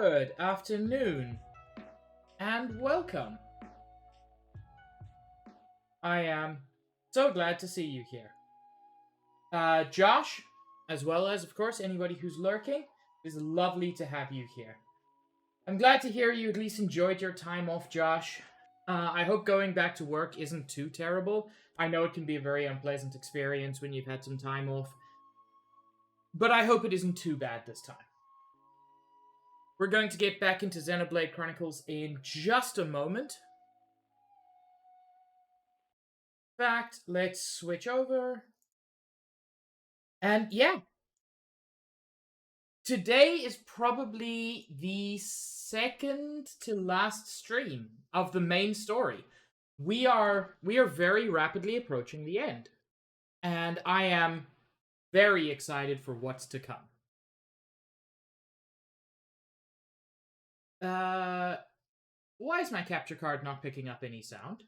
Good afternoon and welcome. I am so glad to see you here. Josh, as well as, of course, anybody who's lurking, it is lovely to have you here. I'm glad to hear you at least enjoyed your time off, Josh. I hope going back to work isn't too terrible. I know it can be a very unpleasant experience when you've had some time off, but I hope it isn't too bad this time. We're going to get back into Xenoblade Chronicles in just a moment. In fact, let's switch over. And yeah, today is probably the second to last stream of the main story. We are very rapidly approaching the end, and I am very excited for what's to come. Why is my capture card not picking up any sound?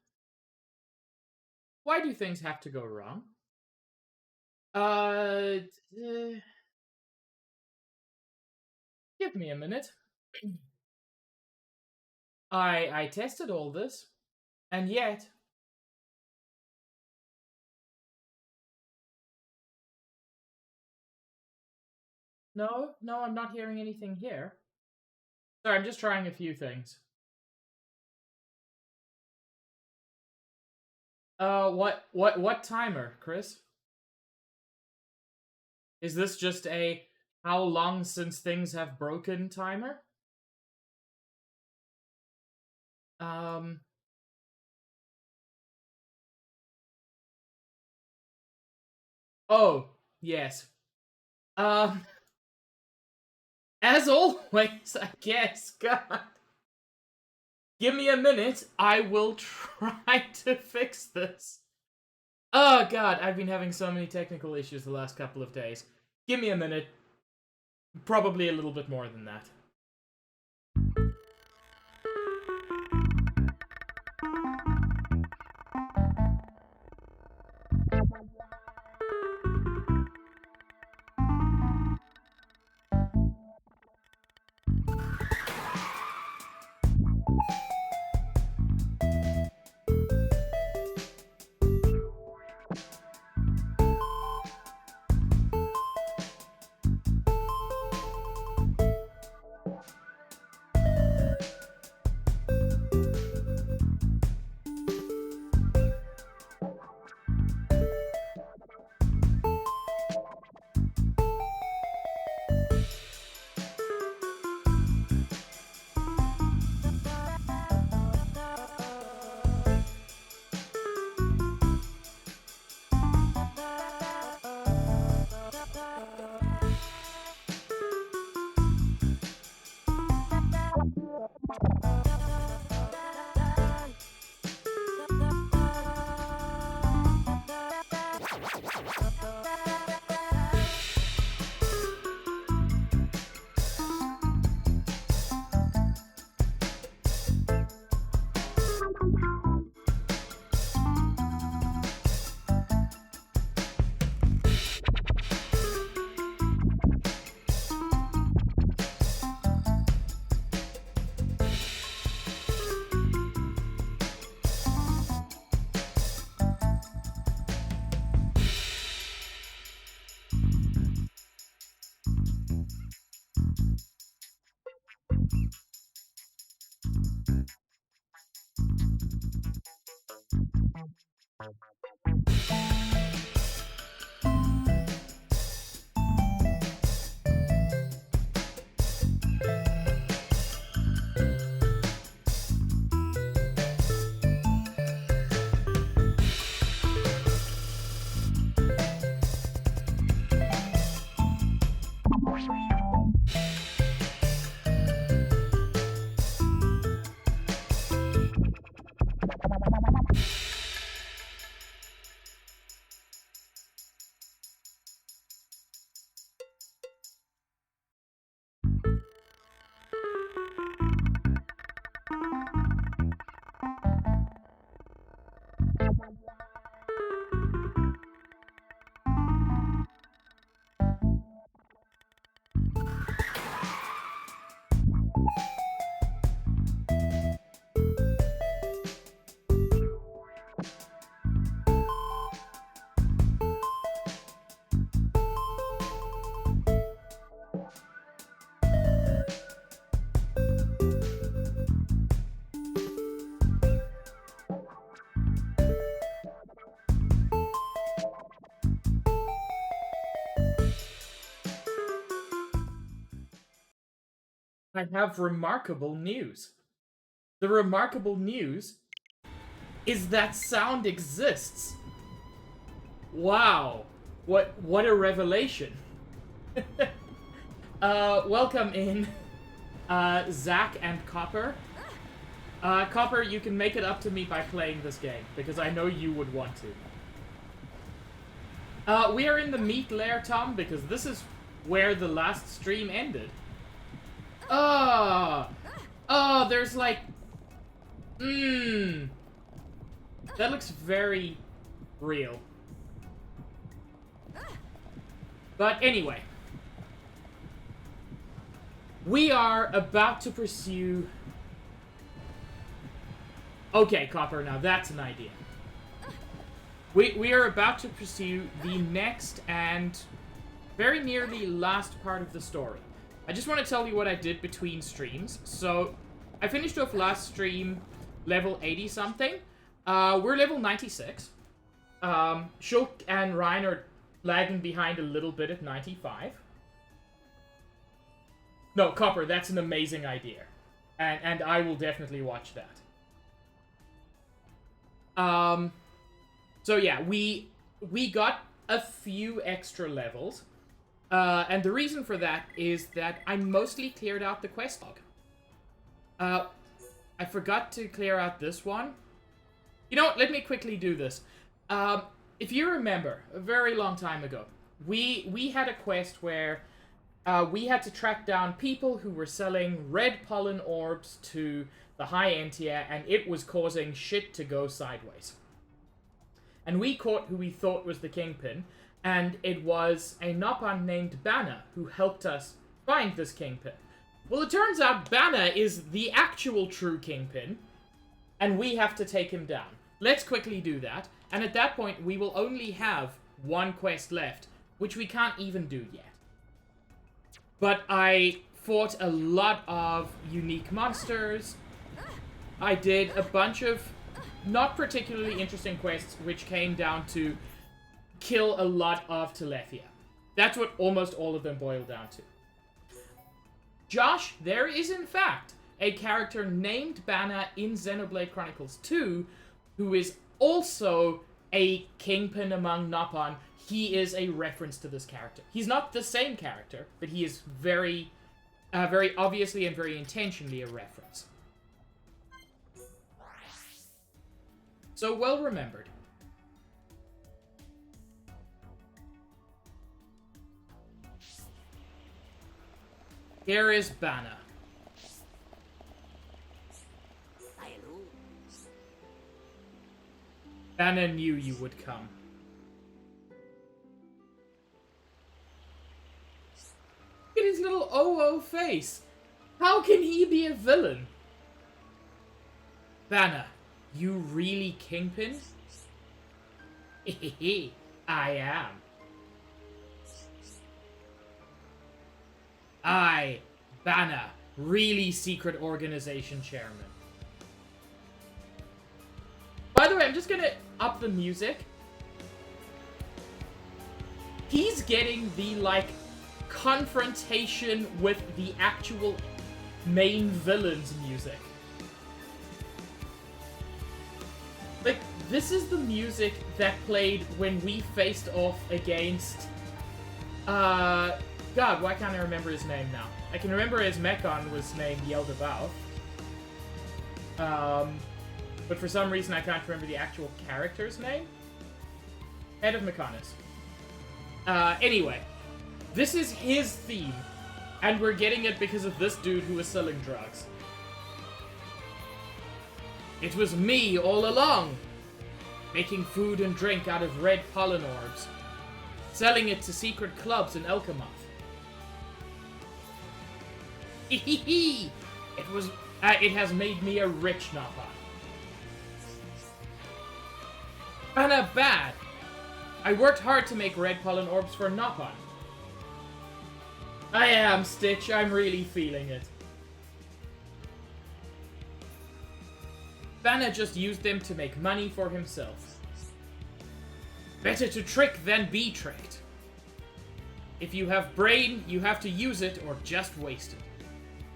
Why do things have to go wrong? Give me a minute. I tested all this, and yet... No, I'm not hearing anything here. Sorry, I'm just trying a few things. What timer, Chris? Is this just a how long since things have broken timer? Oh, yes. As always, I guess, God. Give me a minute, I will try to fix this. Oh, God, I've been having so many technical issues the last couple of days. Give me a minute. Probably a little bit more than that. I have remarkable news. The remarkable news is that sound exists. Wow. What a revelation. Welcome in, Zach and Copper. Copper, you can make it up to me by playing this game, because I know you would want to. We are in the meat lair, Tom, because this is where the last stream ended. Oh, there's like... That looks very real. But anyway. We are about to pursue... Okay, Copper, now that's an idea. We are about to pursue the next and very nearly last part of the story. I just want to tell you what I did between streams. So, I finished off last stream level 80-something. We're level 96. Shulk and Ryan are lagging behind a little bit at 95. No, Copper, that's an amazing idea. And I will definitely watch that. So yeah, we got a few extra levels. And the reason for that is that I mostly cleared out the quest log. I forgot to clear out this one. You know what, let me quickly do this. If you remember, a very long time ago, we had a quest where we had to track down people who were selling red pollen orbs to the high end tier, and it was causing shit to go sideways. And we caught who we thought was the kingpin, and it was a Nopon named Banna who helped us find this kingpin. Well, it turns out Banna is the actual true kingpin, and we have to take him down. Let's quickly do that, and at that point we will only have one quest left, which we can't even do yet. But I fought a lot of unique monsters. I did a bunch of not particularly interesting quests, which came down to kill a lot of Telethia. That's what almost all of them boil down to. Josh, there is in fact a character named Banna in Xenoblade Chronicles 2, who is also a kingpin among Nopon. He is a reference to this character. He's not the same character, but he is very obviously and very intentionally a reference. So well remembered. Here is Banna. Banna knew you would come. Look at his little OO face. How can he be a villain? Banna, you really kingpin? Hehehe, I am. I, Banna, really secret organization chairman. By the way, I'm just gonna up the music. He's getting the, like, confrontation with the actual main villain's music. Like, this is the music that played when we faced off against... God, why can't I remember his name now? I can remember his Mechon was named Yeldabaoth. But for some reason I can't remember the actual character's name. Head of Mechonis. Anyway. This is his theme. And we're getting it because of this dude who was selling drugs. It was me all along. Making food and drink out of red pollen orbs. Selling it to secret clubs in Elkamoth. Hehehe! It has made me a rich Nopon. Banna bad! I worked hard to make red pollen orbs for Nopon. I am, Stitch. I'm really feeling it. Banna just used them to make money for himself. Better to trick than be tricked. If you have brain, you have to use it or just waste it.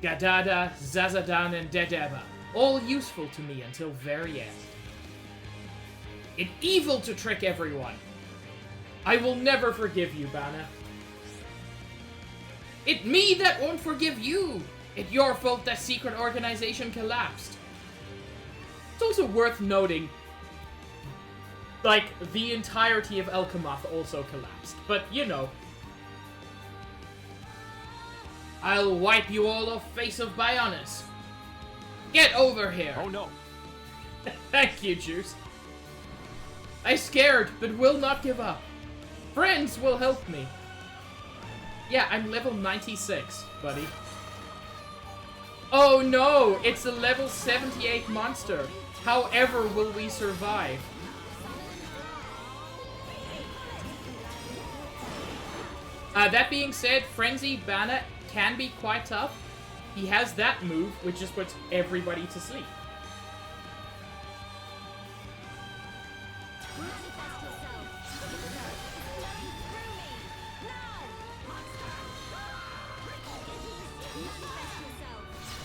Gadada, Zazadan, and Dedeba, all useful to me until very end. It's evil to trick everyone. I will never forgive you, Bana. It's me that won't forgive you. It's your fault that secret organization collapsed. It's also worth noting, like, the entirety of Elkamoth also collapsed. But, you know. I'll wipe you all off face of Bionis. Get over here. Oh no. Thank you, Juice. I'm scared, but will not give up. Friends will help me. Yeah, I'm level 96, buddy. Oh no, it's a level 78 monster. However will we survive? That being said, Frenzy Bana can be quite tough. He has that move, which just puts everybody to sleep.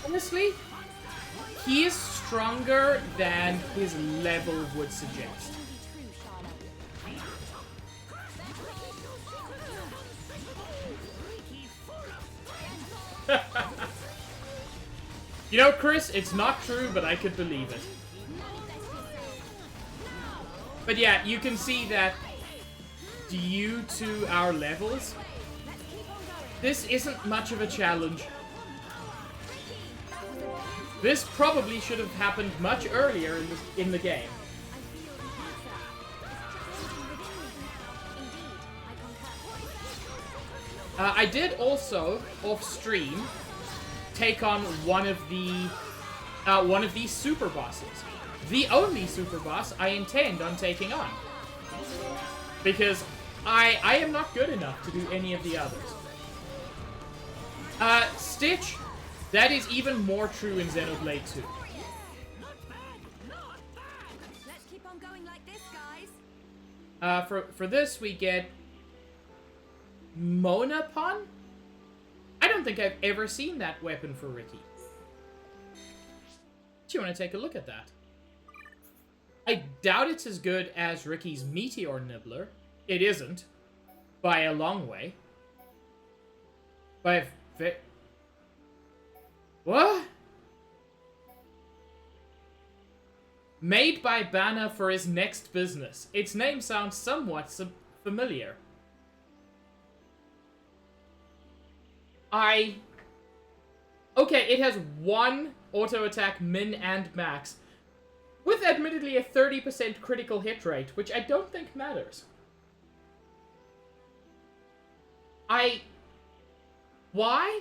Honestly, he is stronger than his level would suggest. You know, Chris, it's not true, but I could believe it. But yeah, you can see that due to our levels, this isn't much of a challenge. This probably should have happened much earlier in the game. I did also, off-stream, take on one of these super bosses. The only super boss I intend on taking on. Because I am not good enough to do any of the others. Stitch, that is even more true in Xenoblade 2. Let's keep on going like this, guys. For this, we get Monapon? I don't think I've ever seen that weapon for Ricky. Do you want to take a look at that? I doubt it's as good as Ricky's Meteor Nibbler. It isn't. By a long way. By a What? Made by Bana for his next business. Its name sounds somewhat familiar. Okay, it has one auto attack min and max, with admittedly a 30% critical hit rate, which I don't think matters. Why?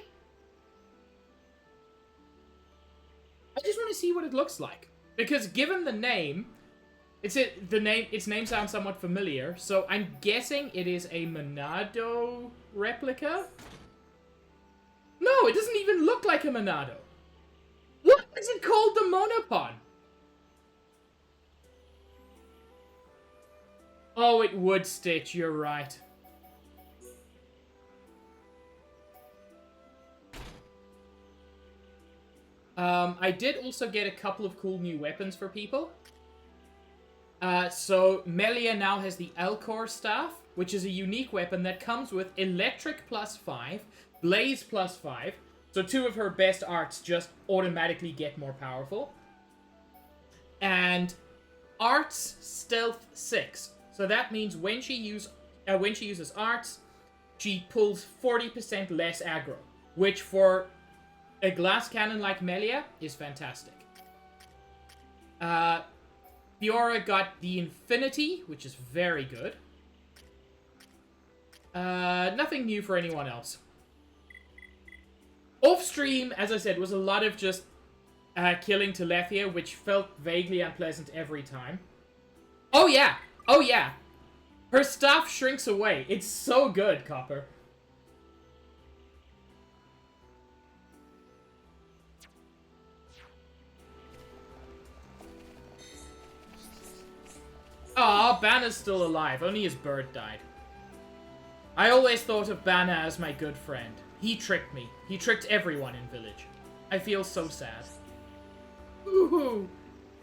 I just want to see what it looks like. Because given the name, its name sounds somewhat familiar, so I'm guessing it is a Monado replica? No, it doesn't even look like a Monado. What is it called? The Monopon? Oh, it would, Stitch, you're right. I did also get a couple of cool new weapons for people. So, Melia now has the Alcor Staff, which is a unique weapon that comes with Electric +5, Blaze +5, so two of her best arts just automatically get more powerful. And Arts Stealth 6. So that means when she uses arts, she pulls 40% less aggro, which for a glass cannon like Melia is fantastic. Fiora got the Infinity, which is very good. Nothing new for anyone else. Off-stream, as I said, was a lot of just killing Telethia, which felt vaguely unpleasant every time. Oh yeah! Oh yeah! Her staff shrinks away. It's so good, Copper. Aw, Banner's still alive. Only his bird died. I always thought of Banner as my good friend. He tricked me. He tricked everyone in Village. I feel so sad. Ooh.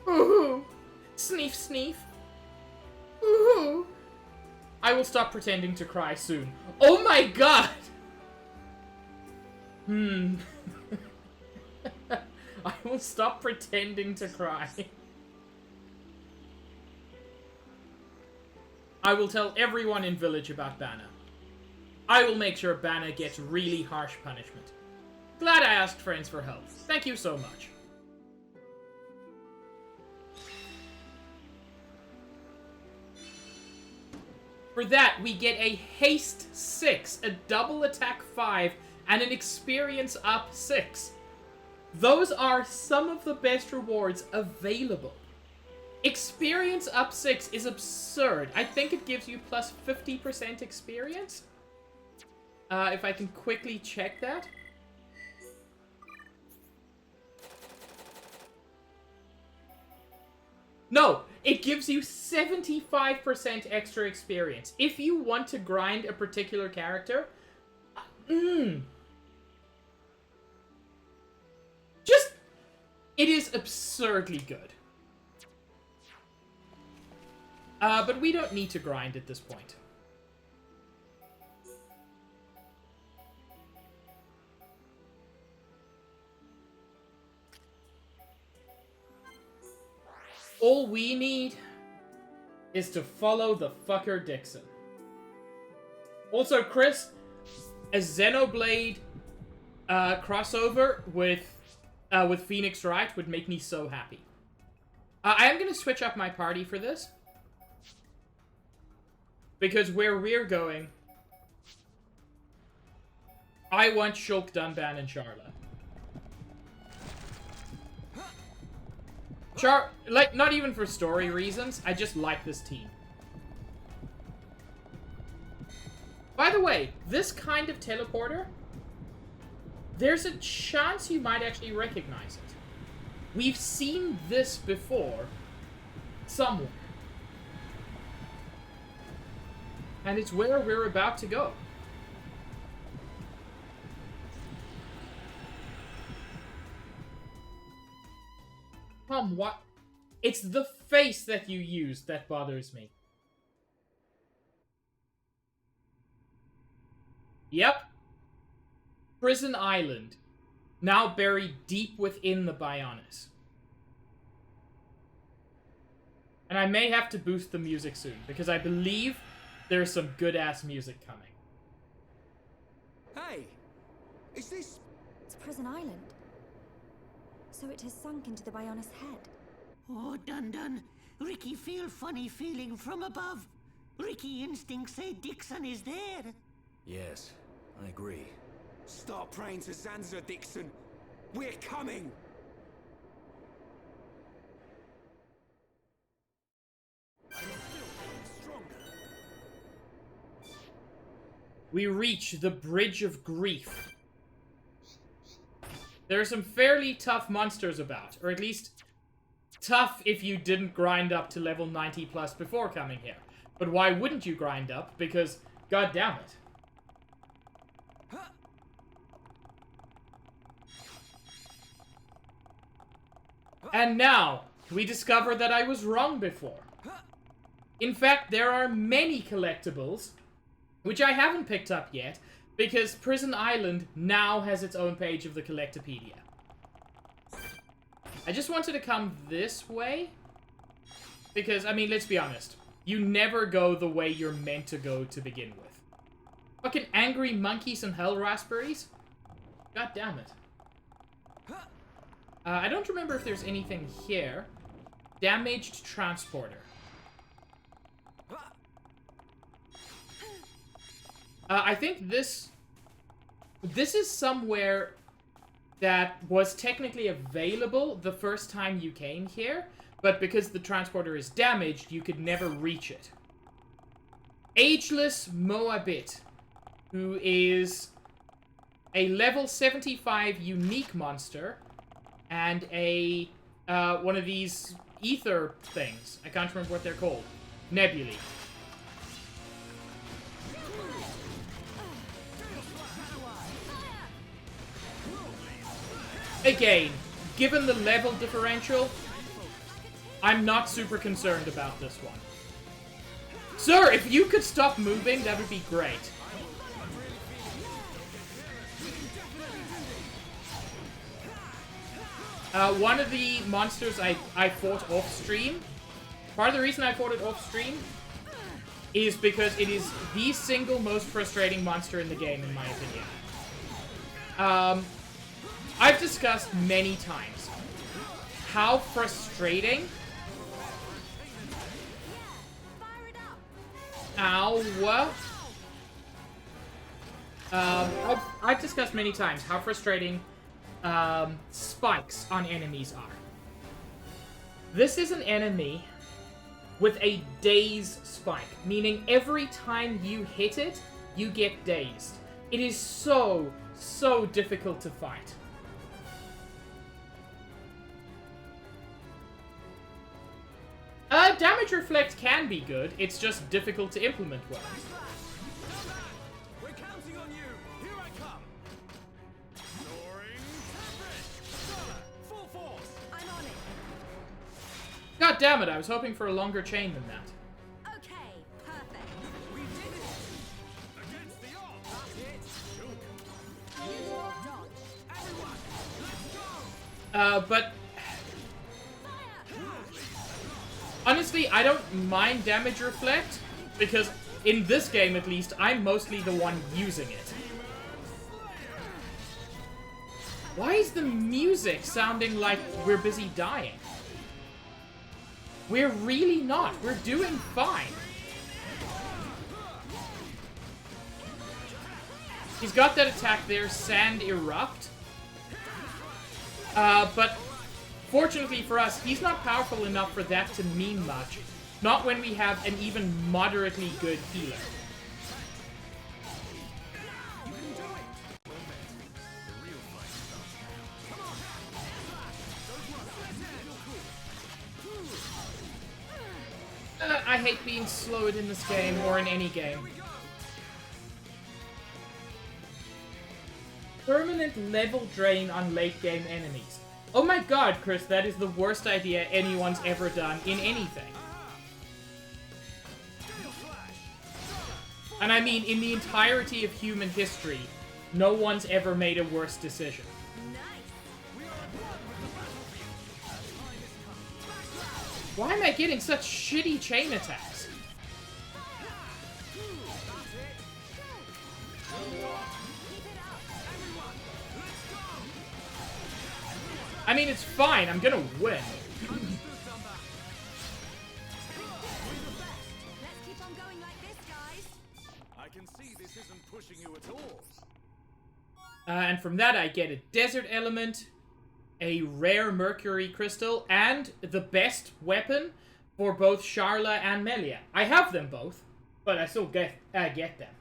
Ooh. Sneef, sneef. Ooh. I will stop pretending to cry soon. Oh my god! I will stop pretending to cry. I will tell everyone in village about Banna. I will make sure Banna gets really harsh punishment. Glad I asked friends for help. Thank you so much. For that, we get a haste 6, a double attack 5, and an experience up 6. Those are some of the best rewards available. Experience up 6 is absurd. I think it gives you plus 50% experience. If I can quickly check that. No, it gives you 75% extra experience. If you want to grind a particular character, just, it is absurdly good. But we don't need to grind at this point. All we need is to follow the fucker Dixon. Also, Chris, a Xenoblade crossover with Phoenix Wright would make me so happy. I am going to switch up my party for this. Because where we're going, I want Shulk, Dunban, and Charlotte. Like, not even for story reasons, I just like this team. By the way, this kind of teleporter, there's a chance you might actually recognize it. We've seen this before, somewhere. And it's where we're about to go. What? It's the face that you use that bothers me. Yep. Prison Island. Now buried deep within the Bionis. And I may have to boost the music soon, because I believe there's some good-ass music coming. Hey! Is this... It's Prison Island. So it has sunk into the Bionis head. Oh, Dun-Dun. Ricky feel funny feeling from above. Ricky instincts say Dixon is there. Yes, I agree. Start praying to Zanza, Dixon. We're coming! I'm still getting stronger. We reach the Bridge of Grief. There are some fairly tough monsters about, or at least tough if you didn't grind up to level 90 plus before coming here. But why wouldn't you grind up? Because, god damn it. And now, we discover that I was wrong before. In fact, there are many collectibles, which I haven't picked up yet, because Prison Island now has its own page of the Collectopedia. I just wanted to come this way, because, I mean, let's be honest. You never go the way you're meant to go to begin with. Fucking angry monkeys and hell raspberries? God damn it. I don't remember if there's anything here. Damaged transporter. I think this is somewhere that was technically available the first time you came here, but because the transporter is damaged, you could never reach it. Ageless Moabit, who is a level 75 unique monster, and a one of these ether things. I can't remember what they're called. Nebulae. again, given the level differential, I'm not super concerned about this one. Sir, if you could stop moving, that would be great. One of the monsters I fought off-stream, part of the reason I fought it off-stream is because it is the single most frustrating monster in the game, in my opinion. I've discussed many times how frustrating... Ow! I've discussed many times how frustrating spikes on enemies are. This is an enemy with a daze spike, meaning every time you hit it, you get dazed. It is so difficult to fight. Damage reflect can be good, it's just difficult to implement well. We're counting on you. Here I come. Soaring fabric. Full force. I'm on it. God damn it, I was hoping for a longer chain than that. Okay, perfect. We did it. Against the odds. That's it. Dodge. Everyone, let's go. But... honestly, I don't mind damage reflect, because in this game at least, I'm mostly the one using it. Why is the music sounding like we're busy dying? We're really not. We're doing fine. He's got that attack there, Sand Erupt. But fortunately for us, he's not powerful enough for that to mean much. Not when we have an even moderately good healer. I hate being slowed in this game, or in any game. Permanent level drain on late game enemies. Oh my god, Chris, that is the worst idea anyone's ever done in anything. And I mean, in the entirety of human history, no one's ever made a worse decision. Why am I getting such shitty chain attacks? I mean, it's fine. I'm gonna win. Let's keep on going like this, guys. I can see this isn't pushing you at all. And from that, I get a desert element, a rare mercury crystal, and the best weapon for both Sharla and Melia. I have them both, but I still get them.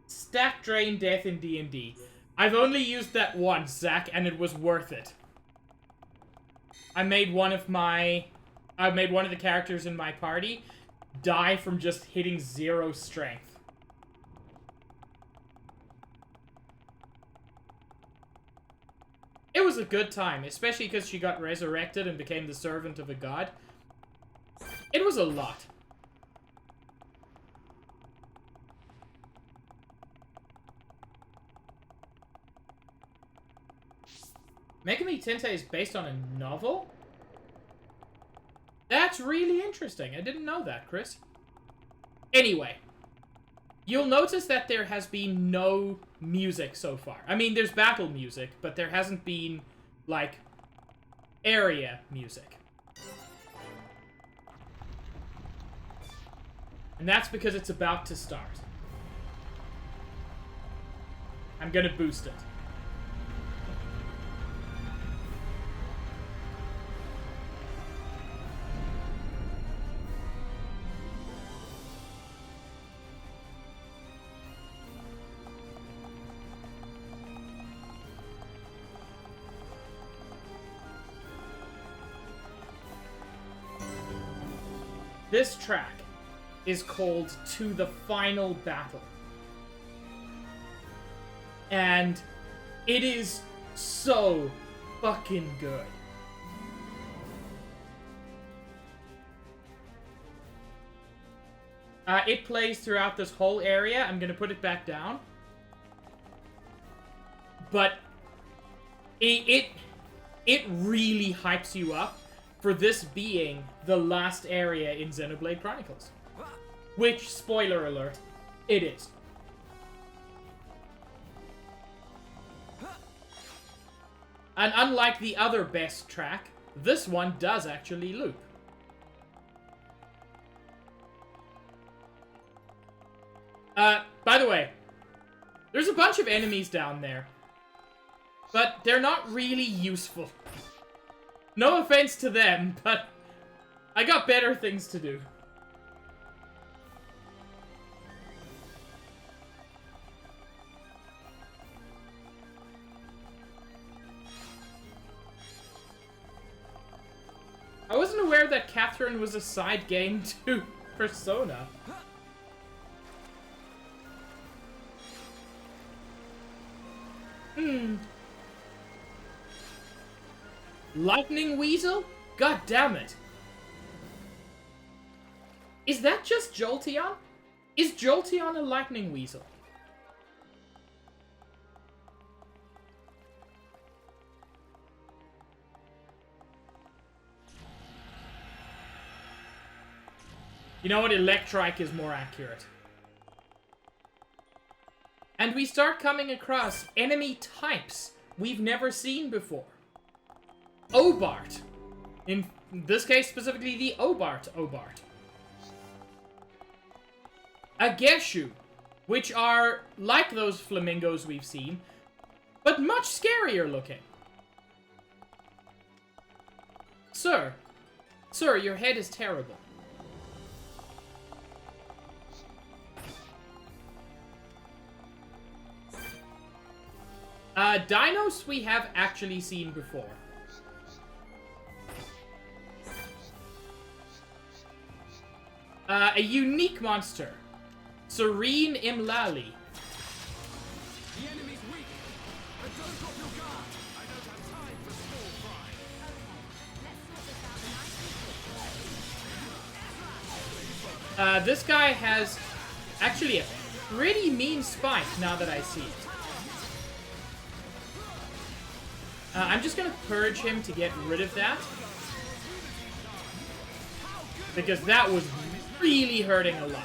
Stat drain death in D&D. I've only used that once, Zach, and it was worth it. I made one of the characters in my party die from just hitting 0 strength. It was a good time, especially because she got resurrected and became the servant of a god. It was a lot. Megami Tensei is based on a novel? That's really interesting. I didn't know that, Chris. Anyway, you'll notice that there has been no music so far. I mean, there's battle music, but there hasn't been, like, area music. And that's because it's about to start. I'm gonna boost it. This track is called To the Final Battle. And it is so fucking good. It plays throughout this whole area. I'm gonna put it back down. But it really hypes you up for this being the last area in Xenoblade Chronicles. Which, spoiler alert, it is. And unlike the other best track, this one does actually loop. By the way, there's a bunch of enemies down there, but they're not really useful. No offense to them, but I got better things to do. I wasn't aware that Catherine was a side game to Persona. Lightning Weasel? God damn it. Is that just Jolteon? Is Jolteon a Lightning Weasel? You know what? Electrike is more accurate. And we start coming across enemy types we've never seen before. Obart. In this case, specifically the Obart. Ageshu, which are like those flamingos we've seen, but much scarier looking. Sir, your head is terrible. Dinos we have actually seen before. A unique monster. Serene Imlali. The enemy's weak, but don't drop your guard. I don't have time for small fry. This guy has actually a pretty mean spike now that I see it. I'm just gonna purge him to get rid of that. Because that was really hurting a lot.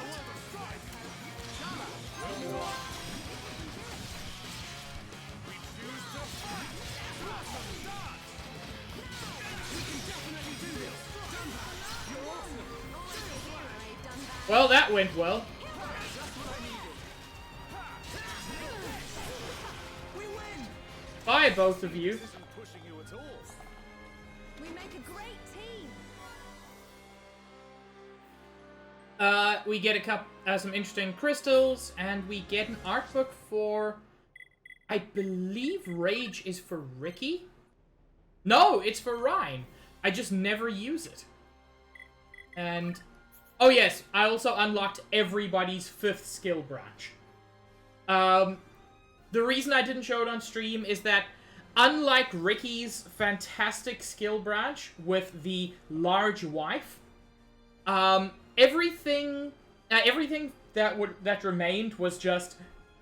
Well, that went well. Bye, both of you. We make a great team. We get some interesting crystals, and we get an art book for, I believe Rage is for Ricky? No, it's for Ryan. I just never use it. And, oh yes, I also unlocked everybody's 5th skill branch. The reason I didn't show it on stream is that, unlike Ricky's fantastic skill branch with the large wife, everything that remained was just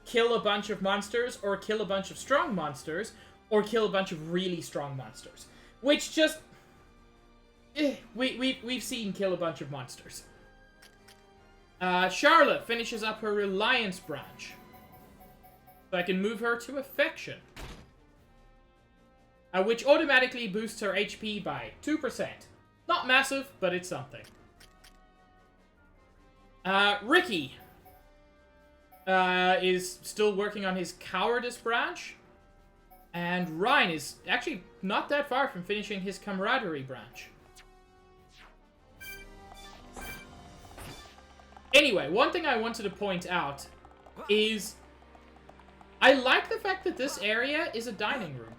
kill a bunch of monsters, or kill a bunch of strong monsters, or kill a bunch of really strong monsters. Which just... we've seen kill a bunch of monsters. Charlotte finishes up her Reliance branch. So I can move her to Affection. Which automatically boosts her HP by 2%. Not massive, but it's something. Ricky is still working on his Cowardice branch. And Ryan is actually not that far from finishing his Camaraderie branch. Anyway, one thing I wanted to point out is I like the fact that this area is a dining room.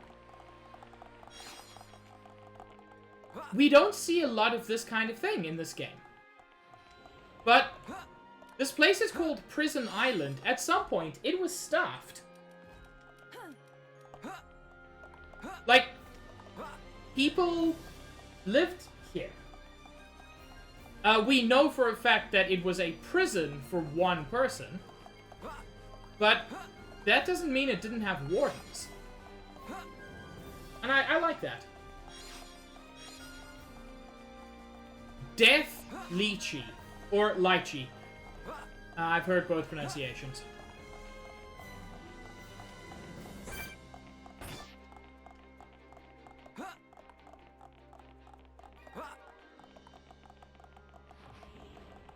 We don't see a lot of this kind of thing in this game. But this place is called Prison Island. At some point, it was staffed. people lived here. We know for a fact that it was a prison for one person, but that doesn't mean it didn't have wardens. And I like that. Death Lychee, or Lychee. I've heard both pronunciations.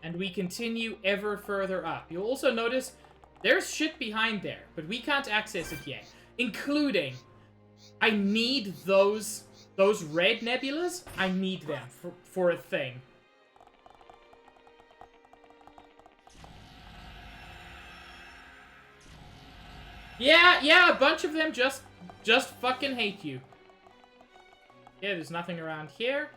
And we continue ever further up. You'll also notice there's shit behind there, but we can't access it yet. Including, I need those red nebulas. I need them for a thing. Yeah, a bunch of them just fucking hate you. Yeah, there's nothing around here.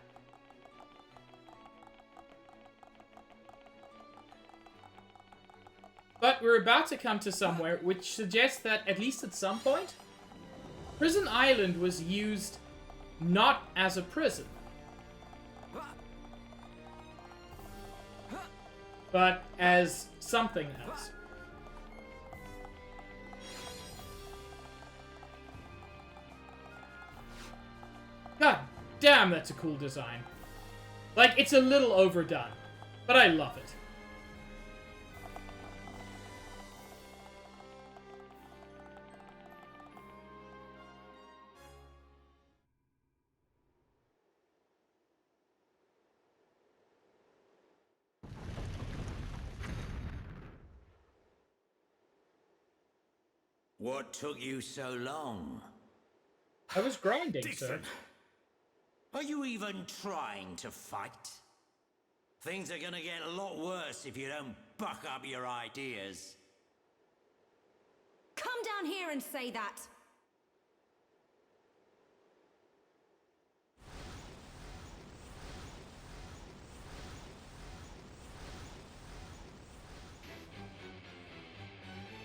But we're about to come to somewhere which suggests that, at least at some point, Prison Island was used not as a prison, but as something else. God damn, that's a cool design. Like, it's a little overdone, but I love it. What took you so long? I was grinding, sir. Are you even trying to fight? Things are gonna get a lot worse if you don't buck up your ideas. Come down here and say that!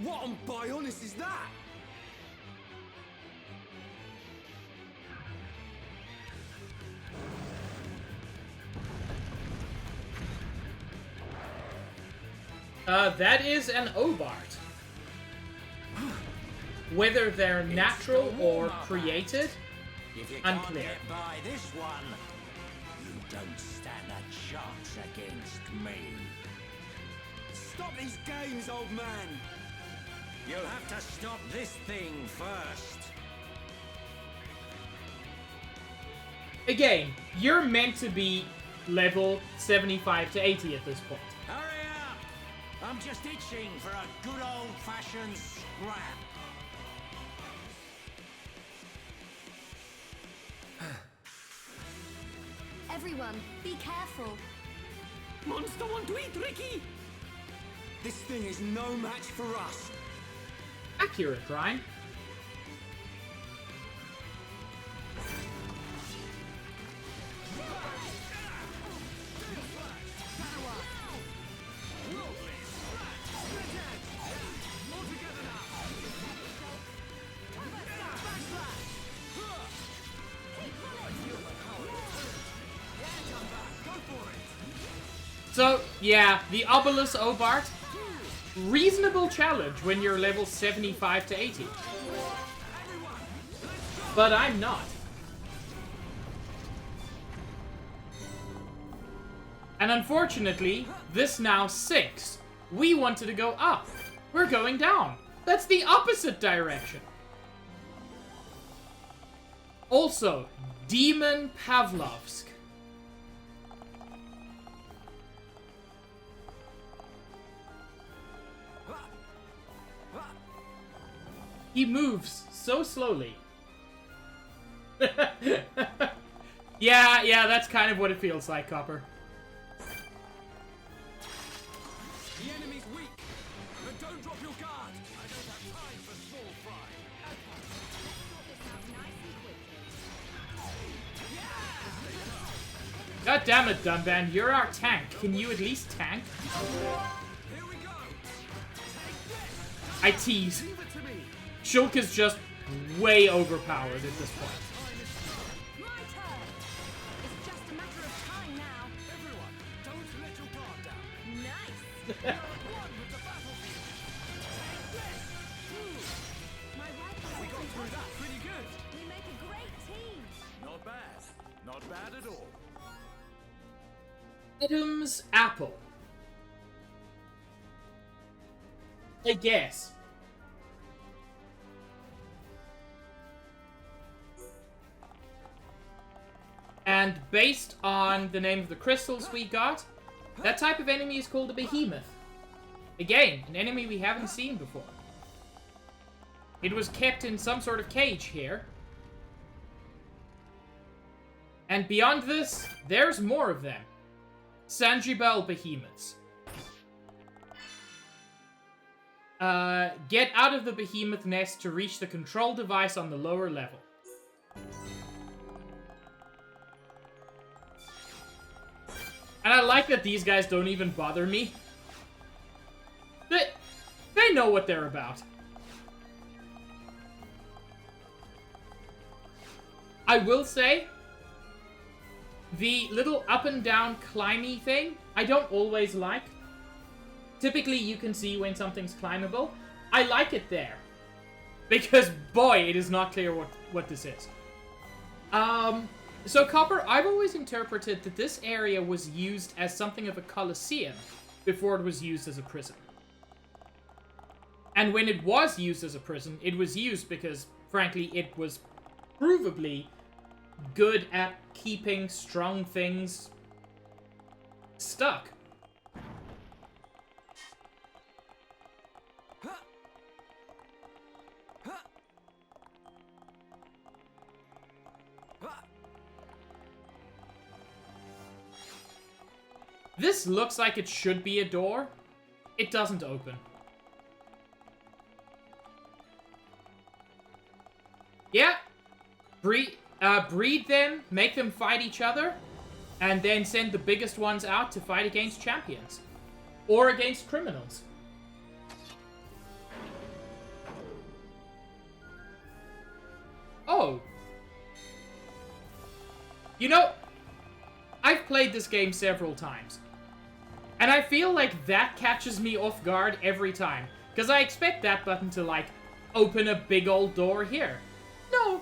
What on Bionis is that? That is an Obart. Whether they're natural or created, If you unclear. can't get by this one, you don't stand a chance against me. Stop these games, old man! You'll have to stop this thing first. Again, you're meant to be level 75 to 80 at this point. Hurry up! I'm just itching for a good old-fashioned scrap. Everyone, be careful. Monster want to eat Ricky! This thing is no match for us. Accurate, Ryan. So, yeah, the Obelisk Obart, reasonable challenge when you're level 75 to 80. But I'm not. And unfortunately, this now sinks. We wanted to go up. We're going down. That's the opposite direction. Also, Demon Pavlovsk. He moves so slowly. Yeah, that's kind of what it feels like, Copper. The enemy's weak, but don't drop your guard. I don't have time for small fry. God damn it, Dunban, you're our tank. Can you at least tank? Here we go. Take this. I tease. Leave it to me. Shulk is just way overpowered at this point. My turn! We are at one with the battlefield. Take this. My rifle We is got through fantastic. that pretty good. We make a great team. Not bad. Not bad at all. Adam's apple. I guess. And based on the name of the crystals we got, that type of enemy is called a behemoth. Again, an enemy we haven't seen before. It was kept in some sort of cage here. And beyond this, there's more of them. Sanjibel behemoths. Get out of the behemoth nest to reach the control device on the lower level. And I like that these guys don't even bother me. They know what they're about. I will say, the little up and down climby thing, I don't always like. Typically, you can see when something's climbable. I like it there. Because, boy, it is not clear what this is. So, Copper, I've always interpreted that this area was used as something of a coliseum before it was used as a prison. And when it was used as a prison, it was used because, frankly, it was provably good at keeping strong things stuck. This looks like it should be a door. It doesn't open. Yeah. Breed them, make them fight each other, and then send the biggest ones out to fight against champions. Or against criminals. Oh. You know, I've played this game several times. And I feel like that catches me off guard every time. Because I expect that button to, like, open a big old door here. No.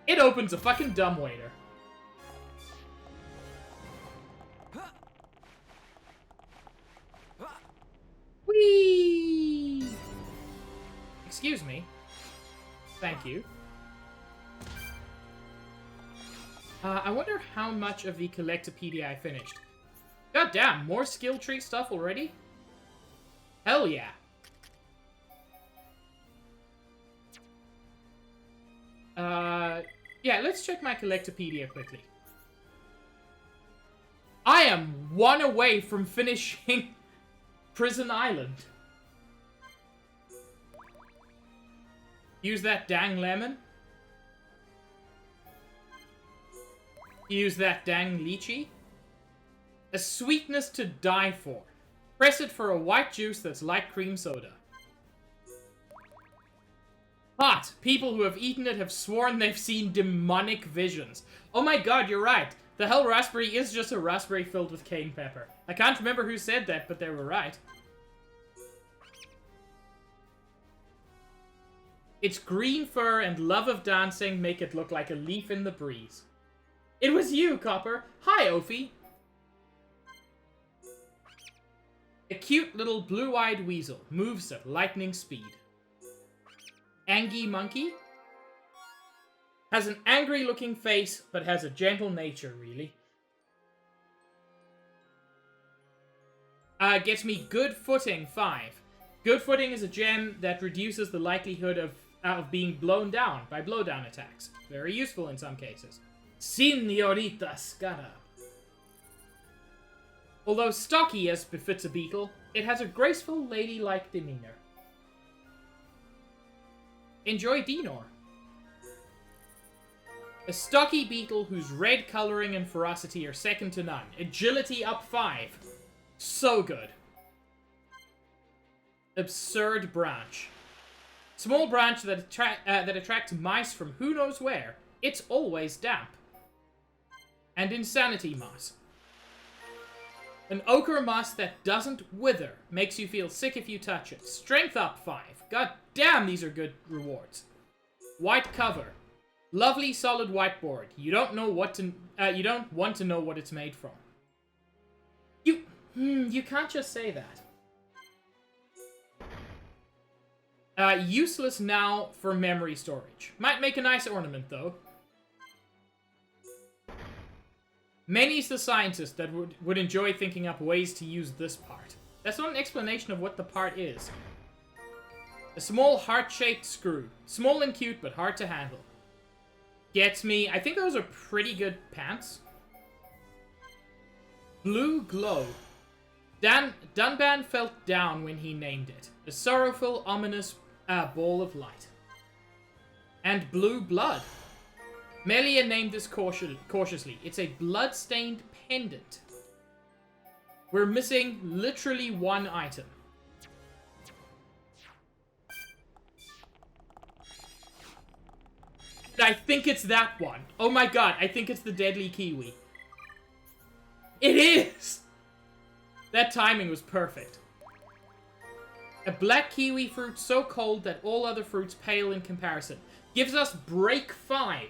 It opens a fucking dumbwaiter. Whee! Excuse me. Thank you. I wonder how much of the Collectopedia I finished. God damn, more skill tree stuff already? Hell yeah. Yeah, let's check my Collectopedia quickly. I am one away from finishing Prison Island. Use that dang lemon. Use that dang lychee. A sweetness to die for. Press it for a white juice that's like cream soda. Hot! People who have eaten it have sworn they've seen demonic visions. Oh my god, you're right. The hell raspberry is just a raspberry filled with cayenne pepper. I can't remember who said that, but they were right. Its green fur and love of dancing make it look like a leaf in the breeze. It was you, Copper. Hi, Ophi. A cute little blue-eyed weasel moves at lightning speed. Angie Monkey has an angry-looking face, but has a gentle nature, really. Gets me Good Footing 5. Good Footing is a gem that reduces the likelihood of being blown down by blowdown attacks. Very useful in some cases. Senorita Scarab. Although stocky as befits a beetle, it has a graceful, ladylike demeanor. Enjoy Dinor. A stocky beetle whose red coloring and ferocity are second to none. Agility up 5. So good. Absurd Branch. Small branch that attracts mice from who knows where. It's always damp. And Insanity Moss. An ochre musk that doesn't wither. Makes you feel sick if you touch it. Strength up 5. God damn, these are good rewards. White cover. Lovely solid whiteboard. You don't know what to... you don't want to know what it's made from. You can't just say that. Useless now for memory storage. Might make a nice ornament, though. Many's the scientist that would enjoy thinking up ways to use this part. That's not an explanation of what the part is. A small heart-shaped screw. Small and cute, but hard to handle. Gets me... I think those are pretty good pants. Blue glow. Dunban felt down when he named it. A sorrowful, ominous ball of light. And blue blood. Melia named this cautiously. It's a blood-stained pendant. We're missing literally one item. I think it's that one. Oh my god, I think it's the deadly kiwi. It is! That timing was perfect. A black kiwi fruit so cold that all other fruits pale in comparison. Gives us break 5.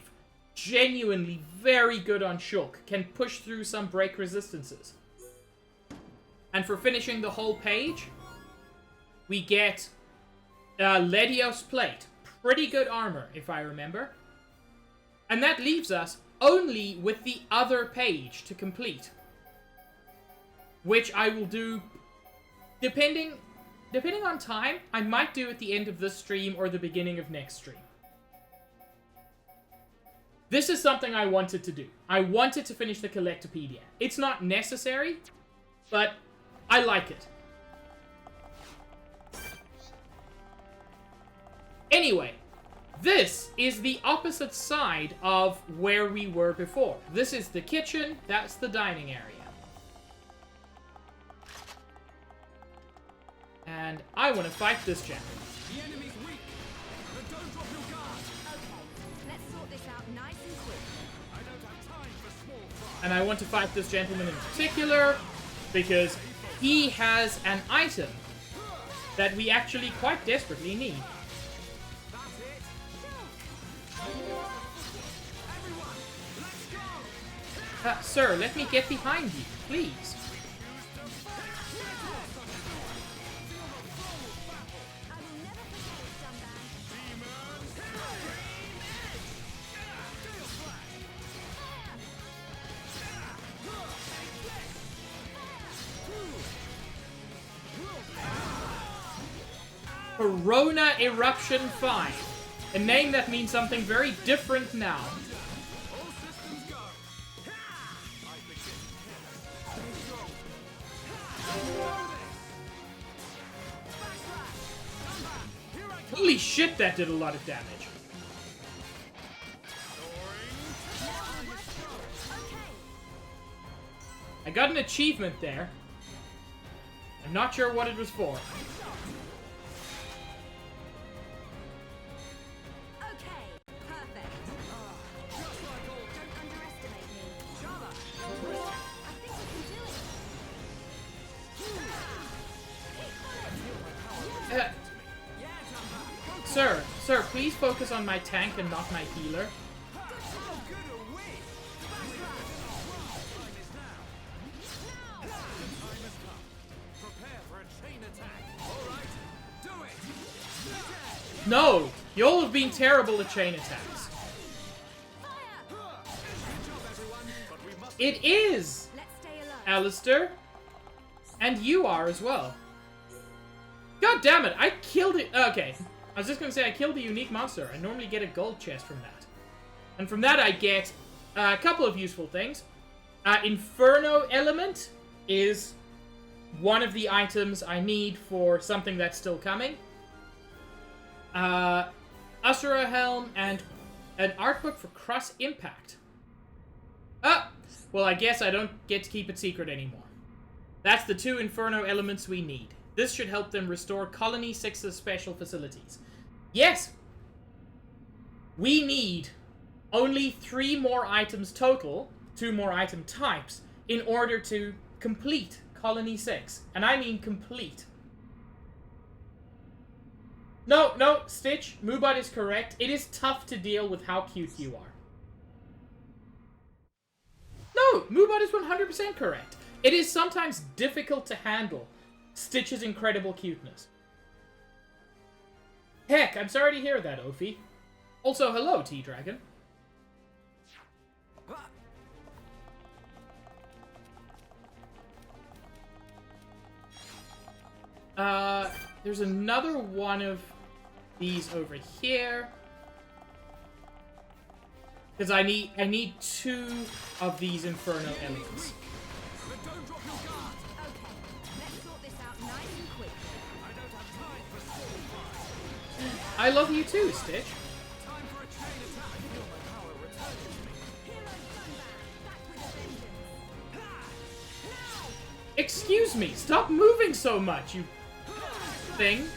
Genuinely very good on Shulk. Can push through some break resistances. And for finishing the whole page, we get Ledios plate. Pretty good armor, if I remember. And that leaves us only with the other page to complete. Which I will do, depending on time, I might do at the end of this stream or the beginning of next stream. This is something I wanted to do. I wanted to finish the Collectopedia. It's not necessary, but I like it. Anyway, this is the opposite side of where we were before. This is the kitchen, that's the dining area. And I want to fight this gentleman. The enemy's weak, but don't drop your guard. Okay, let's sort this out nice and quick. I don't have time for small fry. And I want to fight this gentleman in particular because he has an item that we actually quite desperately need. That's it. Everyone, let's go. Sir, let me get behind you, please. I will never forget it, Dunban. Corona Eruption 5. A name that means something very different now. All systems go. I begin. Too strong. Here I come. Holy shit, that did a lot of damage. I got an achievement there. I'm not sure what it was for. Okay, perfect. Just like old Don't underestimate me. Java. I think we can do it. Sir, please focus on my tank and not my healer. How good are we? Time is now. The time has come. Prepare for a chain attack. All right, do it. No! Y'all have been terrible at chain attacks. Good job, everyone. But we must. It is! Let's stay alert. Alistair. And you are as well. God damn it, I killed it. Okay. I was just gonna say I killed a unique monster. I normally get a gold chest from that. And from that I get a couple of useful things. Inferno Element is one of the items I need for something that's still coming. Asura Helm and an art book for Cross Impact. Well, I guess I don't get to keep it secret anymore. That's the 2 Inferno elements we need. This should help them restore Colony 6's special facilities. Yes! We need only 3 more items total, 2 more item types, in order to complete Colony 6. And I mean complete. No, no, Stitch, Moobot is correct. It is tough to deal with how cute you are. No, Moobot is 100% correct. It is sometimes difficult to handle Stitch's incredible cuteness. Heck, I'm sorry to hear that, Ophi. Also, hello, T-Dragon. There's another one of these over here. Because I need 2 of these Inferno elements. But don't drop your guard. Okay, let's sort this out nice and quick. I don't have time for small fries. I love you too, Stitch. Time for a chain attack. I feel my power returning to me. Hero Sunman, back with a vengeance. Now! Excuse me, stop moving so much, you thing.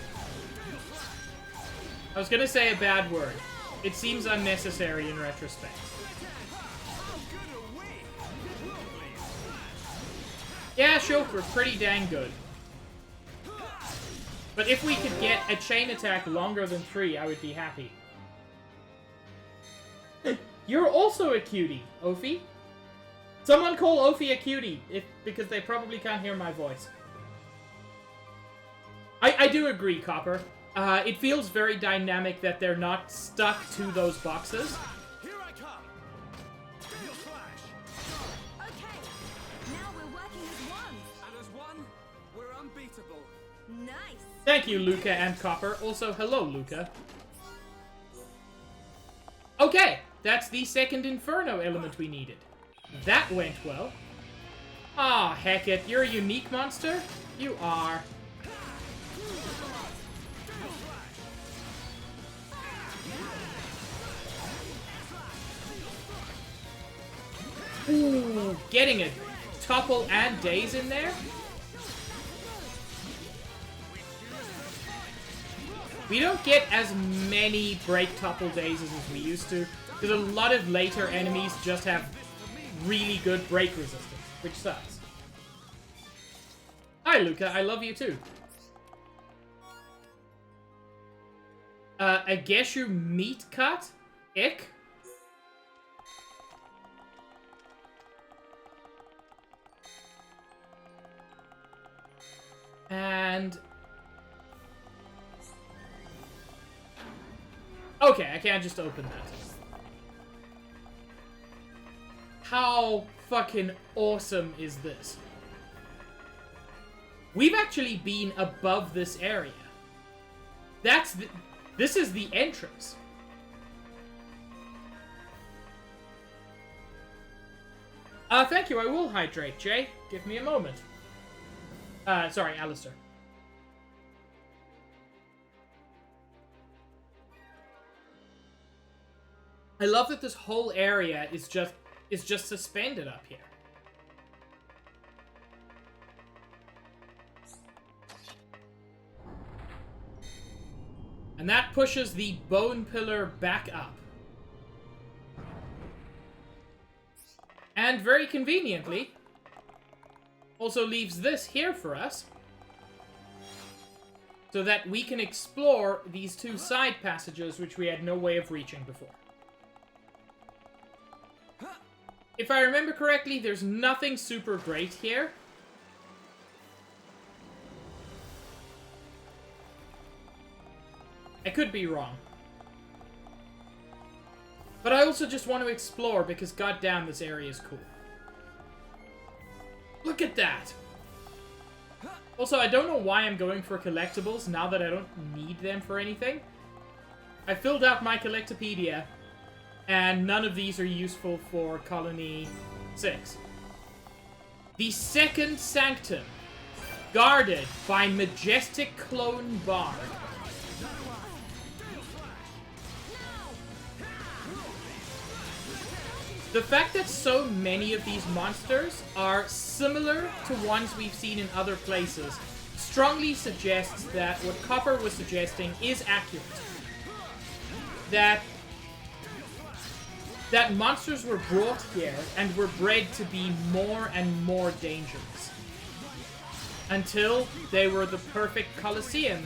I was gonna say a bad word. It seems unnecessary in retrospect. How good are we? Lovely smash. Yeah, sure, we're pretty dang good. But if we could get a chain attack longer than 3, I would be happy. You're also a cutie, Ophi. Someone call Ophi a cutie, because they probably can't hear my voice. I do agree, Copper. It feels very dynamic that they're not stuck to those boxes. Here I come. Steel slash. Okay, now we're working as one. And as one, we're unbeatable. Nice. Thank you, Luca and Copper. Also, hello, Luca. Okay, that's the second Inferno element we needed. That went well. Ah, heck it, you're a unique monster? You are. Ooh, getting a topple and daze in there? We don't get as many break topple dazes as we used to, because a lot of later enemies just have really good break resistance, which sucks. Hi, Luca, I love you too. A Geshu meat cut? Ick? And... okay, I can't just open that. How fucking awesome is this? We've actually been above this area. That's the... this is the entrance. Thank you, I will hydrate, Jay. Give me a moment. Sorry, Alistair. I love that this whole area is just suspended up here. And that pushes the bone pillar back up. And very conveniently, also leaves this here for us, so that we can explore these 2 side passages which we had no way of reaching before. If I remember correctly, there's nothing super great here. I could be wrong. But I also just want to explore because goddamn this area is cool. Look at that! Also, I don't know why I'm going for collectibles now that I don't need them for anything. I filled out my Collectopedia, and none of these are useful for Colony 6. The second Sanctum, guarded by Majestic Clone Bard. The fact that so many of these monsters are similar to ones we've seen in other places strongly suggests that what Copper was suggesting is accurate. That monsters were brought here and were bred to be more and more dangerous. until they were the perfect Colosseum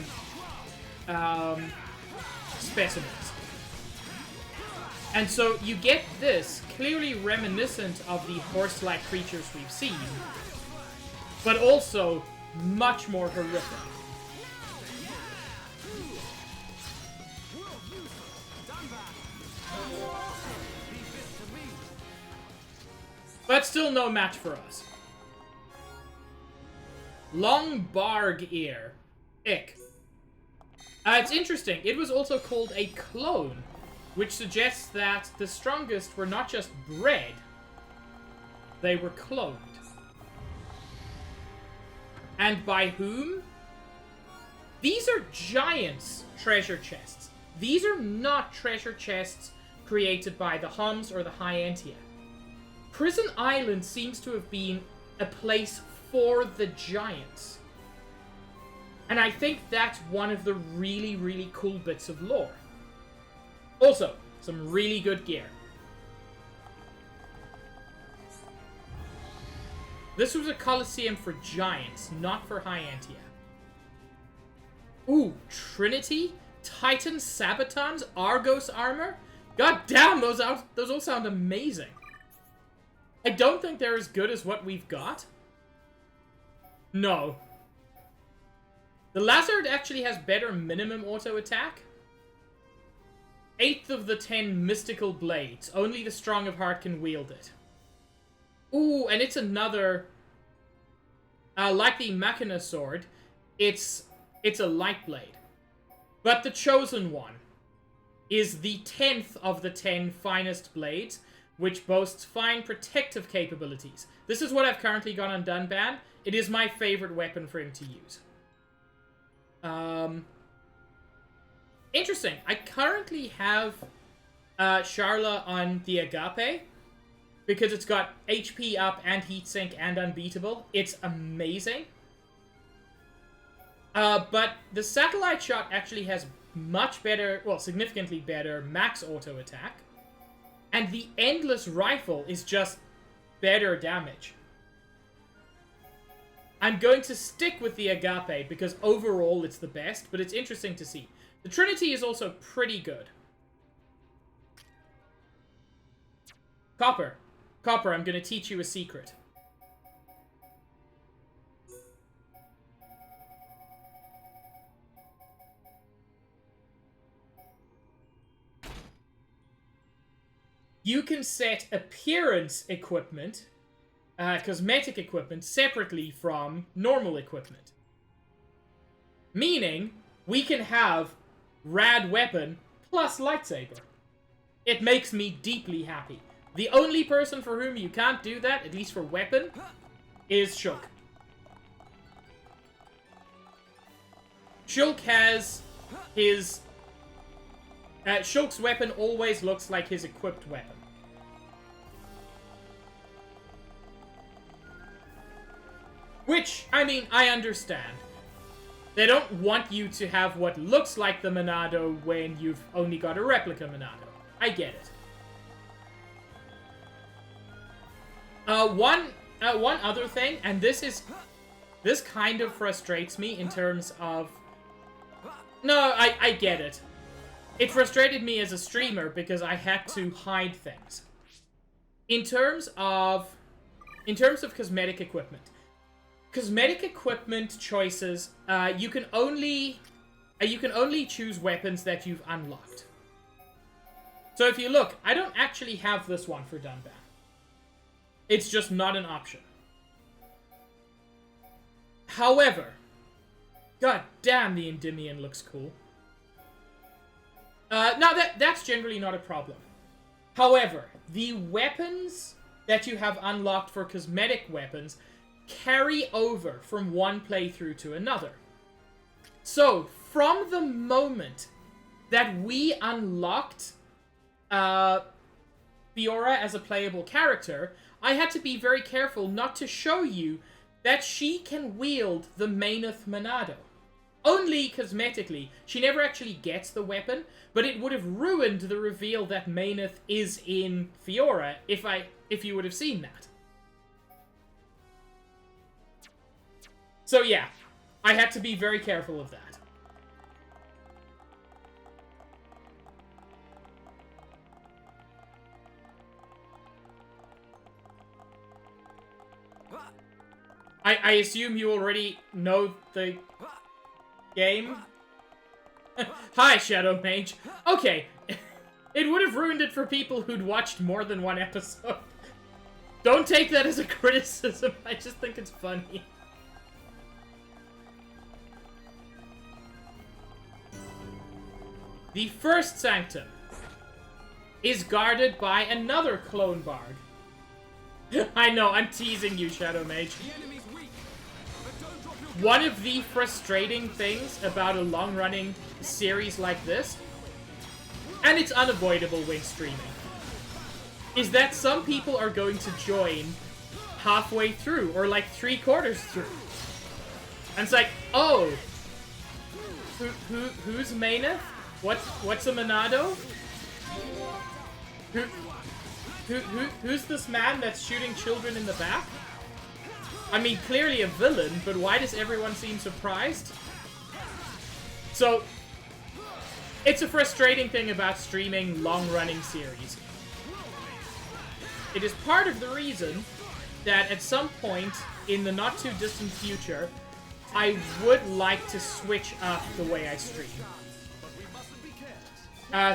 specimens. And so you get this, clearly reminiscent of the horse-like creatures we've seen, but also much more horrific. But still no match for us. Long Barg Ear. Ick. It's interesting. It was also called a clone, which suggests that the strongest were not just bred, they were cloned. And by whom? These are giants treasure chests. These are not treasure chests created by the Hums or the High Entia. Prison Island seems to have been a place for the giants. And I think that's one of the really, really cool bits of lore. Also, some really good gear. This was a Colosseum for giants, not for High Entia. Ooh, Trinity? Titan Sabatons? Argos armor? God damn, those all sound amazing. I don't think they're as good as what we've got. No. The Lazard actually has better minimum auto attack. 8th of the 10 mystical blades. Only the strong of heart can wield it. Ooh, and it's another... like the Machina sword, it's a light blade. But the chosen one is the 10th of the 10 finest blades, which boasts fine protective capabilities. This is what I've currently got on Dunban. It is my favorite weapon for him to use. Interesting. I currently have Charla on the Agape, because it's got HP up and heatsink and unbeatable. It's amazing. But the satellite shot actually has much better, well, significantly better max auto attack. And the endless rifle is just better damage. I'm going to stick with the Agape because overall it's the best, but it's interesting to see. The Trinity is also pretty good. Copper. Copper, I'm going to teach you a secret. You can set appearance equipment, cosmetic equipment, separately from normal equipment. Meaning, we can have rad weapon plus lightsaber. It makes me deeply happy. The only person for whom you can't do that, at least for weapon, is Shulk. Shulk has his... Shulk's weapon always looks like his equipped weapon. Which, I mean, I understand. They don't want you to have what looks like the Monado when you've only got a replica Monado. I get it. One other thing, and this kind of frustrates me in terms of... No, I get it. It frustrated me as a streamer because I had to hide things. In terms of cosmetic equipment. Cosmetic equipment choices, you can only choose weapons that you've unlocked. So if you look, I don't actually have this one for Dunban. It's just not an option. However, god damn, the Endymion looks cool. No, that's generally not a problem. However, the weapons that you have unlocked for cosmetic weapons carry over from one playthrough to another. So, from the moment that we unlocked Fiora as a playable character, I had to be very careful not to show you that she can wield the Mayneth Monado. Only cosmetically. She never actually gets the weapon, but it would have ruined the reveal that Mayneth is in Fiora if you would have seen that. So yeah, I had to be very careful of that. I assume you already know the game? Hi, Shadow Mage. Okay. It would have ruined it for people who'd watched more than one episode. Don't take that as a criticism. I just think it's funny. The first sanctum is guarded by another clone bard. I know, I'm teasing you, Shadow Mage. The enemy's weak, but don't drop your One of the frustrating things about a long-running series like this, and it's unavoidable when streaming, is that some people are going to join halfway through, or like 3/4 through. And it's like, oh, who's Mayneth? What's a Monado? Who's this man that's shooting children in the back? I mean, clearly a villain, but why does everyone seem surprised? So, it's a frustrating thing about streaming long-running series. It is part of the reason that at some point in the not-too-distant future, I would like to switch up the way I stream.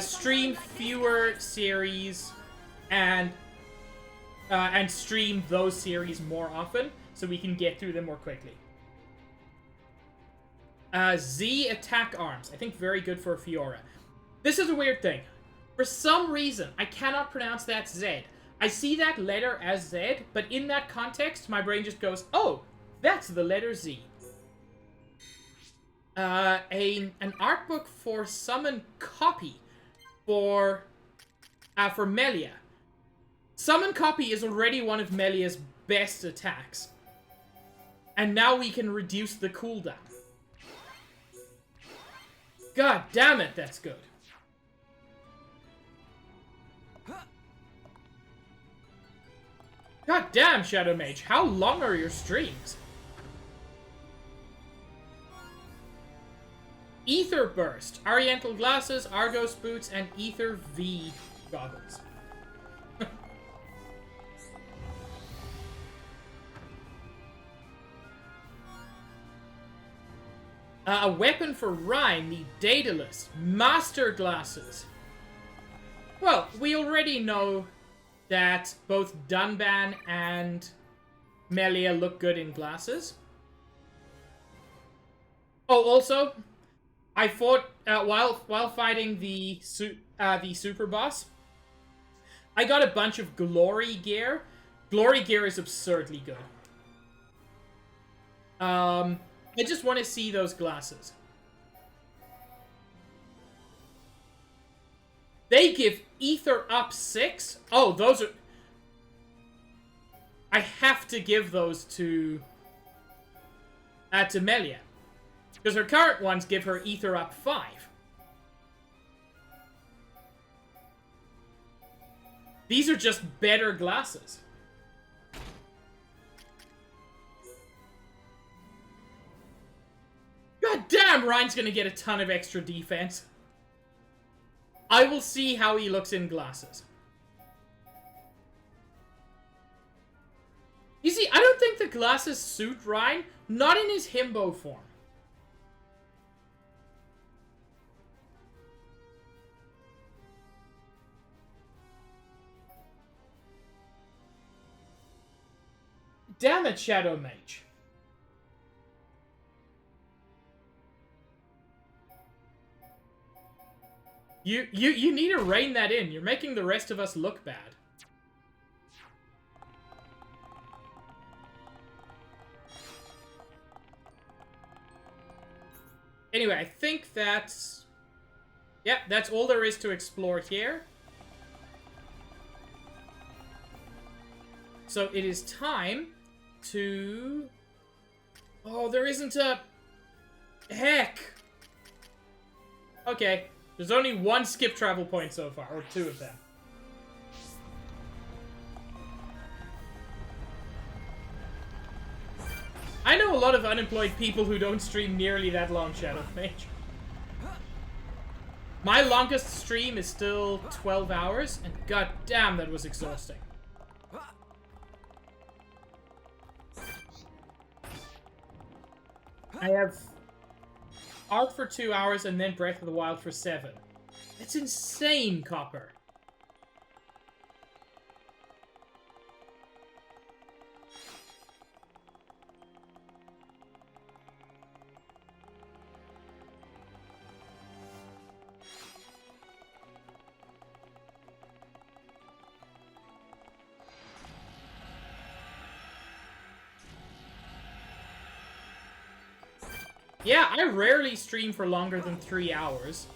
Stream fewer series and stream those series more often so we can get through them more quickly. Z attack arms. I think very good for Fiora. This is a weird thing. For some reason, I cannot pronounce that Z. I see that letter as Z, but in that context, my brain just goes, oh, that's the letter Z. An art book for Summon Copy for Melia. Summon Copy is already one of Melia's best attacks. And now we can reduce the cooldown. God damn it, that's good. God damn, Shadow Mage, how long are your streams? Ether Burst, Oriental Glasses, Argos Boots, and Ether V Goggles. A weapon for Rhyme, the Daedalus, Master Glasses. Well, we already know that both Dunban and Melia look good in glasses. Oh, also, I fought while fighting the super boss. I got a bunch of glory gear. Glory gear is absurdly good. I just want to see those glasses. They give Ether up 6. Oh, those are... I have to give those to Melia. Because her current ones give her Ether up 5. These are just better glasses. God damn, Ryan's gonna get a ton of extra defense. I will see how he looks in glasses. You see, I don't think the glasses suit Ryan, not in his himbo form. Damn it, Shadow Mage. You need to rein that in. You're making the rest of us look bad. Anyway, I think that's... yeah, that's all there is to explore here. So it is time to... oh, there isn't a... heck! Okay. There's only one skip travel point so far, or 2 of them. I know a lot of unemployed people who don't stream nearly that long, Shadow Mage. My longest stream is still 12 hours, and god damn, that was exhausting. I have Ark for 2 hours and then Breath of the Wild for 7. It's insane, Copper. Yeah, I rarely stream for longer than 3 hours.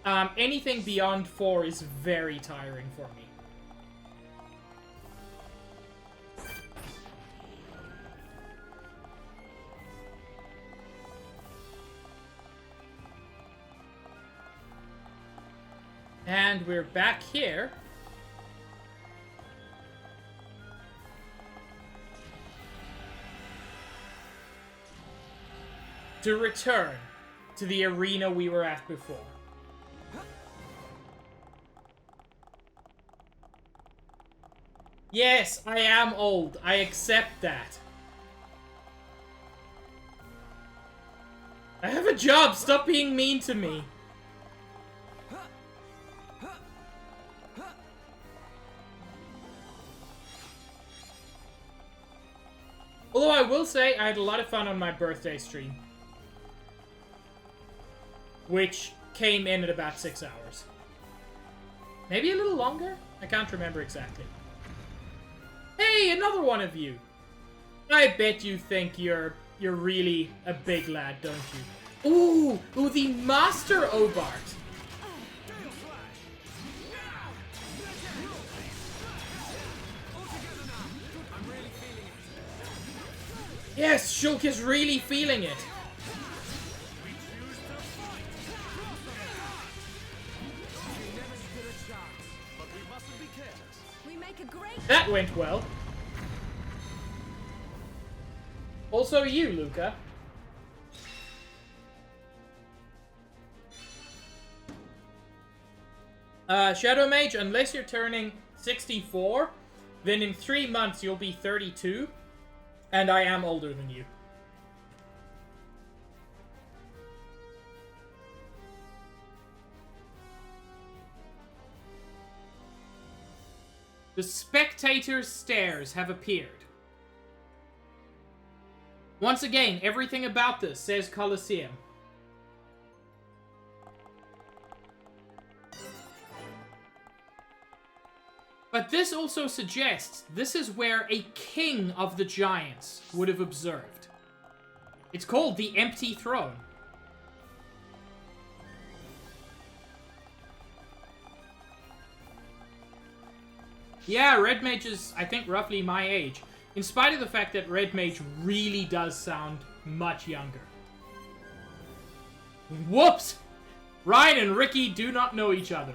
Anything beyond 4 is very tiring for me. And we're back here. To return to the arena we were at before. Yes, I am old. I accept that. I have a job. Stop being mean to me. Although I will say I had a lot of fun on my birthday stream. Which came in at about 6 hours. Maybe a little longer? I can't remember exactly. Hey, another one of you! I bet you think you're really a big lad, don't you? Ooh, the Master Obart! Yes, Shulk is really feeling it! That went well. Also you, Luca. Shadow Mage, unless you're turning 64, then in 3 months you'll be 32, and I am older than you. The spectator's stairs have appeared. Once again, everything about this says Colosseum. But this also suggests this is where a king of the giants would have observed. It's called the Empty Throne. Yeah, Red Mage is, I think, roughly my age. In spite of the fact that Red Mage really does sound much younger. Whoops! Ryan and Ricky do not know each other.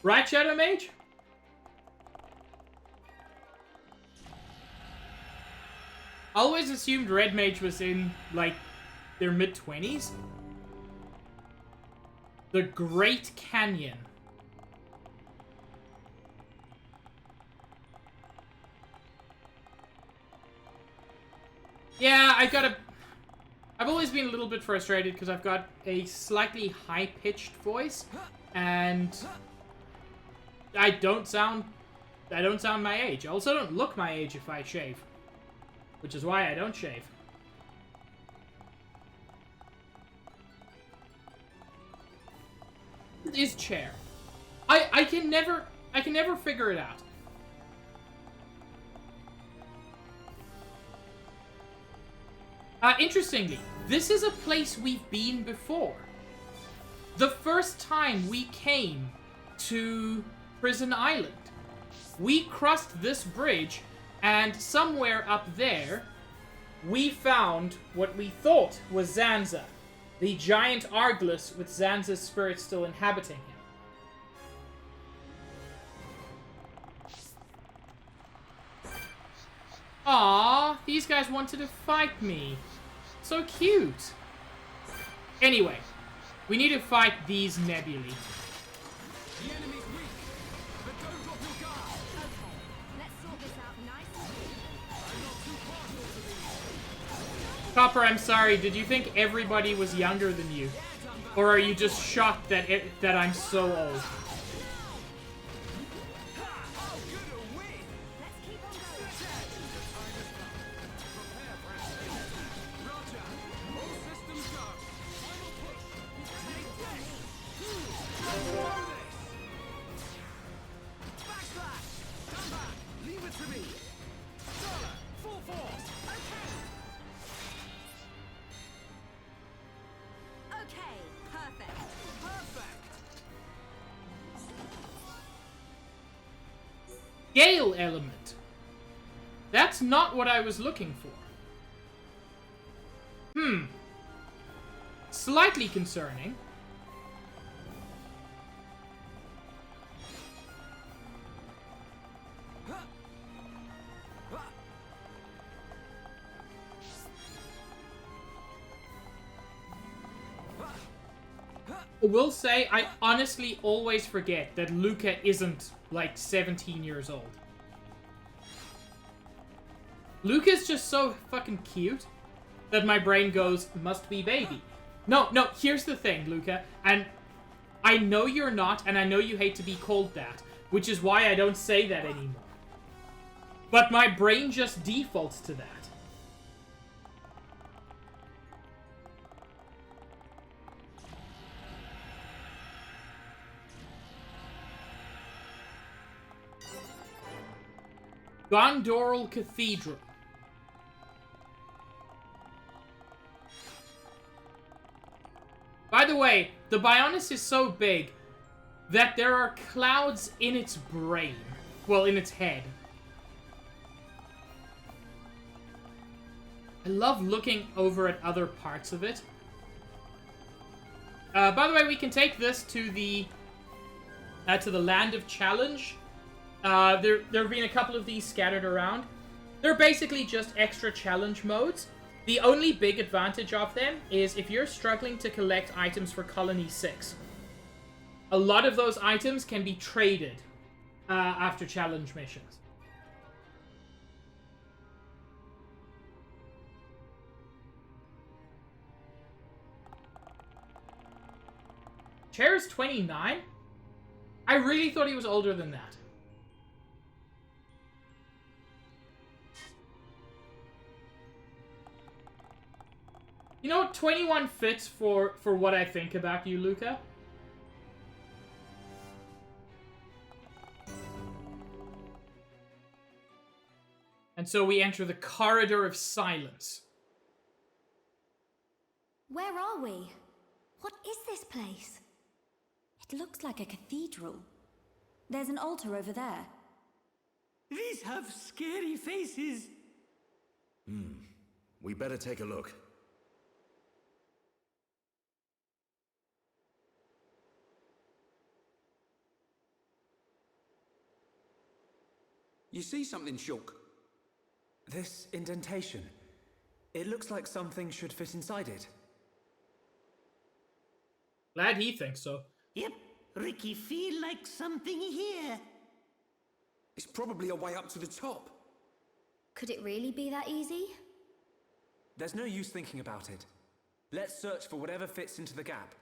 Right, Shadow Mage? I always assumed Red Mage was in, like, their mid-20s. The Great Canyon. Yeah, I've always been a little bit frustrated because I've got a slightly high-pitched voice, and I don't sound my age. I also don't look my age if I shave. Which is why I don't shave. What is chair? I can never figure it out. Interestingly, this is a place we've been before. The first time we came to Prison Island, we crossed this bridge, and somewhere up there, we found what we thought was Zanza. The giant Arglus with Zanza's spirit still inhabiting him. Aww, these guys wanted to fight me. So cute. Anyway, we need to fight these nebulae. The enemy's weak, but don't drop your guard. Okay, let's sort this out nice and I'm not too partial to these. Copper, I'm sorry, did you think everybody was younger than you? Or are you just shocked that that I'm so old? How good a win! let's keep on going. Prepare for it. Roger. All systems go. Final push. Take this. Do this. Backslash. Come back. Leave it to me. Solar. Full force. Okay, perfect. Perfect. Gale element. That's not what I was looking for. Slightly concerning. I will say, I honestly always forget that Luca isn't, like, 17 years old. Luca's just so fucking cute that my brain goes, must be baby. No, here's the thing, Luca, and I know you're not, and I know you hate to be called that, which is why I don't say that anymore. But my brain just defaults to that. Gondoral Cathedral. By the way, the Bionis is so big that there are clouds in its brain. Well, in its head. I love looking over at other parts of it. By the way, we can take this to the Land of Challenge. There have been a couple of these scattered around. They're basically just extra challenge modes. The only big advantage of them is if you're struggling to collect items for Colony 6. A lot of those items can be traded after challenge missions. Chair is 29? I really thought he was older than that. You know what? 21 fits for what I think about you, Luca. And so we enter the Corridor of Silence. Where are we? What is this place? It looks like a cathedral. There's an altar over there. These have scary faces. We better take a look. You see something, Shulk? This indentation. It looks like something should fit inside it. Glad he thinks so. Yep, Ricky feel like something here. It's probably a way up to the top. Could it really be that easy? There's no use thinking about it. Let's search for whatever fits into the gap.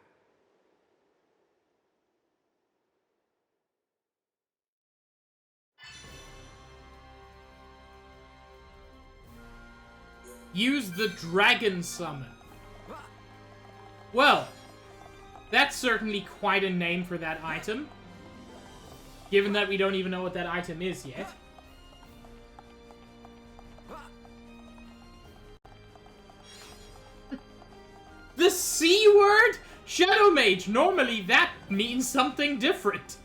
Use the Dragon Summon. Well, that's certainly quite a name for that item. Given that we don't even know what that item is yet. The C word? Shadow Mage, normally that means something different.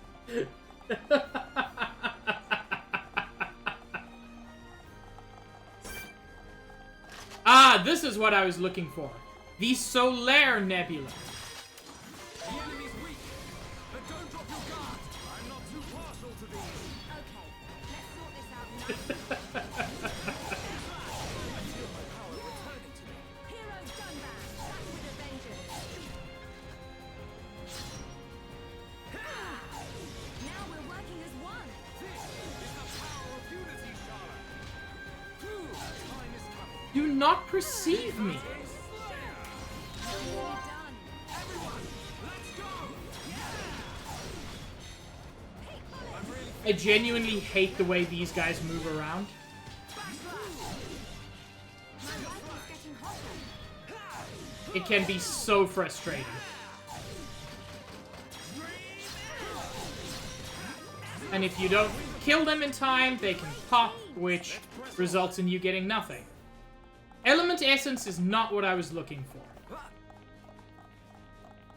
Ah, this is what I was looking for. the Solaire Nebula. The enemy's weak, but don't drop your guard. I'm not too partial to these. Okay, let's sort this out now. Hero Gunman, back with a vengeance. Now we're working as one. This is the power of unity, Charlotte. Time is coming. Do not perceive me. Nearly done. Everyone, let's go. I genuinely hate the way these guys move around. My rifle's getting hotter. It can be so frustrating. And if you don't kill them in time, they can pop, which results in you getting nothing. Element Essence is not what I was looking for.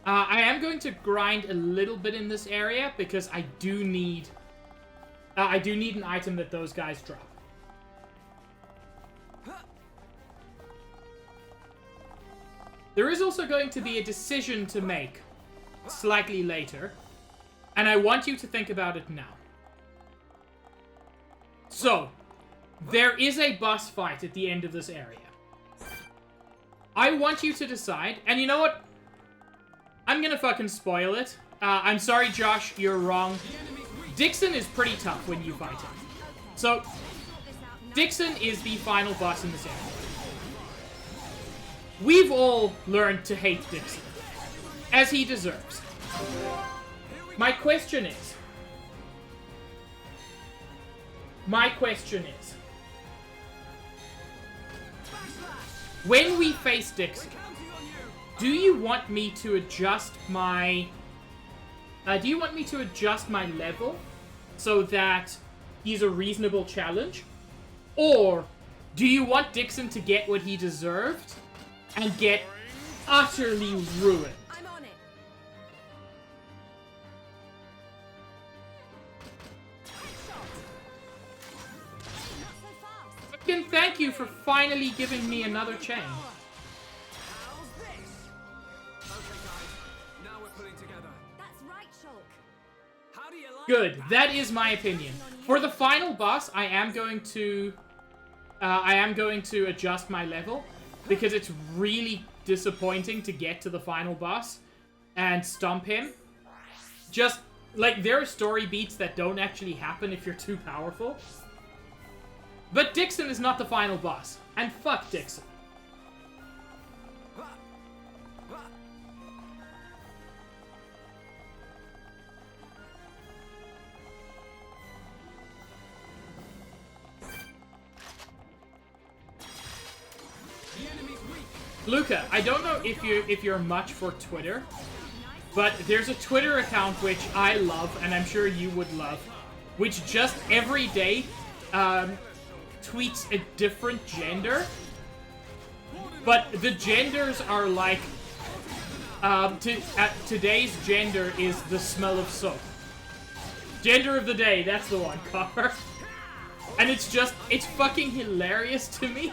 I am going to grind a little bit in this area because I do need an item that those guys drop. There is also going to be a decision to make slightly later, and I want you to think about it now. So, there is a boss fight at the end of this area. I want you to decide, and you know what? I'm gonna fucking spoil it. I'm sorry, Josh, you're wrong. Dixon is pretty tough when you fight him. So, Dixon is the final boss in this area. We've all learned to hate Dixon, as he deserves. My question is, when we face Dixon, do you want me to adjust my level so that he's a reasonable challenge? Or do you want Dixon to get what he deserved and get utterly ruined? I'm on it. Not so fast. Fucking thank you for finally giving me another chain. How's this? Okay, guys. Now we're putting together. That's right, Shulk. How do you like Good, that is my opinion. For the final boss, I am going to adjust my level because it's really disappointing to get to the final boss and stomp him. Just, like, there are story beats that don't actually happen if you're too powerful. But Dixon is not the final boss, and fuck Dixon. Luca, I don't know if you're much for Twitter, but there's a Twitter account which I love, and I'm sure you would love, which just every day tweets a different gender, but the genders are like, today's gender is the smell of soap. Gender of the day, that's the one, Copper. And it's fucking hilarious to me.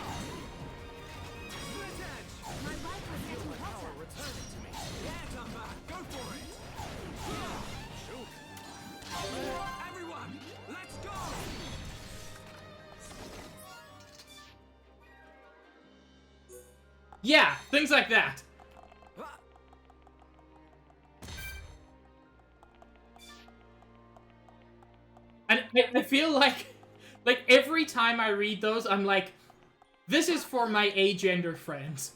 Everyone, let's go! Yeah, things like that. And I feel like every time I read those, I'm like, this is for my agender friends.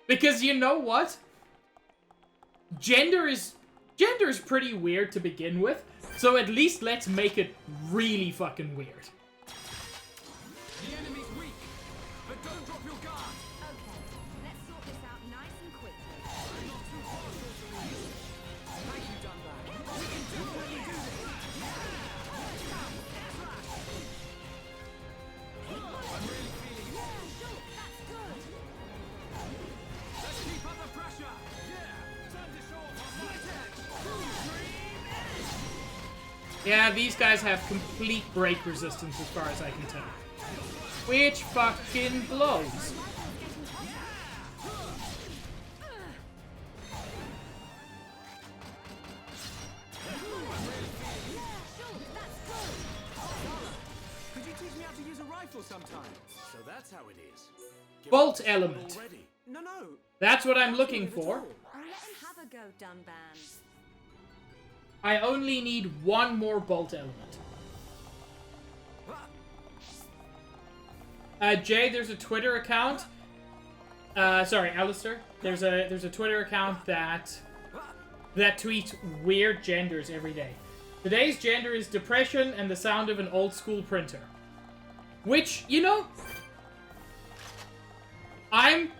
Because you know what? Gender is pretty weird to begin with, so at least let's make it really fucking weird. The enemy's weak, but don't drop your guard. Okay, let's sort this out nice and quickly. I'm not too partial to these. Thank you, Dunbar. We can definitely do this. I'm really feeling it. Shulk, that's good. Let's keep up the pressure. Yeah, turn this off on my edge. Yeah, these guys have complete break resistance as far as I can tell. Which fucking blows. sometime. So that's how it is. Give Bolt up element. already. No, no. That's what I'm looking for. I'll let him have a go, Dunban. I only need one more bolt element. Jay, there's a Twitter account. Sorry, Alistair. There's a Twitter account that tweets weird genders every day. Today's gender is depression and the sound of an old school printer. Which, you know, I'm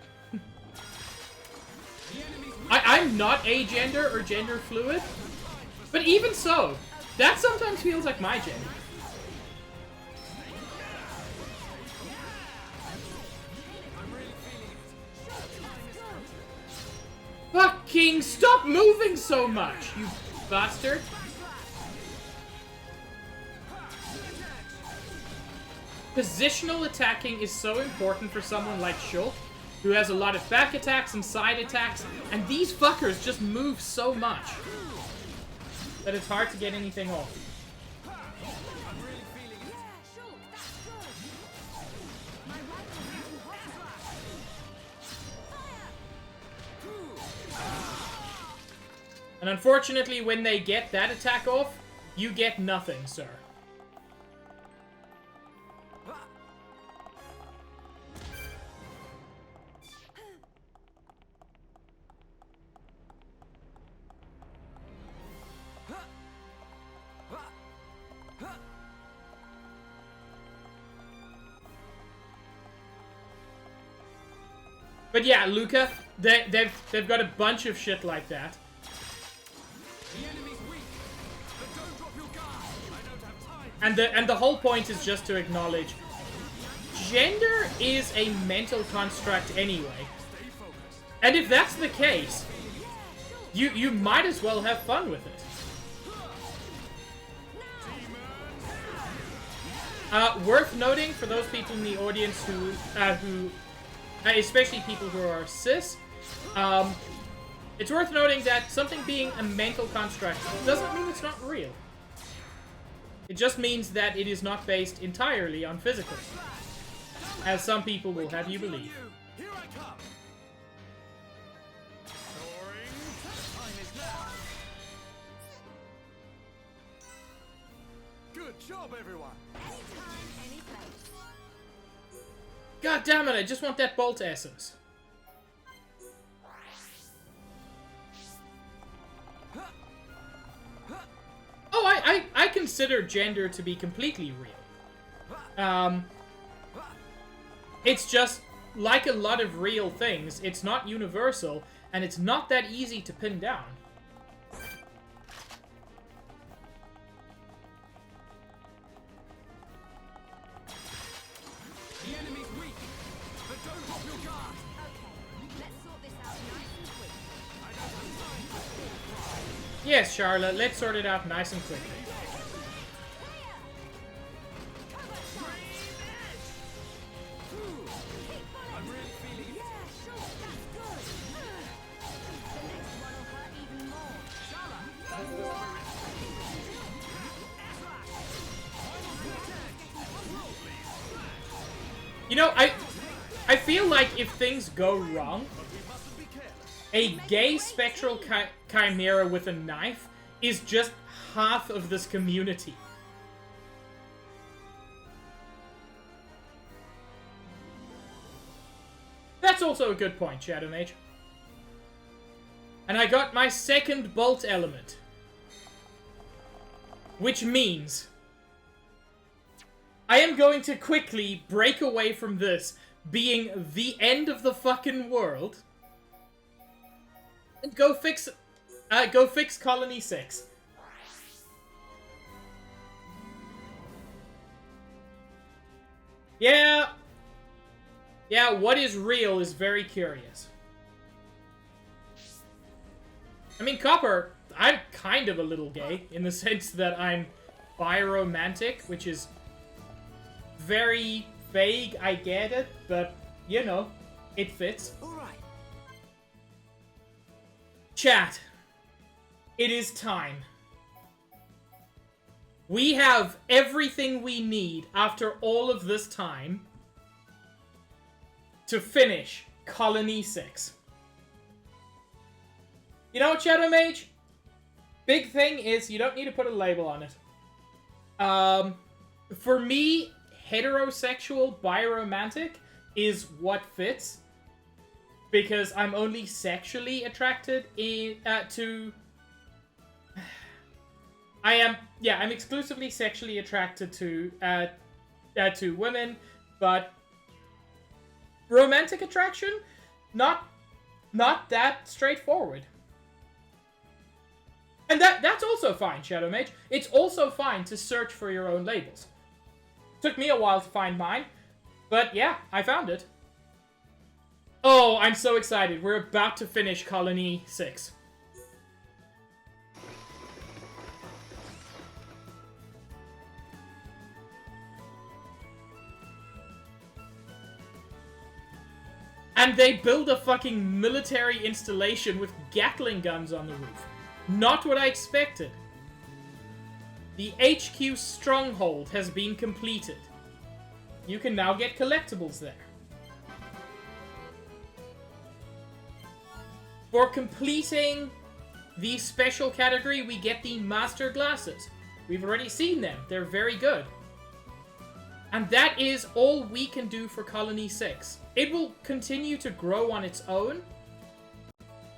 not agender or gender fluid, but even so, that sometimes feels like my gender. Fucking stop moving so much, you bastard! Positional attacking is so important for someone like Shulk, who has a lot of back attacks and side attacks, and these fuckers just move so much that it's hard to get anything off. And unfortunately, when they get that attack off, you get nothing, sir. But yeah, Luca, they've got a bunch of shit like that. The enemy's weak, but don't drop your guard. I don't have time. And the whole point is just to acknowledge gender is a mental construct anyway. Stay focused. And if that's the case, you might as well have fun with it. Worth noting for those people in the audience who especially people who are cis, it's worth noting that something being a mental construct doesn't mean it's not real. It just means that it is not based entirely on physical, as some people will have you believe. Here I come. Soaring. Time is now. Good job, everyone. Anytime, any place. God damn it, I just want that bolt essence. Oh, I consider gender to be completely real. It's just, like a lot of real things, it's not universal, and it's not that easy to pin down. The enemy's weak, but don't drop your guard. Okay, let's sort this out nice and quick. I don't have time for full cry. Yes, Charlotte, let's sort it out nice and quickly. I'm really feeling it. Yeah, sure, that's good. The next one will hurt even more. Shala, that's the spirit. You know, I feel like if things go wrong, We mustn't be careless. a gay spectral chimera with a knife is just half of this community. That's also a good point, Shadow Mage. And I got my second bolt element. Which means I am going to quickly break away from this being the end of the fucking world and go fix Colony 6. Yeah, what is real is very curious. I mean, Copper, I'm kind of a little gay in the sense that I'm biromantic, which is very vague, I get it, but, you know, it fits. All right. Chat, it is time. We have everything we need after all of this time to finish Colony 6. You know what, Shadow Mage? Big thing is you don't need to put a label on it. For me, heterosexual biromantic is what fits. Because I'm only sexually attracted to... I'm exclusively sexually attracted to women, but romantic attraction, not that straightforward. And that's also fine, Shadow Mage. It's also fine to search for your own labels. Took me a while to find mine, but yeah, I found it. Oh, I'm so excited. We're about to finish Colony 6. And they build a fucking military installation with Gatling guns on the roof. Not what I expected. The HQ stronghold has been completed. You can now get collectibles there. For completing the special category, we get the Master Glasses. We've already seen them. They're very good. And that is all we can do for Colony 6. It will continue to grow on its own.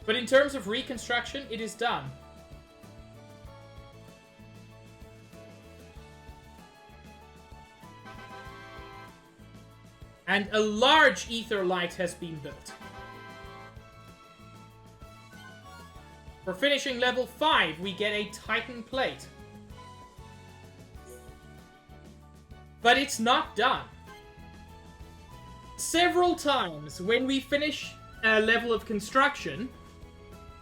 But in terms of reconstruction, it is done. And a large ether light has been built. For finishing level 5, we get a Titan plate. But it's not done. Several times when we finish a level of construction,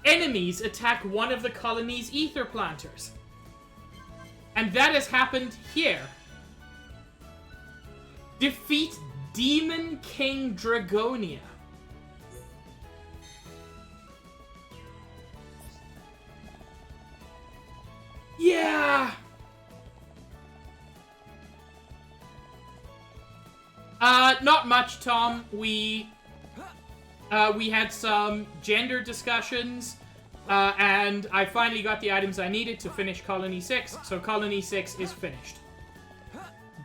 enemies attack one of the colony's ether planters. And that has happened here. Defeat Demon King Dragonia. Yeah! Not much, Tom. We had some gender discussions, and I finally got the items I needed to finish Colony 6, so Colony 6 is finished.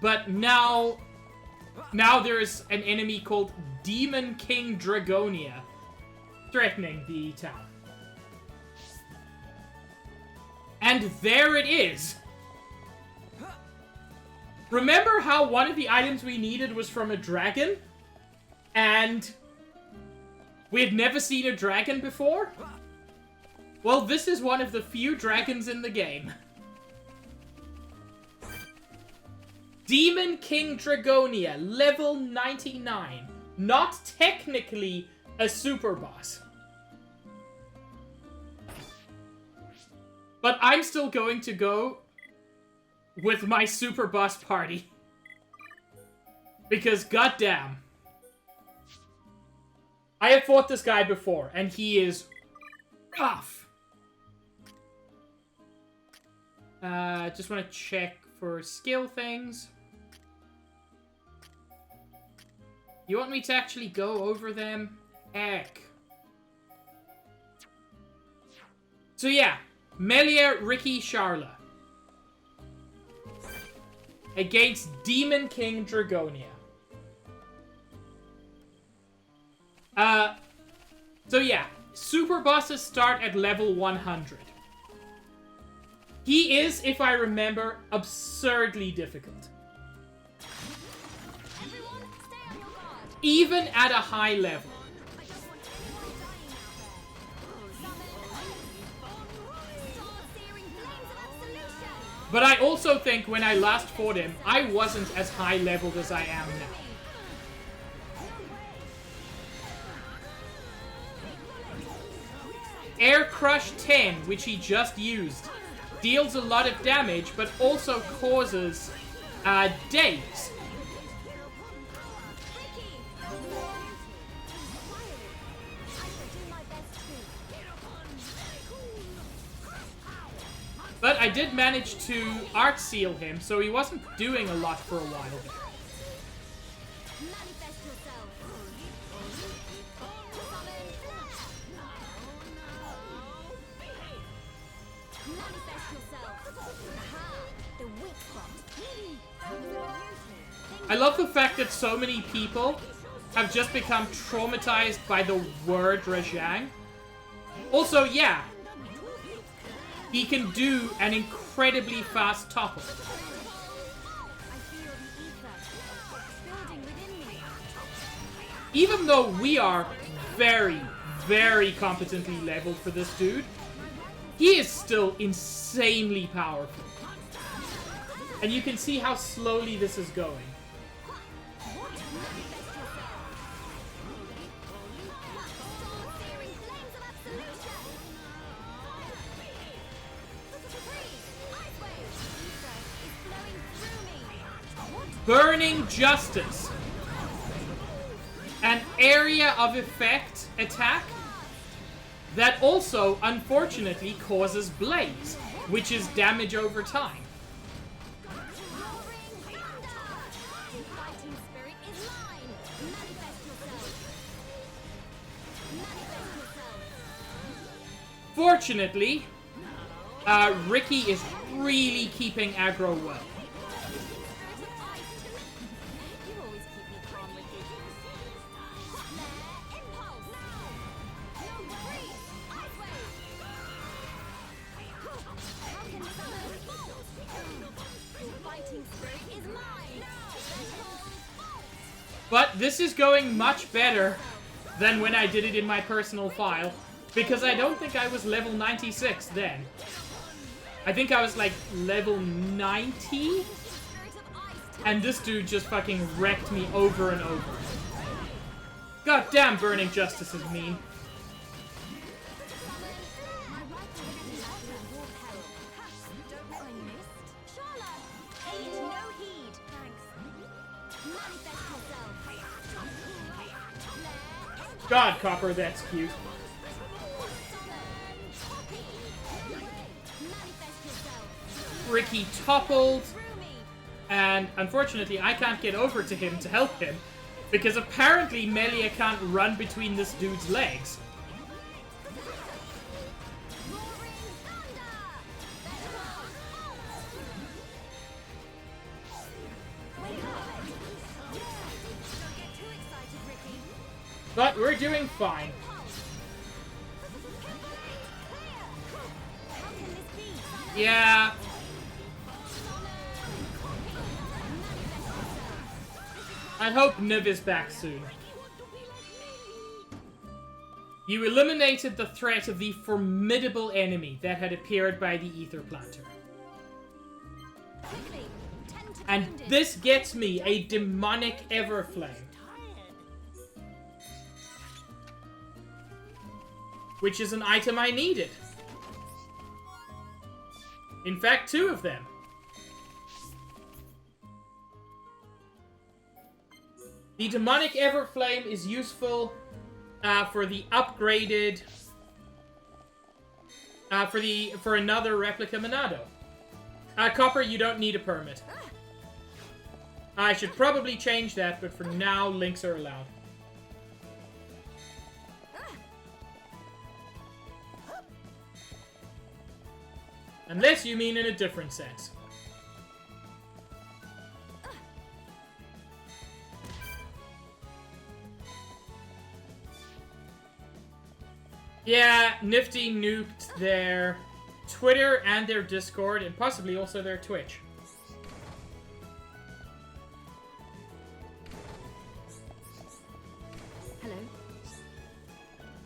But now there is an enemy called Demon King Dragonia threatening the town. And there it is! Remember how one of the items we needed was from a dragon? And we had never seen a dragon before? Well, this is one of the few dragons in the game. Demon King Dragonia, level 99. Not technically a super boss. But I'm still going to go with my super boss party. Because goddamn. I have fought this guy before, and he is rough. Just want to check for skill things. You want me to actually go over them? Heck. So yeah, Melia, Ricky, Charla. Against Demon King Dragonia. So yeah, super bosses start at level 100. He is, if I remember, absurdly difficult. Everyone, stay on your guard. Even at a high level. I don't want anyone dying out there. Start searing flames of absolution. But I also think when I last fought him, I wasn't as high leveled as I am now. Air Crush 10, which he just used, deals a lot of damage, but also causes daze. But I did manage to art seal him, so he wasn't doing a lot for a while there. Manifest yourself. Manifest yourself. Aha! The weak spot. I love the fact that so many people have just become traumatized by the word Rajang. Also, yeah, he can do an incredibly fast topple. I feel the ether building within me. Even though we are very, very competently leveled for this dude, he is still insanely powerful. And you can see how slowly this is going. Burning Justice. An area of effect attack that also, unfortunately, causes blaze, which is damage over time. Fortunately, Ricky is really keeping aggro well. But this is going much better than when I did it in my personal file, because I don't think I was level 96 then. I think I was like level 90, and this dude just fucking wrecked me over and over. God damn, Burning Justice is mean. God, Copper, that's cute. Ricky toppled, and unfortunately I can't get over to him to help him, because apparently Melia can't run between this dude's legs. But we're doing fine. Yeah. I hope Niv is back soon. You eliminated the threat of the formidable enemy that had appeared by the Ether Planter. And this gets me a demonic Everflame. Which is an item I needed. In fact, 2 of them. The Demonic Everflame is useful for the upgraded... for another Replica Monado. Copper, you don't need a permit. I should probably change that, but for now, links are allowed. Unless you mean in a different sense. Yeah, Nifty nuked their Twitter and their Discord, and possibly also their Twitch. Hello.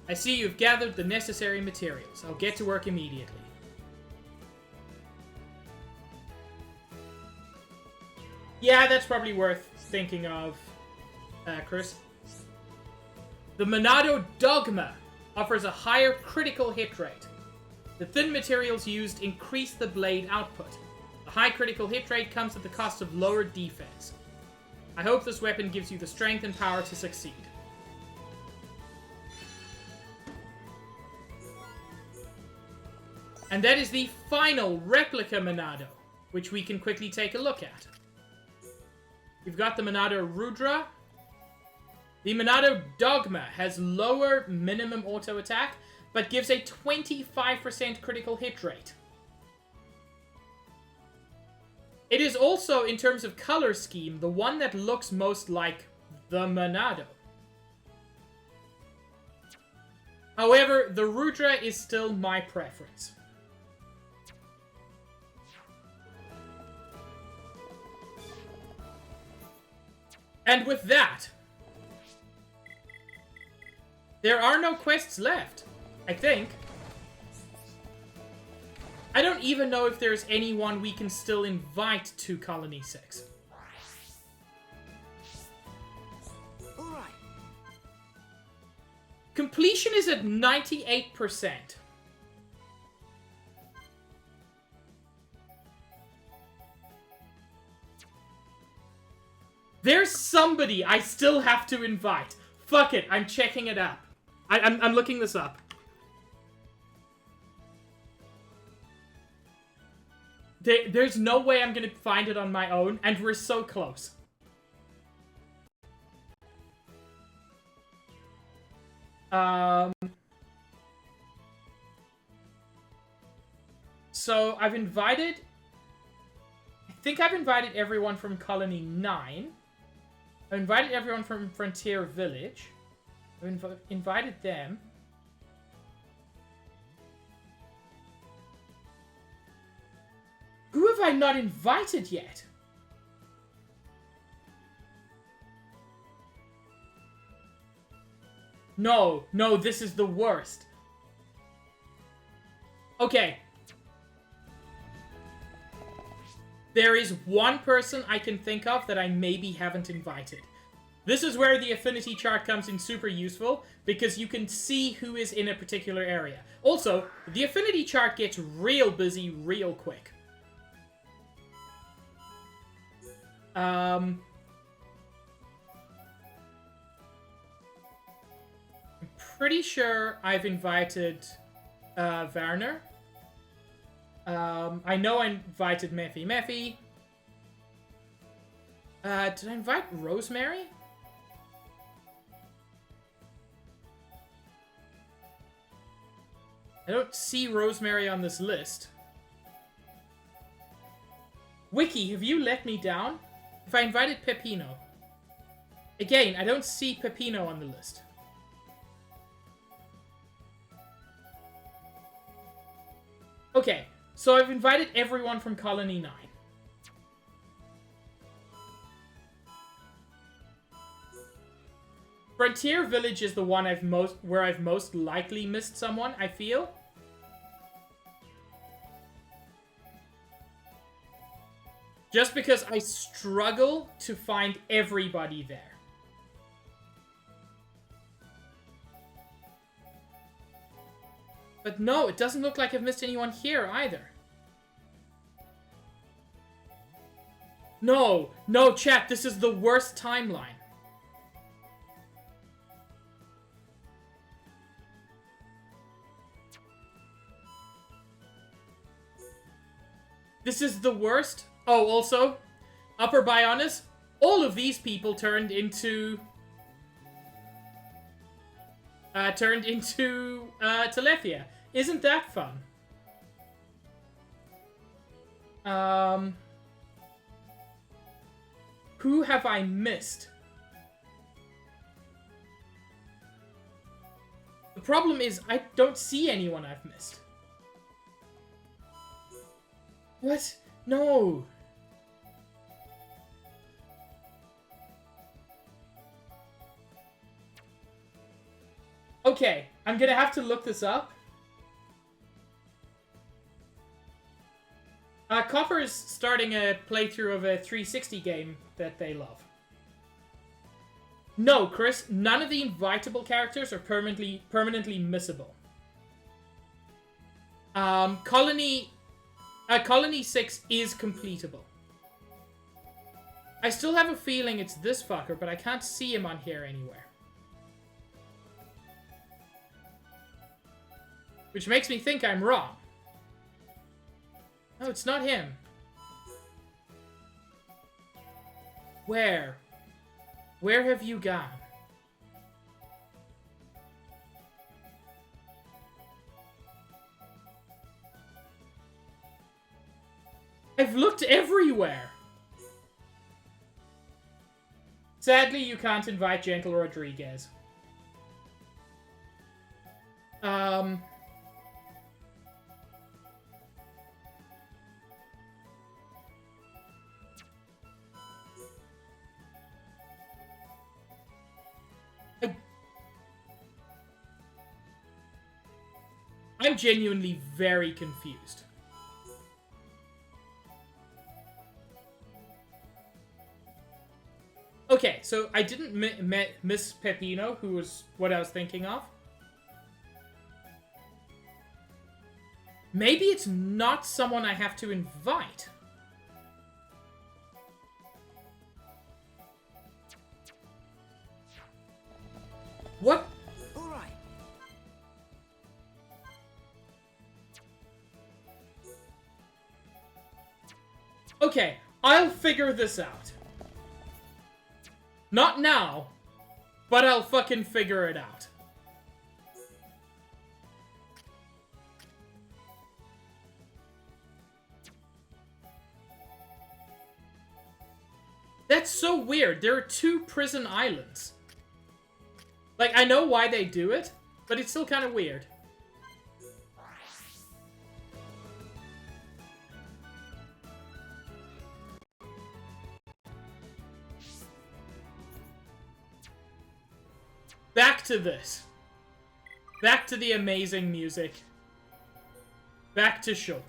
I see you've gathered the necessary materials. I'll get to work immediately. Yeah, that's probably worth thinking of, Chris. The Monado Dogma offers a higher critical hit rate. The thin materials used increase the blade output. The high critical hit rate comes at the cost of lower defense. I hope this weapon gives you the strength and power to succeed. And that is the final replica Monado, which we can quickly take a look at. We've got the Monado Rudra. The Monado Dogma has lower minimum auto attack, but gives a 25% critical hit rate. It is also, in terms of color scheme, the one that looks most like the Monado. However, the Rudra is still my preference. And with that, there are no quests left, I think. I don't even know if there's anyone we can still invite to Colony 6. All right. Completion is at 98%. There's somebody I still have to invite. Fuck it, I'm checking it up. I'm looking this up. There's no way I'm gonna find it on my own, and we're so close. So I've invited... I think I've invited everyone from Colony 9. I've invited everyone from Frontier Village. I've invited them. Who have I not invited yet? No, this is the worst. Okay. There is one person I can think of that I maybe haven't invited. This is where the affinity chart comes in super useful, because you can see who is in a particular area. Also, the affinity chart gets real busy real quick. I'm pretty sure I've invited Werner. I know I invited Mephi. Did I invite Rosemary? I don't see Rosemary on this list. Wiki, have you let me down? If I invited Peppino. Again, I don't see Peppino on the list. Okay, so I've invited everyone from Colony 9. Frontier Village is the one where I've most likely missed someone, I feel. Just because I struggle to find everybody there. But no, it doesn't look like I've missed anyone here either. No, chat, this is the worst timeline. This is the worst. Oh, also, Upper Bionis, all of these people turned into Telethia. Isn't that fun? Who have I missed? The problem is I don't see anyone I've missed. What? No. Okay, I'm gonna have to look this up. Copper is starting a playthrough of a 360 game that they love. No, Chris, none of the invitable characters are permanently missable. Colony 6 is completable. I still have a feeling it's this fucker, but I can't see him on here anywhere. Which makes me think I'm wrong. No, it's not him. Where? Where have you gone? I've looked everywhere. Sadly, you can't invite Gentle Rodriguez. I'm genuinely very confused. Okay, so I didn't miss Pepino, who was what I was thinking of. Maybe it's not someone I have to invite. What? All right. Okay, I'll figure this out. Not now, but I'll fucking figure it out. That's so weird. There are 2 prison islands. Like, I know why they do it, but it's still kind of weird. Back to this. Back to the amazing music. Back to Shulk.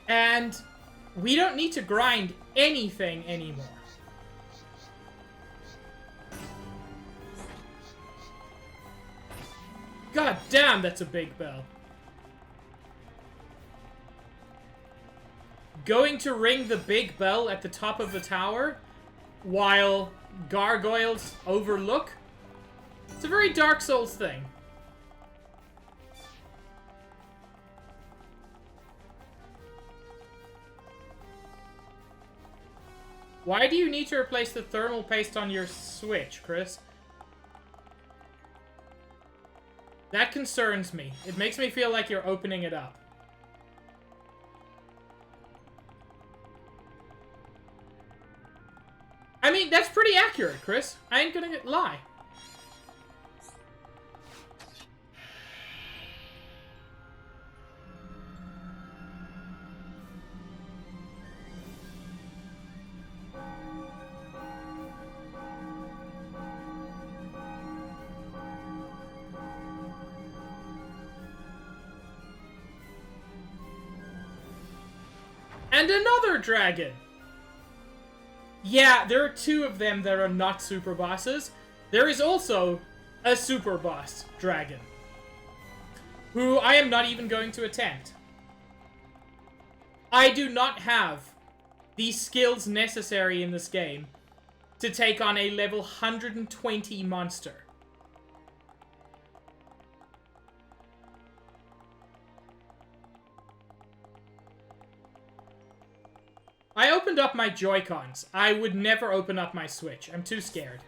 And we don't need to grind anything anymore. God damn, that's a big bell. Going to ring the big bell at the top of the tower while gargoyles overlook? It's a very Dark Souls thing. Why do you need to replace the thermal paste on your Switch, Chris? That concerns me. It makes me feel like you're opening it up. I mean, that's pretty accurate, Chris. I ain't gonna lie. And another dragon! Yeah, there are 2 of them that are not super bosses. There is also a super boss dragon, who I am not even going to attempt. I do not have the skills necessary in this game to take on a level 120 monster. I opened up my Joy-Cons. I would never open up my Switch. I'm too scared.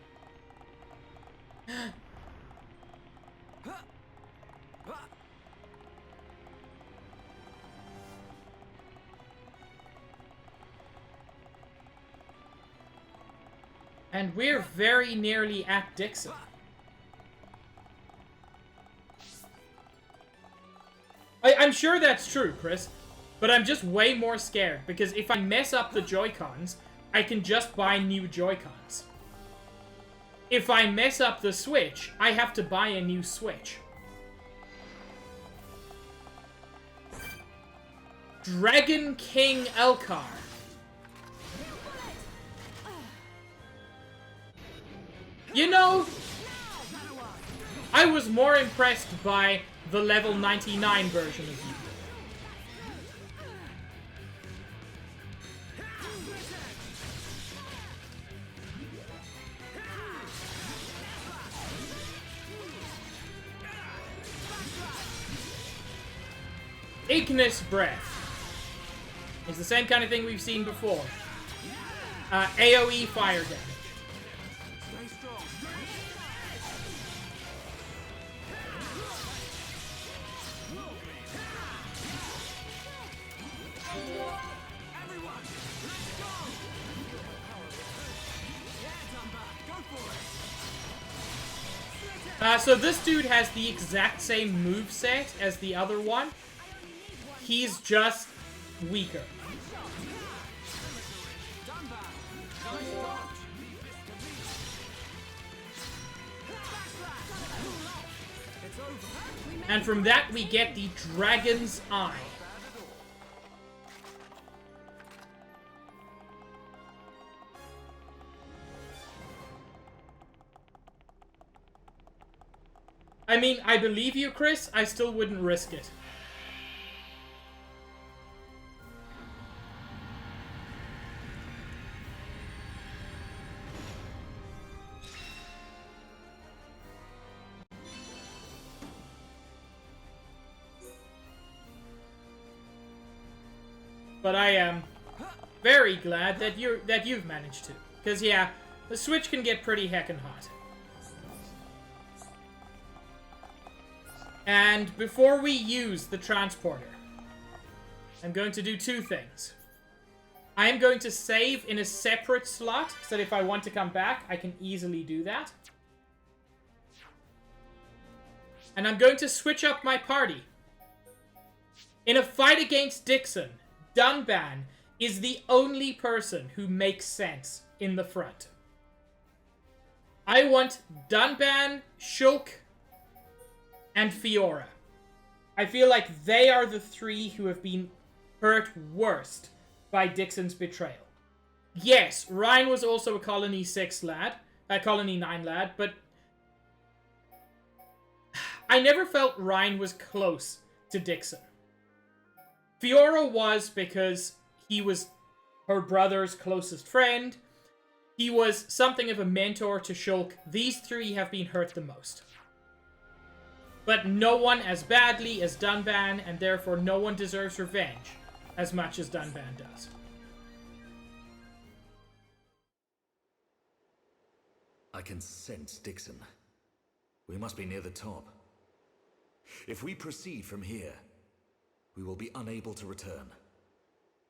And we're very nearly at Dixon. I'm sure that's true, Chris. But I'm just way more scared, because if I mess up the Joy-Cons, I can just buy new Joy-Cons. If I mess up the Switch, I have to buy a new Switch. Dragon King Elkar. You know, I was more impressed by the level 99 version of you. Ignis Breath is the same kind of thing we've seen before. AoE fire damage. Stay strong. Everyone, let's go! Yeah, Dumba, go for it! So this dude has the exact same moveset as the other one. He's just weaker. And from that we get the Dragon's Eye. I mean, I believe you, Chris. I still wouldn't risk it. But I am very glad that you've managed to, because yeah, the Switch can get pretty heckin' hot. And before we use the transporter, I'm going to do two things. I am going to save in a separate slot, so that if I want to come back, I can easily do that. And I'm going to switch up my party. In a fight against Dixon, Dunban is the only person who makes sense in the front. I want Dunban, Shulk, and Fiora. I feel like they are the three who have been hurt worst by Dixon's betrayal. Yes, Ryan was also a Colony 6 lad, a Colony 9 lad, but I never felt Ryan was close to Dixon. Fiora was, because he was her brother's closest friend. He was something of a mentor to Shulk. These three have been hurt the most. But no one as badly as Dunban, and therefore no one deserves revenge as much as Dunban does. I can sense Dixon. We must be near the top. If we proceed from here, we will be unable to return.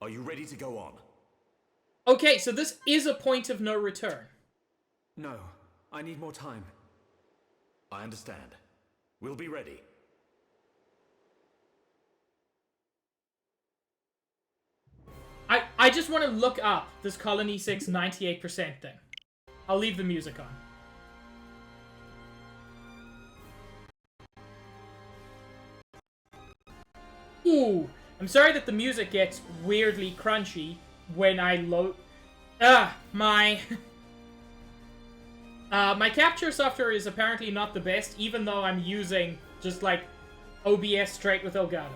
Are you ready to go on? Okay, so this is a point of no return. No, I need more time. I understand. We'll be ready. I just want to look up this Colony 6 98% thing. I'll leave the music on. Ooh, I'm sorry that the music gets weirdly crunchy when I load... my capture software is apparently not the best, even though I'm using just, like, OBS straight with Elgato.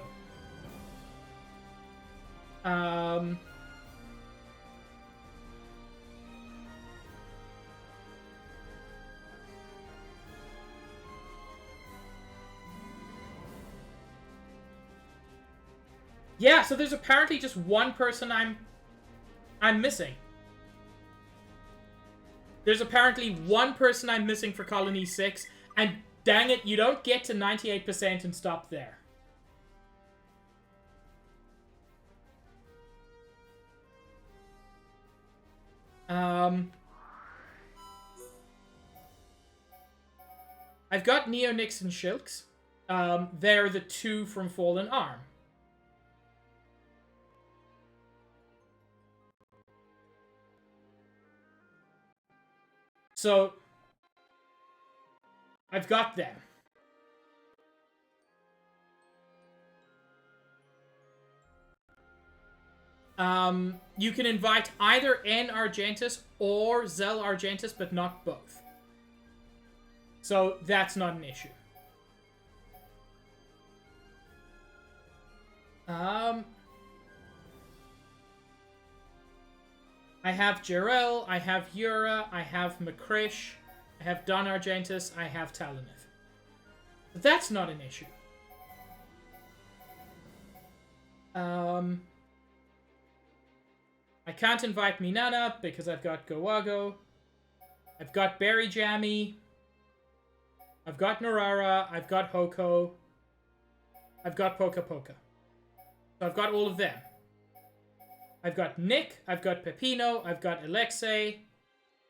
Yeah, so there's apparently just one person I'm missing. There's apparently one person I'm missing for Colony 6, and dang it, you don't get to 98% and stop there. I've got Neonix and Shilks. They're the two from Fallen Arm. So, I've got them. You can invite either N. Argentus or Zell Argentus, but not both. So, that's not an issue. I have Jarell, I have Yura, I have Makrish, I have Don Argentus, I have Talonith. But that's not an issue. I can't invite Minana because I've got Gowago. I've got Berry Jammy. I've got Narara. I've got Hoko. I've got Poka Poka. So I've got all of them. I've got Nick. I've got Pepino. I've got Alexei.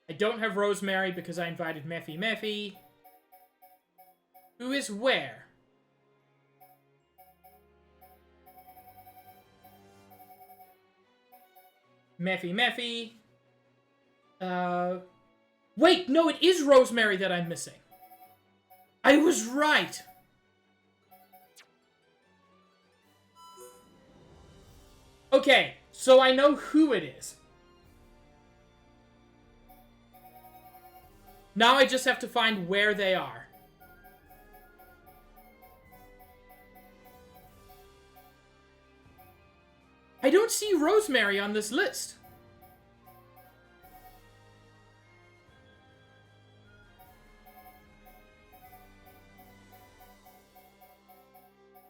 I don't have Rosemary because I invited Mephi Mephi. Who is where? Mephi Mephi. Wait, no, it is Rosemary that I'm missing. I was right. Okay, so I know who it is. Now I just have to find where they are. I don't see Rosemary on this list.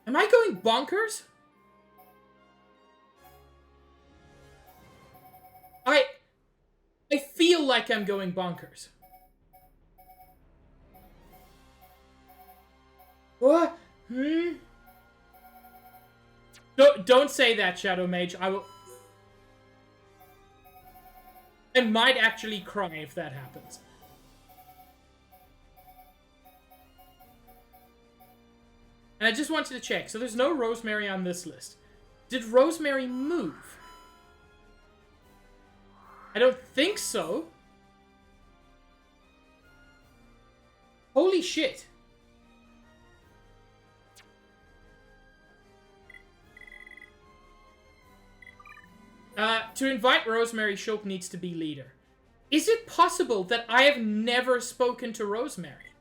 Am I going bonkers? I feel like I'm going bonkers. What? Don't say that, Shadow Mage. I might actually cry if that happens. And I just wanted to check. So there's no Rosemary on this list. Did Rosemary move? I don't think so. Holy shit. To invite Rosemary, Shulk needs to be leader. Is it possible that I have never spoken to Rosemary?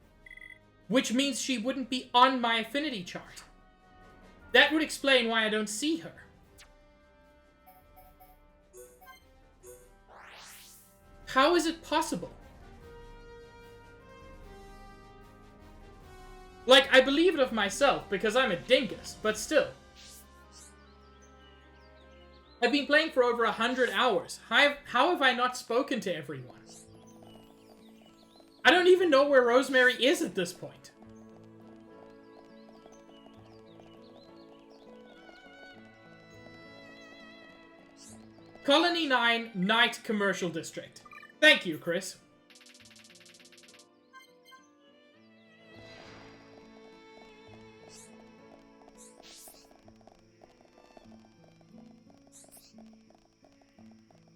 Which means she wouldn't be on my affinity chart. That would explain why I don't see her. How is it possible? Like, I believe it of myself because I'm a dingus, but still. I've been playing for over 100 hours. How have I not spoken to everyone? I don't even know where Rosemary is at this point. Colony 9, Night Commercial District. Thank you, Chris.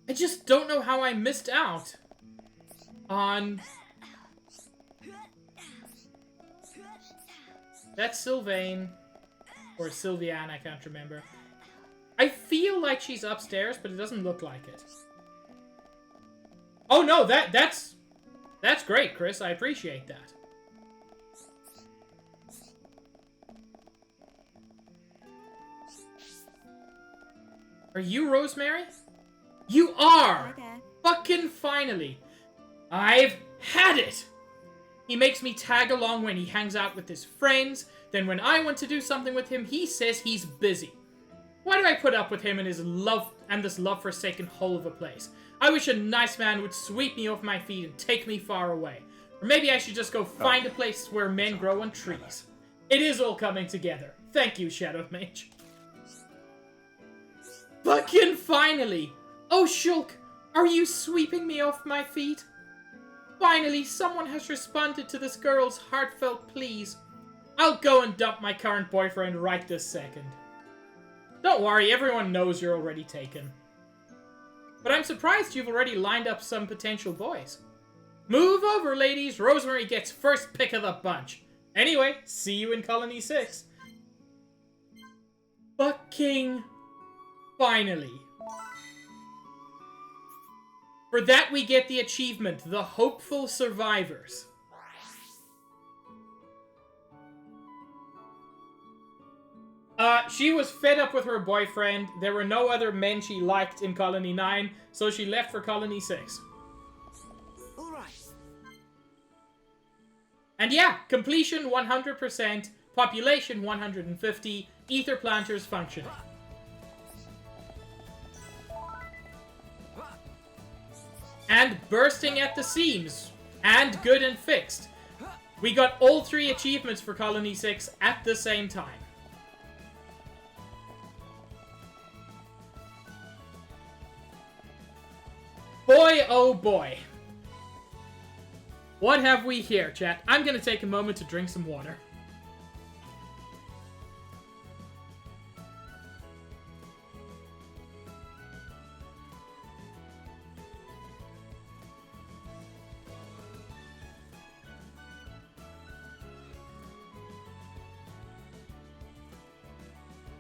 I just don't know how I missed out on... That's Sylvain. Or Sylviane, I can't remember. I feel like she's upstairs, but it doesn't look like it. Oh no, that's great, Chris. I appreciate that. Are you Rosemary? You are! Hi there. Fucking finally! I've had it! He makes me tag along when he hangs out with his friends, then when I want to do something with him, he says he's busy. Why do I put up with him and his love and this love-forsaken hole of a place? I wish a nice man would sweep me off my feet and take me far away. Or maybe I should just go find a place where men grow on trees. It is all coming together. Thank you, Shadow Mage. Fucking finally! Oh, Shulk, are you sweeping me off my feet? Finally, someone has responded to this girl's heartfelt pleas. I'll go and dump my current boyfriend right this second. Don't worry, everyone knows you're already taken. But I'm surprised you've already lined up some potential boys. Move over, ladies. Rosemary gets first pick of the bunch. Anyway, see you in Colony 6. Fucking finally. For that we get the achievement, the Hopeful Survivors. She was fed up with her boyfriend. There were no other men she liked in Colony 9, so she left for Colony 6. All right. And yeah, completion 100%, population 150, ether planters functioning. And bursting at the seams. And good and fixed. We got all 3 achievements for Colony 6 at the same time. Boy, oh boy. What have we here, chat? I'm gonna take a moment to drink some water.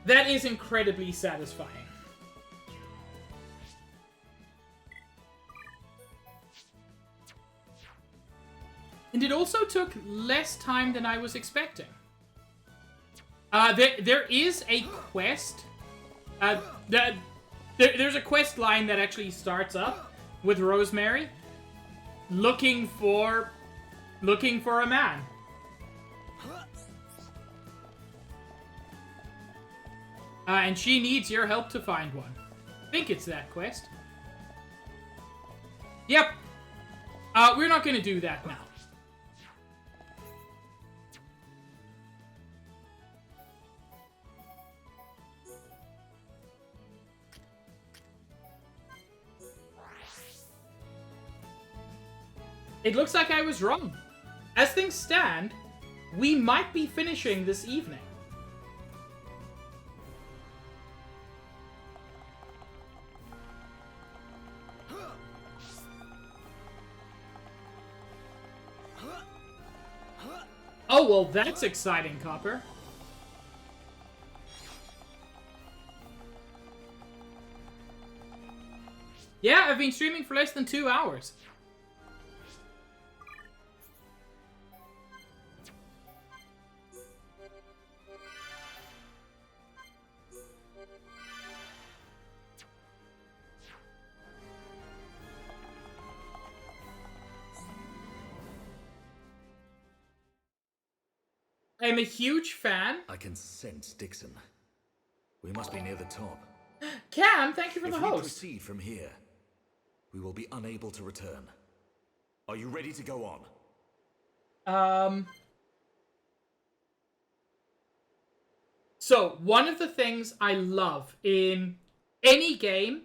That is incredibly satisfying. And it also took less time than I was expecting. There is a quest. There's a quest line that actually starts up with Rosemary looking for a man. And she needs your help to find one. I think it's that quest. Yep. We're not gonna do that now. It looks like I was wrong. As things stand, we might be finishing this evening. Oh, well, that's exciting, Copper. Yeah, I've been streaming for less than 2 hours. I'm a huge fan. I can sense Dixon. We must be near the top. Cam, thank you for the If we host. proceed from here, we will be unable to return. Are you ready to go on? So, one of the things I love in any game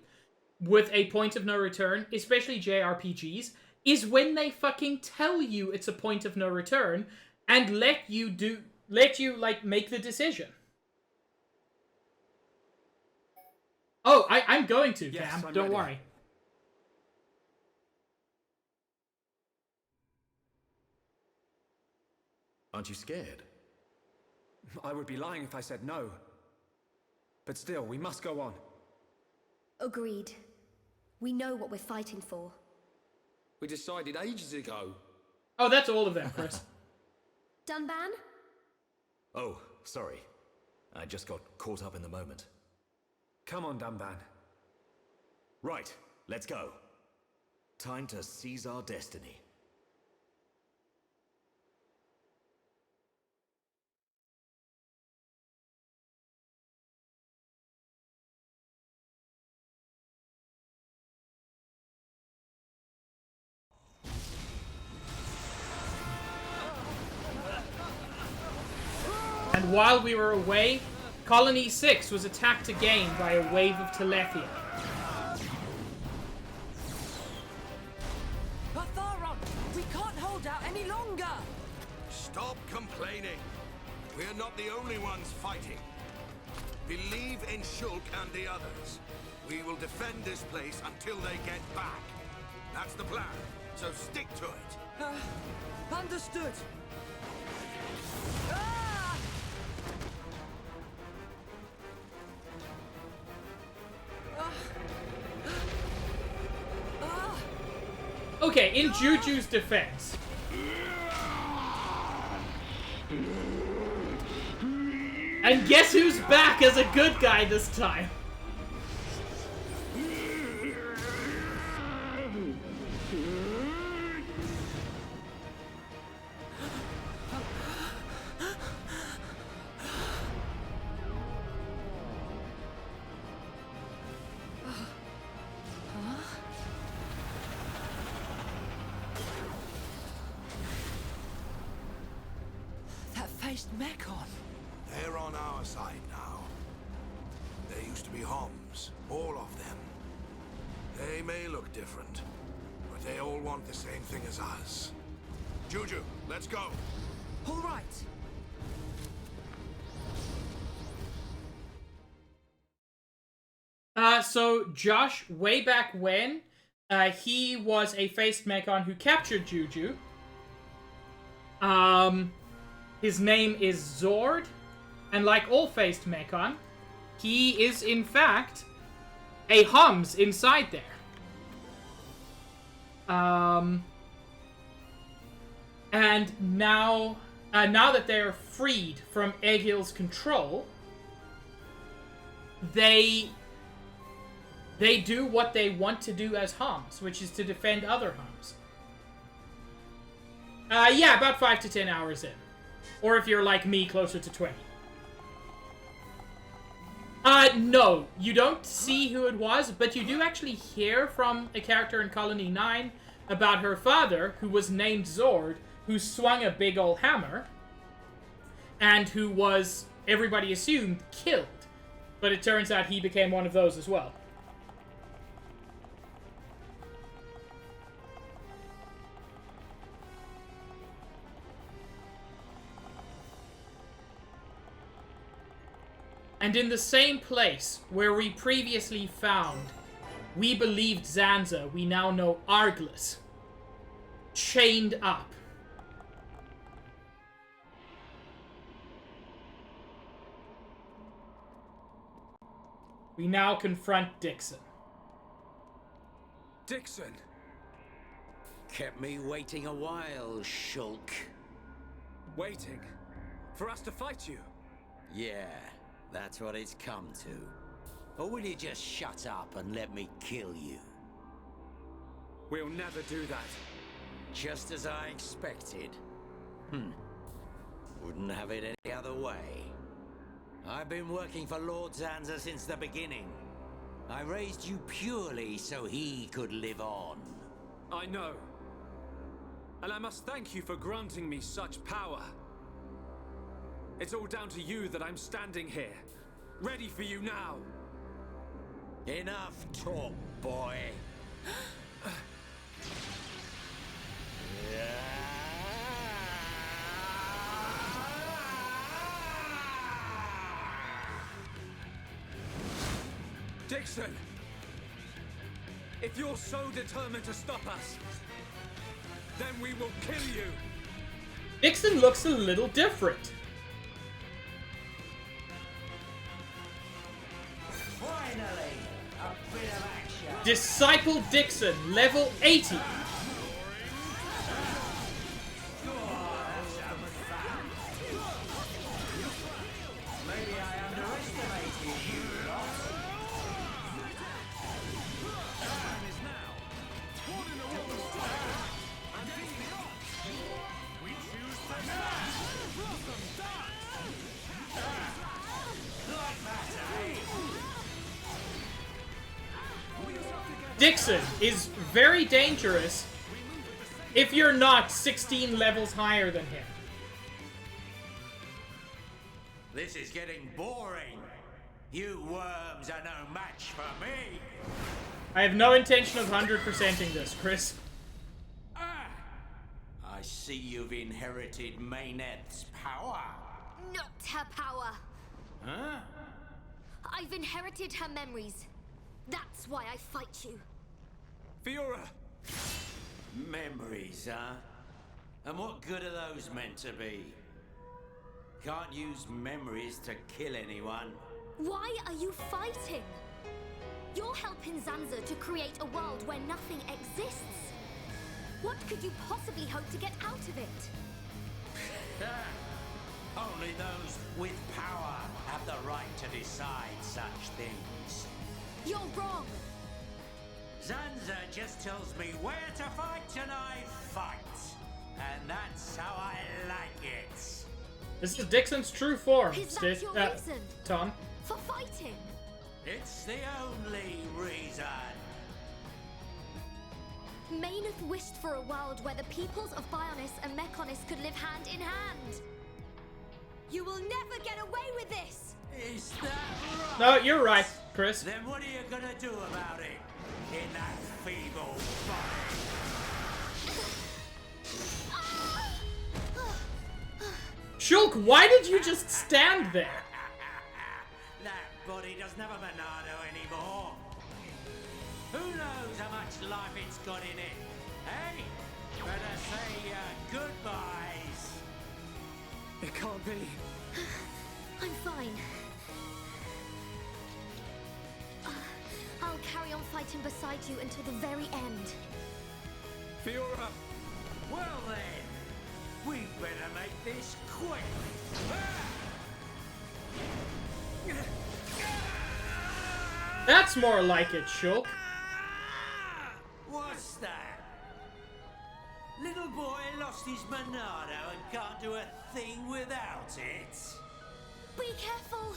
with a point of no return, especially JRPGs, is when they fucking tell you it's a point of no return and let you like make the decision. Oh, I'm going to, Yes, Cam. I'm Don't ready. worry. Aren't you scared? I would be lying if I said no. But still, we must go on. Agreed. We know what we're fighting for. We decided ages ago. Oh, that's all of them, Chris. Dunban? Oh, sorry. I just got caught up in the moment. Come on, Dunban. Right, let's go. Time to seize our destiny. And while we were away, Colony 6 was attacked again by a wave of Telethia. Atharon, we can't hold out any longer! Stop complaining. We're not the only ones fighting. Believe in Shulk and the others. We will defend this place until they get back. That's the plan, so stick to it. Understood. Ah! Okay, in Juju's defense. And guess who's back as a good guy this time? That faced Mekon. They're on our side now. There used to be Homs, all of them. They may look different, but they all want the same thing as us. Juju, let's go. All right. So Josh, way back when, he was a faced Mekon who captured Juju. His name is Zord, and like all faced Mekon, he is in fact a Hums inside there. And now that they're freed from Egil's control, they do what they want to do as Hums, which is to defend other Hums. Yeah, about 5 to 10 hours in. Or if you're like me, closer to 20. No, you don't see who it was, but you do actually hear from a character in Colony 9 about her father, who was named Zord, who swung a big ol' hammer, and who was, everybody assumed, killed. But it turns out he became one of those as well. And in the same place where we previously found, we believed Zanza, we now know Arglus, chained up. We now confront Dixon. Dixon! Kept me waiting a while, Shulk. Waiting? For us to fight you? Yeah, that's what it's come to. Or will you just shut up and let me kill you? We'll never do that. Just as I expected. Wouldn't have it any other way. I've been working for Lord Zanza since the beginning. I raised you purely so he could live on. I know. And I must thank you for granting me such power. It's all down to you that I'm standing here, ready for you now. Enough talk, boy. Dixon! If you're so determined to stop us, then we will kill you! Dixon looks a little different. Finally, a bit of action. Disciple Dixon, level 80. Maybe I underestimated you lot. Dixon is very dangerous if you're not 16 levels higher than him. This is getting boring. You worms are no match for me. I have no intention of 100%ing this, Chris. I see you've inherited Mayneth's power. Not her power. Huh? I've inherited her memories. That's why I fight you. Fiora! Memories, huh? And what good are those meant to be? Can't use memories to kill anyone. Why are you fighting? You're helping Zanza to create a world where nothing exists. What could you possibly hope to get out of it? Only those with power to decide such things. You're wrong. Zanza just tells me where to fight and I fight. And that's how I like it. This is Dixon's true form, Is that your reason? Tom. For fighting? It's the only reason. Maynooth wished for a world where the peoples of Bionis and Mechonis could live hand in hand. You will never get away with this! Is that right? No, you're right, Chris. Then what are you gonna do about it? In that feeble body? Shulk, why did you just stand there? That body doesn't have a Monado anymore. Who knows how much life it's got in it? Hey, better say your goodbyes. It can't be. I'm fine. I'll carry on fighting beside you until the very end. Fiora! Well then, we better make this quick. That's more like it, Shulk. What's that? Little boy lost his Monado and can't do a thing without it. Be careful!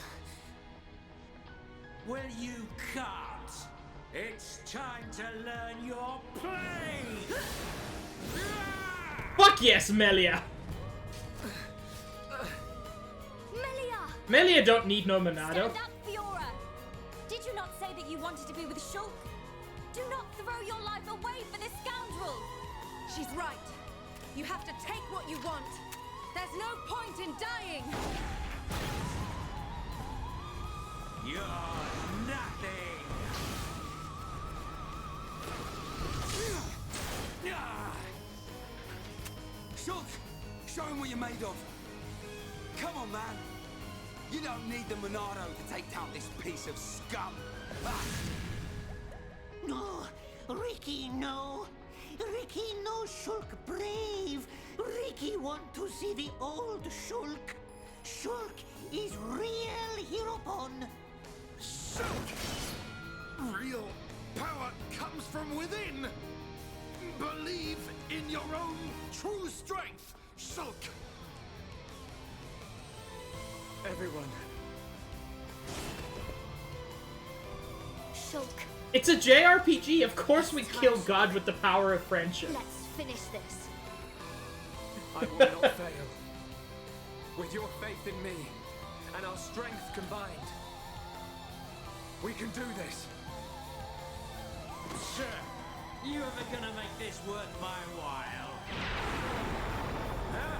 Well, you can't. It's time to learn your play. Fuck yes, Melia. Melia! Melia don't need no Monado. Stand up, Fiora! Did you not say that you wanted to be with Shulk? Do not throw your life away for this scoundrel! She's right. You have to take what you want. There's no point in dying. You're nothing. Shulk, show him what you're made of. Come on, man. You don't need the Monado to take down this piece of scum. Ah. No, Ricky, no. Ricky, no Shulk brave. Ricky want to see the old Shulk. Shulk is real Heropon. Shulk! Real power comes from within. Believe in your own true strength, Shulk. Everyone. Shulk, It's a JRPG. Of course we kill God with the power of friendship. let's finish this. I will not fail. With your faith in me and our strength combined, we can do this. Sir, you ever gonna make this worth my while? Huh?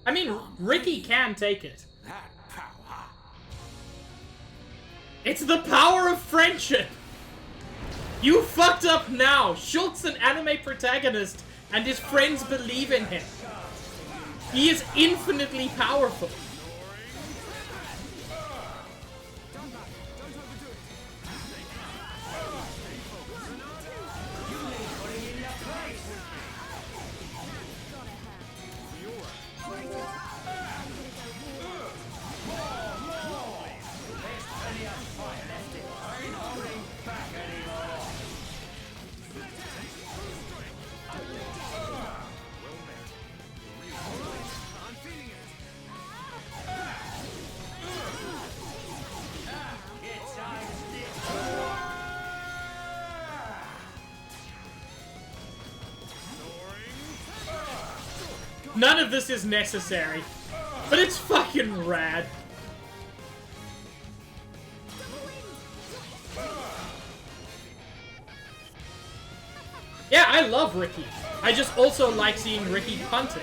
I mean, Ricky can take it. That power. It's the power of friendship! You fucked up now! Shulk's an anime protagonist, and his friends believe in him. He is infinitely powerful. None of this is necessary, but it's fucking rad. Yeah, I love Ricky. I just also like seeing Ricky punting.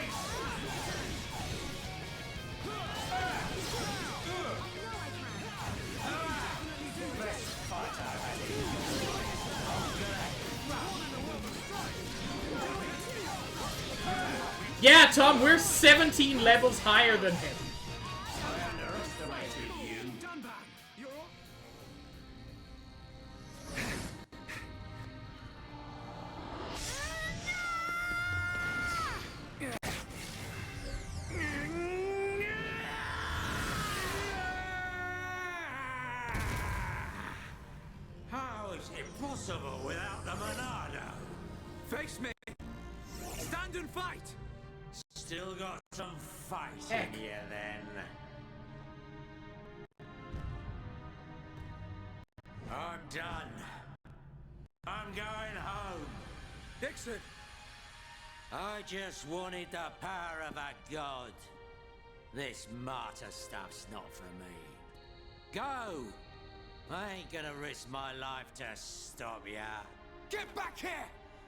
Yeah, Tom, we're 17 levels higher than him. impossible without the Monado. Face me! Stand and fight! Still got some fight Heck. in you then. I'm done. I'm going home. Dixon! I just wanted the power of a god. This martyr stuff's not for me. Go! I ain't gonna risk my life to stop ya. Get back here!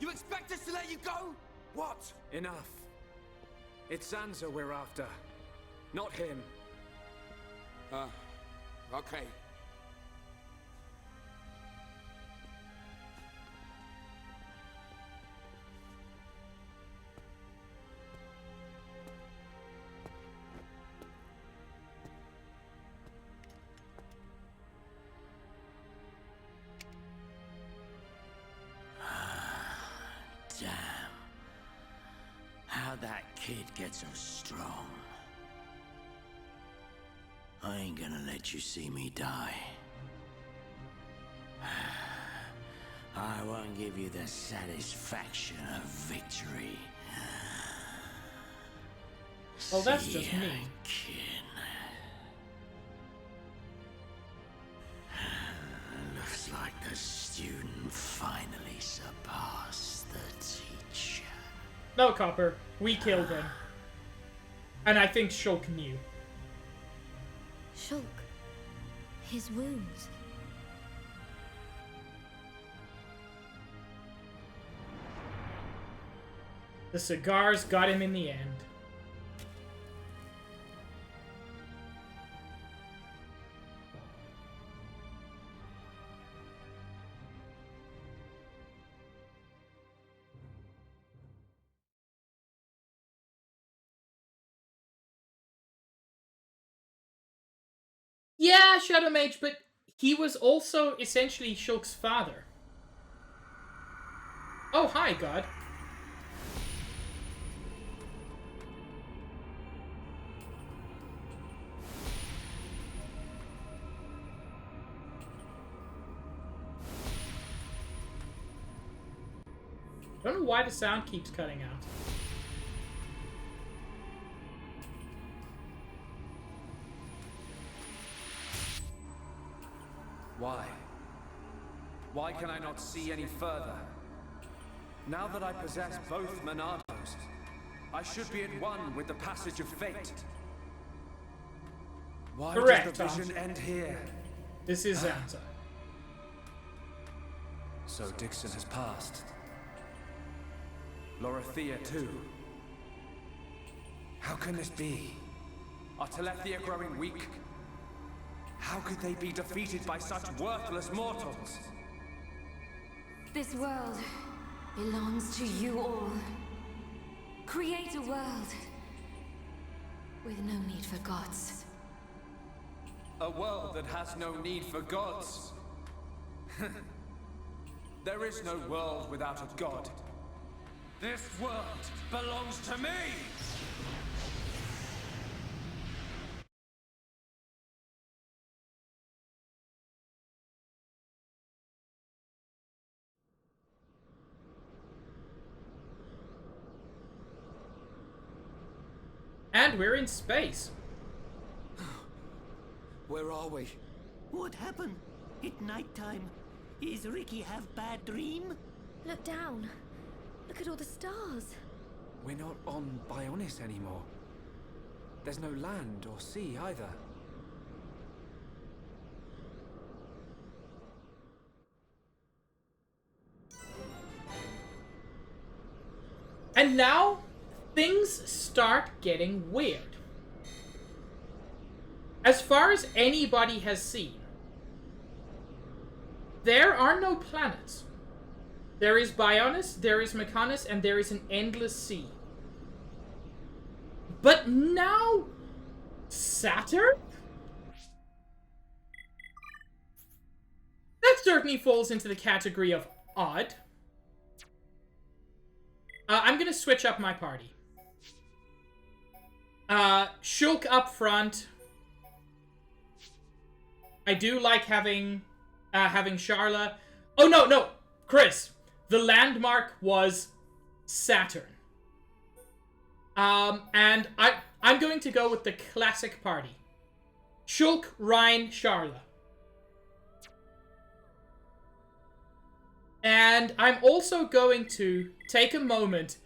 You expect us to let you go? What? Enough. It's Zanza we're after, not him. Okay. Damn. How'd that kid get so strong? I ain't gonna let you see me die. I won't give you the satisfaction of victory. Well, that's See just ya, me. Kin. Looks like the student finally surpassed the teacher. No, Copper. We killed him. And I think Shulk knew. Shulk. His wounds. The cigars got him in the end. Yeah, Shadow Mage, but he was also essentially Shulk's father. Oh, hi, God. I don't know why the sound keeps cutting out. Why? Why can I not see any further? Now that I possess both Monados, I should be at one with the passage of fate. Why Correct, does the Tom. vision end here? This is Zanza. So Dixon has passed. Lorithia too. How can this be? Are Telethia growing weak? How could they be defeated by such worthless mortals? This world belongs to you all. Create a world with no need for gods. A world that has no need for gods. There is no world without a god. This world belongs to me! And we're in space. Where are we? What happened? At nighttime? Is Ricky have bad dream? Look down. Look at all the stars. We're not on Bionis anymore. There's no land or sea either. And now, things start getting weird. As far as anybody has seen, there are no planets. There is Bionis, there is Mechonis, and there is an endless sea. But now, Saturn? That certainly falls into the category of odd. I'm gonna switch up my party. Shulk up front. I do like having Sharla. Oh, no, no. Chris, the landmark was Saturn. And I'm going to go with the classic party. Shulk, Ryan, Sharla. And I'm also going to take a moment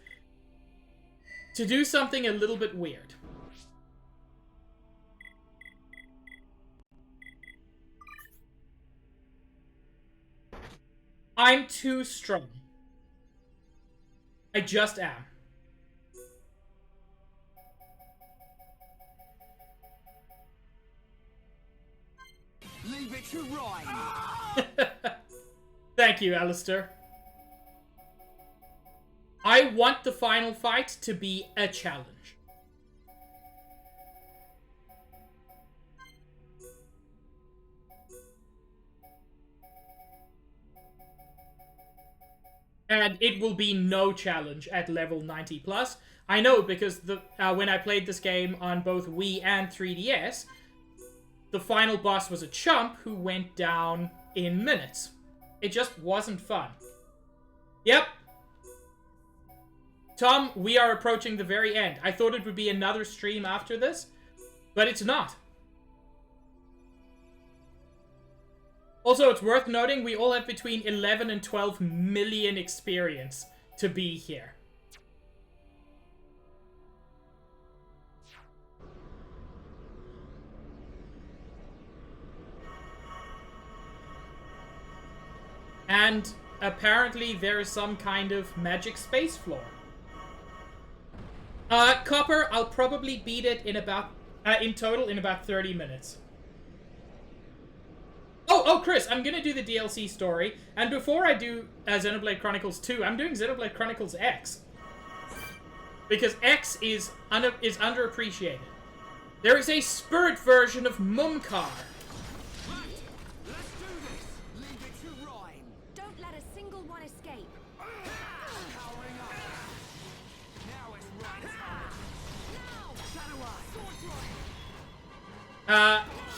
to do something a little bit weird. I'm too strong. I just am. Leave it to Ryan. Thank you, Alistair. I want the final fight to be a challenge. And it will be no challenge at level 90 plus. I know, because when I played this game on both Wii and 3DS, the final boss was a chump who went down in minutes. It just wasn't fun. Yep. Tom, we are approaching the very end. I thought it would be another stream after this, but it's not. Also, it's worth noting we all have between 11 and 12 million experience to be here. And apparently there is some kind of magic space floor. Copper, I'll probably beat it in about, in total in about 30 minutes. Oh, Chris, I'm gonna do the DLC story, and before I do Xenoblade Chronicles 2, I'm doing Xenoblade Chronicles X. Because X is underappreciated. There is a spirit version of Mumkar.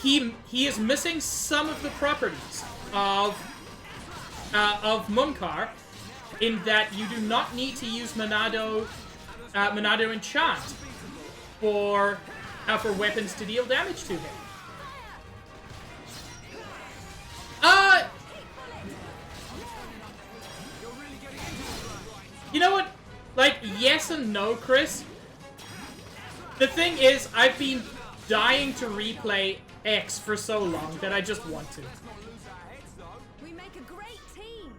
He is missing some of the properties of Mumkar, in that you do not need to use Monado Enchant for weapons to deal damage to him. You know what? Like, yes and no, Chris. The thing is, I've been dying to replay X for so long that I just want to. We make a great team.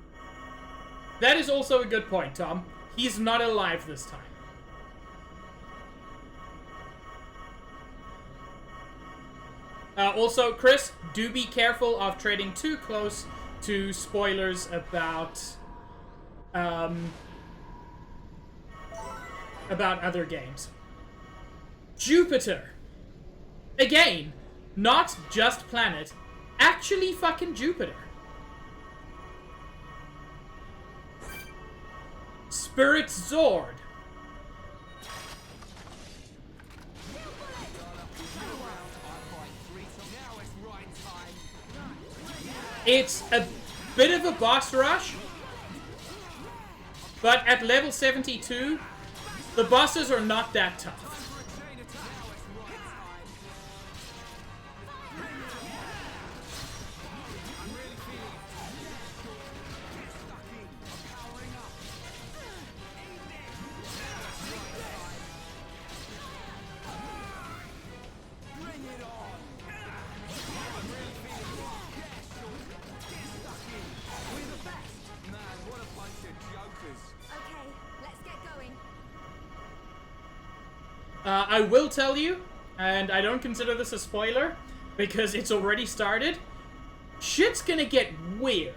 That is also a good point, Tom. He's not alive this time. Also, Chris, do be careful of treading too close to spoilers about other games. Jupiter. Again, not just planet, actually fucking Jupiter. Spirit Zord. It's a bit of a boss rush, but at level 72, the bosses are not that tough. I will tell you, and I don't consider this a spoiler, because it's already started, shit's gonna get weird.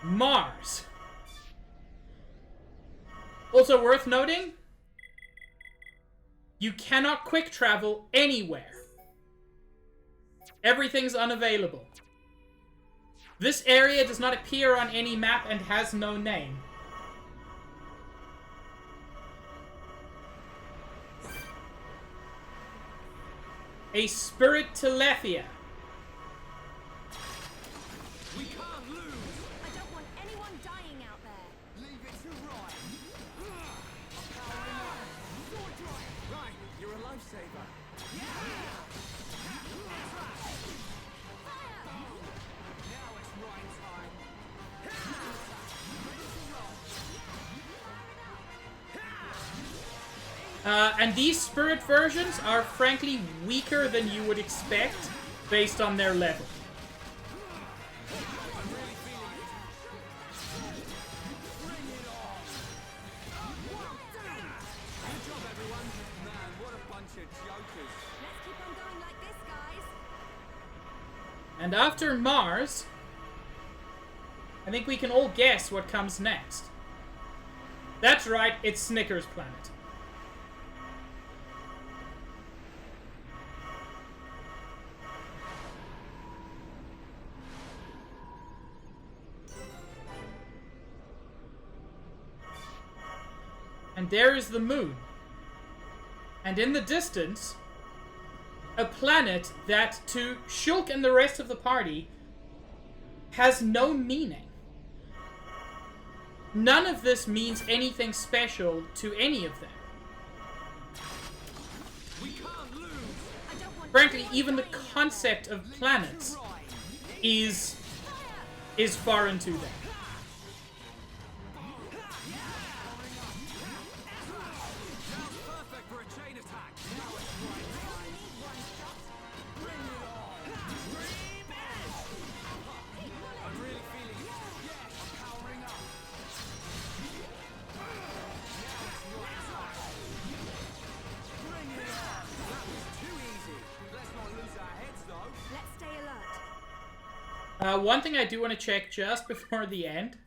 Mars. Also worth noting, you cannot quick travel anywhere. Everything's unavailable. This area does not appear on any map and has no name. a spirit Telethia. We can't lose! I don't want anyone dying out there. Leave it to Ryan. Right, you're a lifesaver. Now it's Ryan time. And these spirit versions are frankly weaker than you would expect based on their level. Man, what a bunch of jokers. Let's keep on going like this, guys. And after Mars, I think we can all guess what comes next. That's right, it's Snickers Planet. And there is the moon. And in the distance, a planet that, to Shulk and the rest of the party, has no meaning. None of this means anything special to any of them. We can't lose! I don't want Frankly, anyone even the dying out concept of planets is foreign to them. Perfect for a chain attack! I'm really feeling it. Powering up. That was too easy. Let's not lose our heads, though. Let's stay alert. One thing I do want to check just before the end.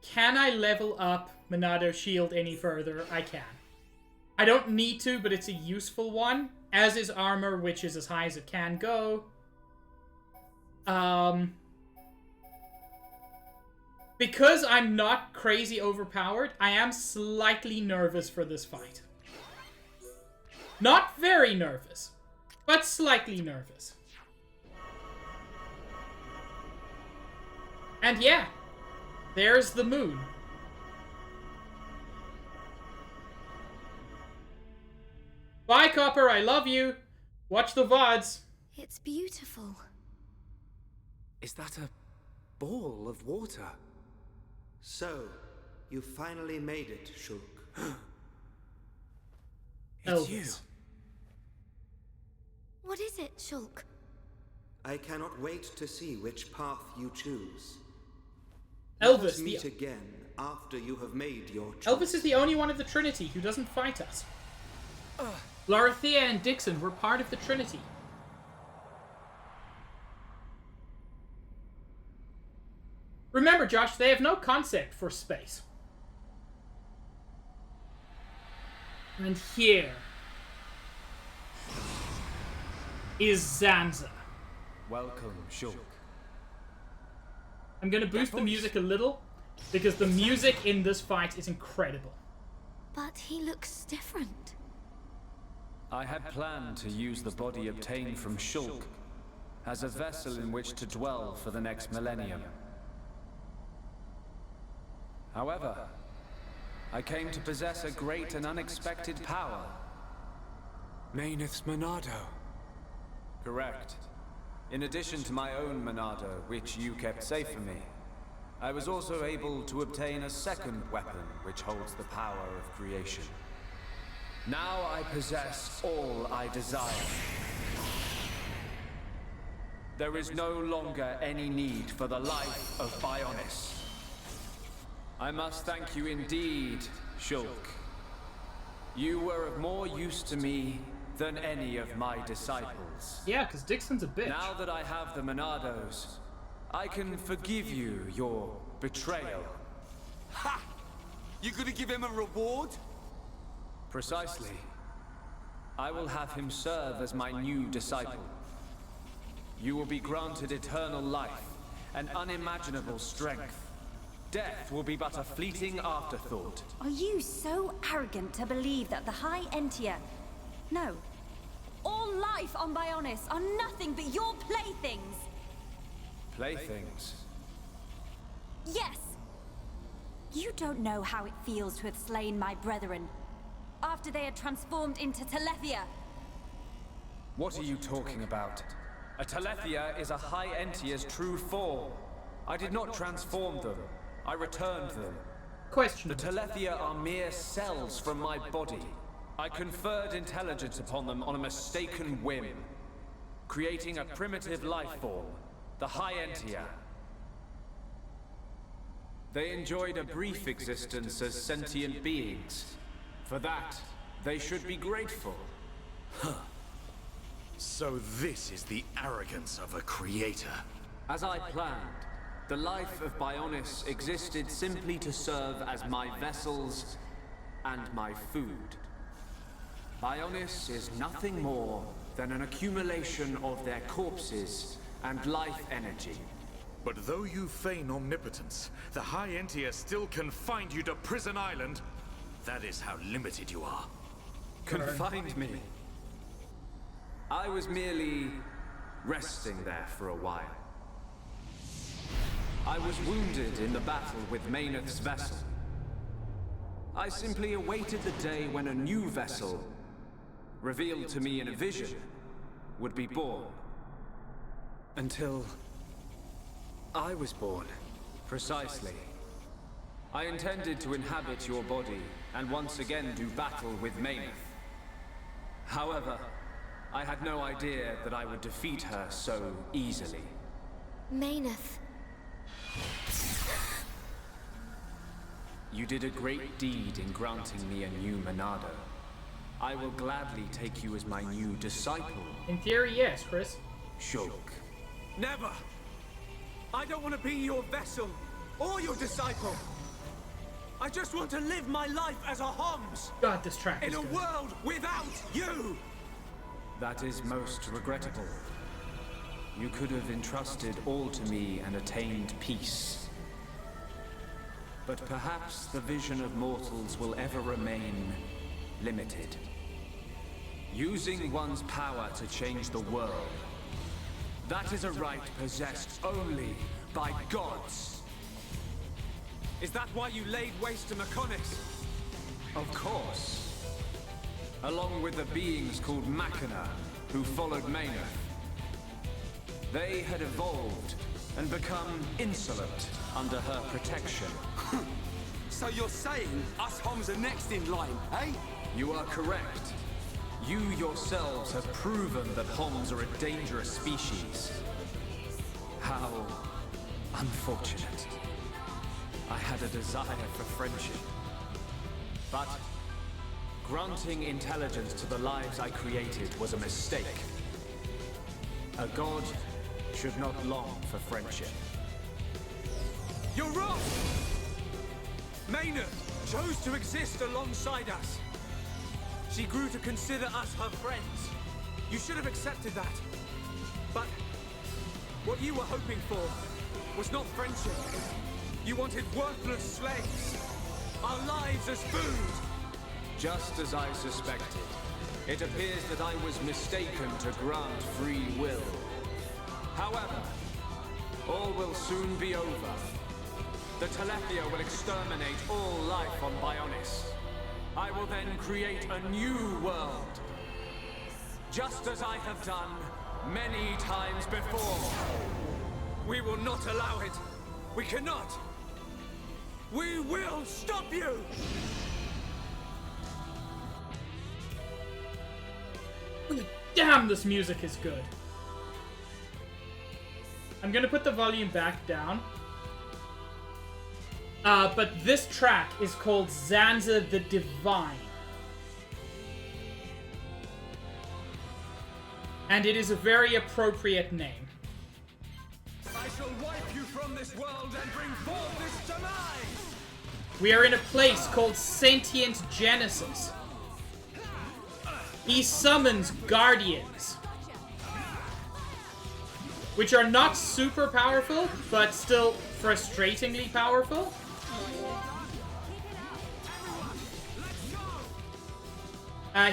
Can I level up Monado's shield any further? I can. I don't need to, but it's a useful one. As is armor, which is as high as it can go. Because I'm not crazy overpowered, I am slightly nervous for this fight. Not very nervous, but slightly nervous. And yeah, there's the moon. Bye, Copper, I love you. Watch the VODs. It's beautiful. Is that a ball of water? So, you finally made it, Shulk. It's you. Elvis. What is it, Shulk? I cannot wait to see which path you choose. Elvis, Let us meet again after you have made your choice. Elvis is the only one of the Trinity who doesn't fight us. Lorithia and Dixon were part of the Trinity. Remember, Josh, they have no concept for space. And here is Zanza. Welcome, Shulk. I'm gonna boost the music a little, because the music in this fight is incredible. But he looks different. I had planned to use the body obtained from Shulk as a vessel in which to dwell for the next millennium. However, I came to possess a great and unexpected power. Maineth's Monado. Correct. In addition to my own Monado, which you kept safe for me, I was also able to obtain a second weapon which holds the power of creation. Now I possess all I desire. There is no longer any need for the life of Bionis. I must thank you indeed, Shulk. You were of more use to me than any of my disciples. Yeah, because Dixon's a bitch. Now that I have the Monados, I can forgive you your betrayal. Ha! You gonna give him a reward? Precisely. I will have him serve as my new disciple. You will be granted eternal life and unimaginable strength. Death will be but a fleeting afterthought. Are you so arrogant to believe that the High Entia No. All life on Bionis are nothing but your playthings. Playthings? Yes! You don't know how it feels to have slain my brethren after they had transformed into Telethia. What are you talking about? A Telethia is a High Entia's true form. I did not transform them. I returned them. Question. The Telethia are mere cells from my body. I conferred intelligence upon them on a mistaken whim, creating a primitive life form, the High Entia. They enjoyed a brief existence as sentient beings. For that, they should be grateful. Huh. So this is the arrogance of a creator. As I planned, the life of Bionis existed simply to serve as my vessels and my food. Bionis is nothing more than an accumulation of their corpses and life energy. But though you feign omnipotence, the High Entia still confined you to Prison Island. That is how limited you are. Confined me? I was merely resting there for a while. I was wounded in the battle with Mayneth's vessel. I simply awaited the day when a new vessel, revealed to me in a vision, would be born. Until I was born. Precisely. I intended to inhabit your body and once again do battle with Mayneth. However, I had no idea that I would defeat her so easily. Mayneth. You did a great deed in granting me a new Monado. I will gladly take you as my new disciple. In theory, yes, Chris. Shulk. Never! I don't want to be your vessel or your disciple. I just want to live my life as a Homs. God, this track is in a good. world without you. That is most regrettable. You could have entrusted all to me and attained peace. But perhaps the vision of mortals will ever remain limited. Using one's power to change the world. That is a right possessed only by gods. Is that why you laid waste to Mechonis? Of course. Along with the beings called Machina, who followed Mayneth. They had evolved and become insolent under her protection. So you're saying us Homs are next in line, eh? You are correct. You yourselves have proven that Homs are a dangerous species. How unfortunate. I had a desire for friendship. But granting intelligence to the lives I created was a mistake. A god should not long for friendship. You're wrong! Mayneth chose to exist alongside us. She grew to consider us her friends. You should have accepted that. But what you were hoping for was not friendship. You wanted worthless slaves. Our lives as food. Just as I suspected, it appears that I was mistaken to grant free will. However, all will soon be over. The Telethia will exterminate all life on Bionis. I will then create a new world. Just as I have done many times before. We will not allow it. We cannot. We will stop you! Damn, this music is good. I'm gonna put the volume back down. But this track is called Zanza the Divine. And it is a very appropriate name. I shall wipe you from this world and bring forth this demise! We are in a place called Sentient Genesis. He summons guardians, which are not super powerful, but still frustratingly powerful.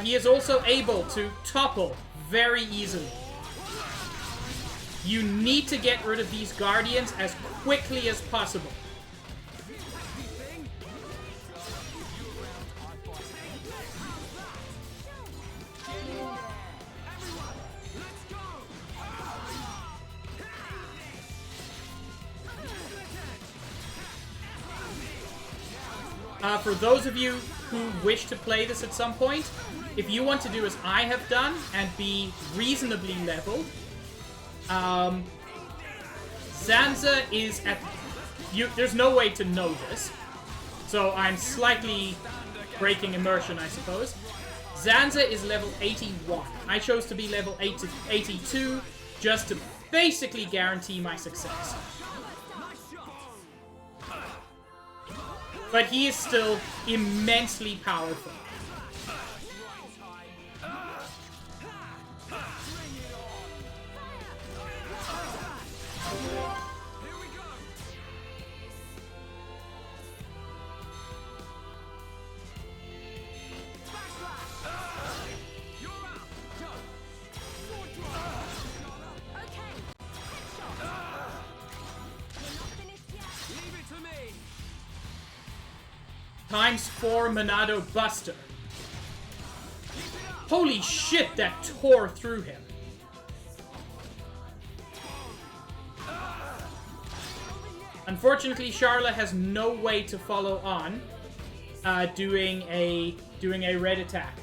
He is also able to topple very easily. You need to get rid of these guardians as quickly as possible. For those of you who wish to play this at some point, if you want to do as I have done and be reasonably leveled, Zanza is at... There's no way to know this, so I'm slightly breaking immersion, I suppose. Zanza is level 81. I chose to be level 82 just to basically guarantee my success. But he is still immensely powerful. ×4 Monado Buster. Holy shit, that tore through him. Unfortunately, Charla has no way to follow on doing a red attack.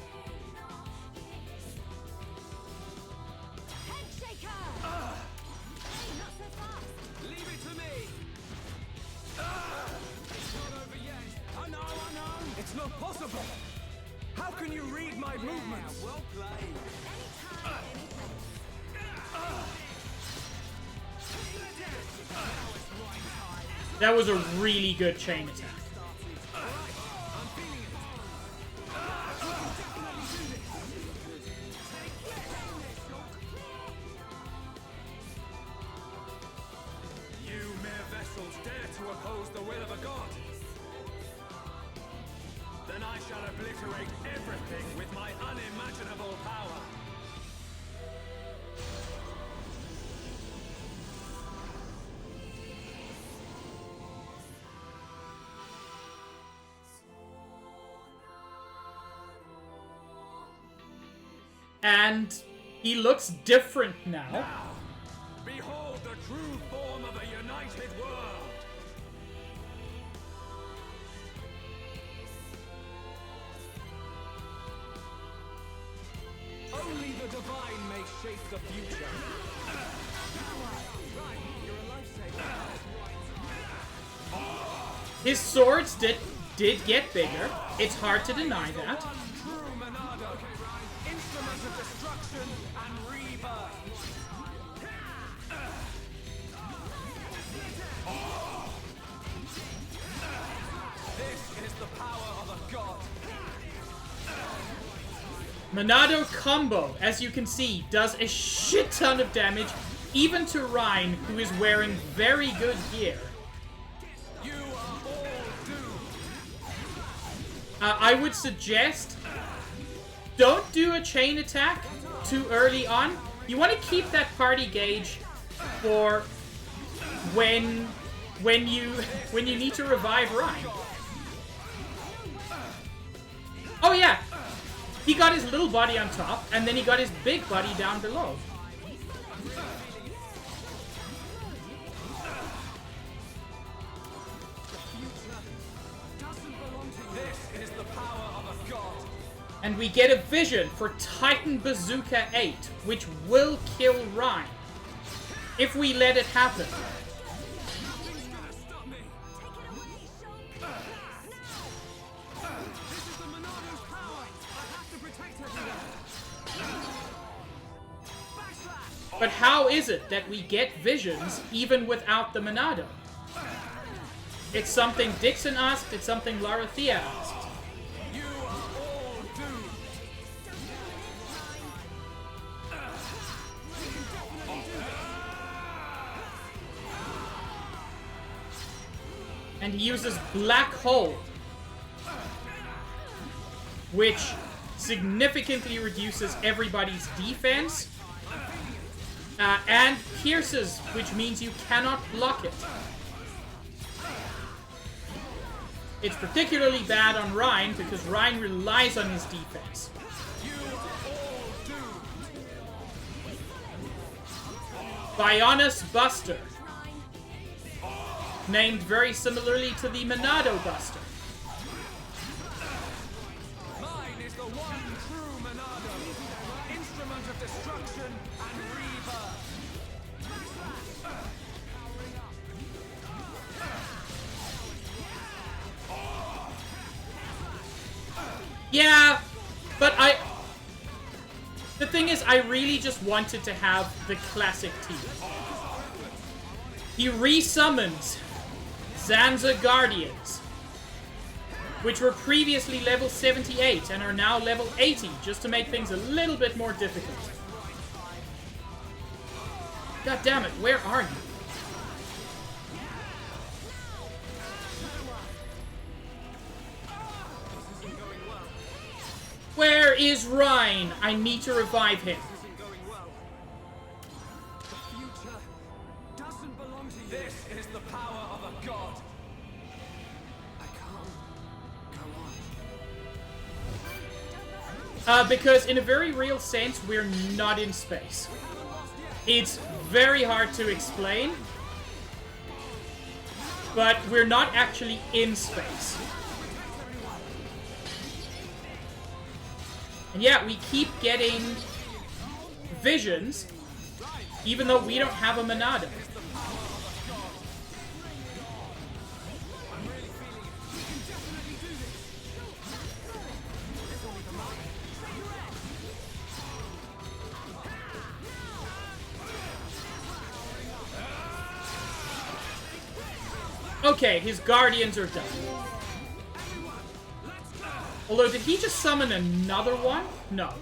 How can you read my movements? Well played. That was a really good chain attack. You mere vessels dare to oppose the will of a god? Then I shall obliterate everything with my unimaginable power. And he looks different now. Now, behold the true form of a united world. Only the divine may shape the future. Right, you're a lifesaver. His swords did get bigger. It's hard to deny that. True Monado, instrument of destruction and rebirth. This is the power of a god. Monado combo, as you can see, does a shit ton of damage, even to Rhine, who is wearing very good gear. You are all doomed. I would suggest don't do a chain attack too early on. You want to keep that party gauge for when you need to revive Rhine. Oh yeah, he got his little body on top, and then he got his big body down below. This is the power of a god. And we get a vision for Titan Bazooka 8, which will kill Rhine if we let it happen. But how is it that we get visions even without the Monado? It's something Dixon asked, it's something Larathea asked. You are all doomed. And he uses Black Hole, which significantly reduces everybody's defense, and pierces, which means you cannot block it. It's particularly bad on Rhine, because Rhine relies on his defense. Bionis Buster. Named very similarly to the Monado Buster. Mine is the one true Monado, instrument of destruction and rebirth. Yeah, but the thing is, I really just wanted to have the classic team. He resummons Zanza Guardians, which were previously level 78 and are now level 80, just to make things a little bit more difficult. God damn it, where are you? Where is Rhine? I need to revive him. This is the power of a god. I can't go on. Because in a very real sense, we're not in space. It's very hard to explain, but we're not actually in space. And yeah, we keep getting visions, even though we don't have a Monado. Okay, his guardians are done. Although, did he just summon another one? No.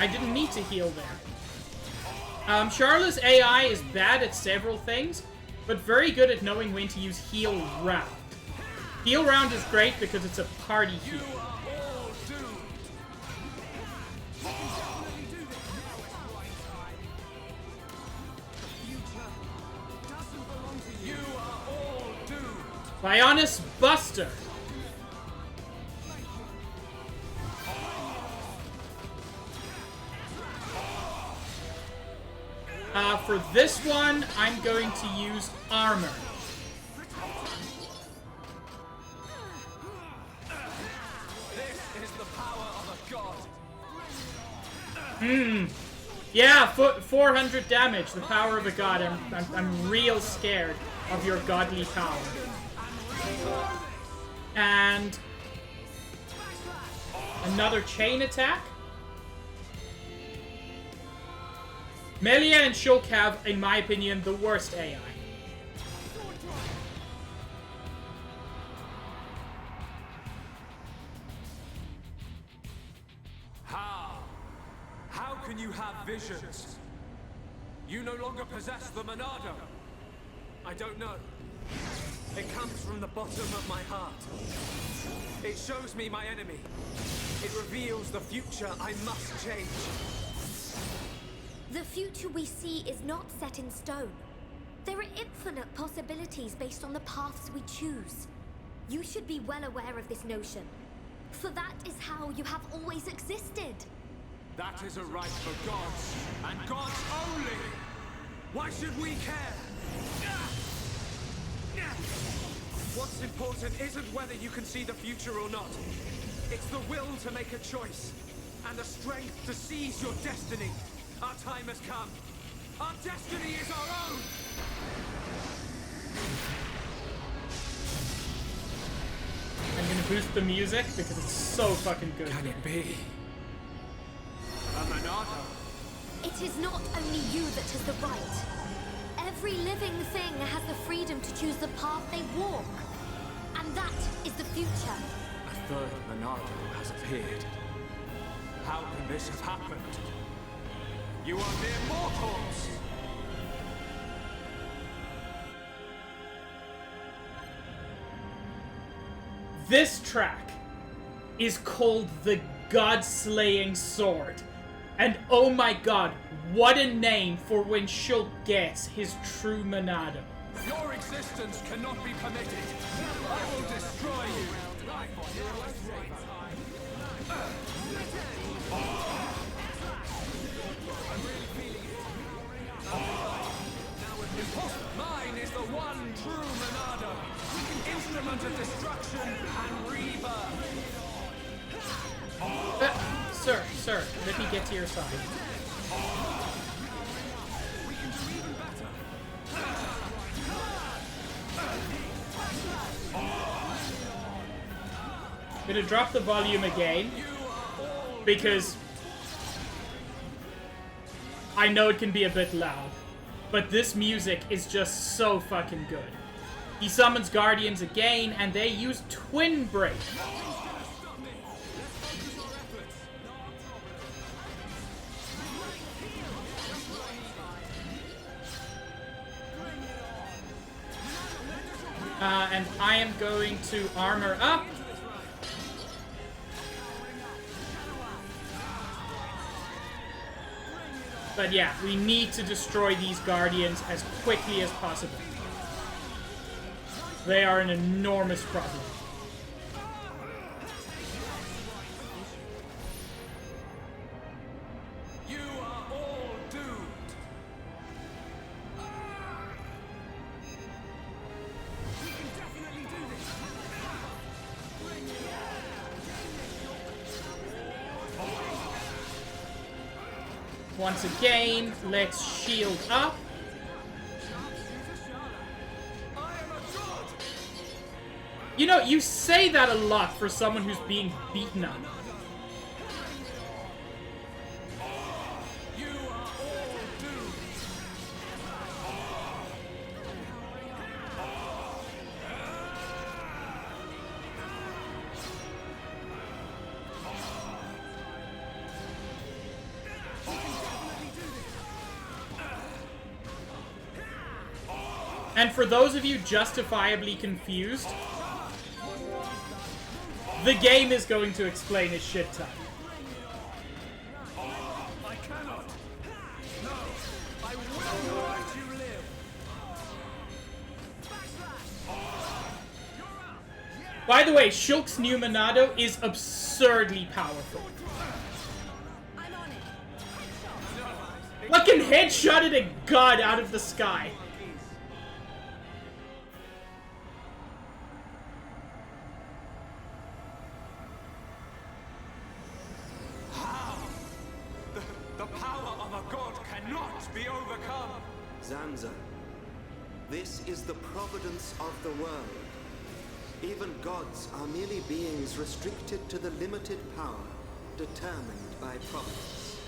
I didn't need to heal there. Charla's AI is bad at several things, but very good at knowing when to use heal round. Heal round is great because it's a party heal. Bionis Buster. For this one, I'm going to use armor. This is the power of a god. Yeah, 400 damage, the power of a god. I'm real scared of your godly power. And another chain attack. Melia and Shulk have, in my opinion, the worst AI. How can you have visions? You no longer possess the Monado. I don't know. It comes from the bottom of my heart. It shows me my enemy. It reveals the future I must change. The future we see is not set in stone. There are infinite possibilities based on the paths we choose. You should be well aware of this notion, for that is how you have always existed. That is a right for gods, and gods only! Why should we care? What's important isn't whether you can see the future or not. It's the will to make a choice, and the strength to seize your destiny. Our time has come. Our destiny is our own! I'm gonna boost the music because it's so fucking good. Can it be? A Monado? It is not only you that has the right. Every living thing has the freedom to choose the path they walk. And that is the future. A third Monado has appeared. How can this have happened? You are mere mortals! This track is called the God-Slaying Sword. And oh my god, what a name for when Shulk gets his true Monado. Your existence cannot be permitted. I will destroy you. Mine is the one true Monado, instrument of destruction and rebirth. Sir, let me get to your side. We can do even better. I'm gonna drop the volume again because I know it can be a bit loud, but this music is just so fucking good. He summons Guardians again, and they use Twin Break. And I am going to armor up. But yeah, we need to destroy these Guardians as quickly as possible. They are an enormous problem. You are all doomed. We can definitely do this. Once again, let's shield up. You know, you say that a lot for someone who's being beaten up. You are all doomed. And for those of you justifiably confused, the game is going to explain a shit ton. I cannot. No, I will not let you live. By the way, Shulk's new Monado is absurdly powerful. Fucking headshotted a god out of the sky. The power of a god cannot be overcome. Zanza, this is the providence of the world. Even gods are merely beings restricted to the limited power determined by providence.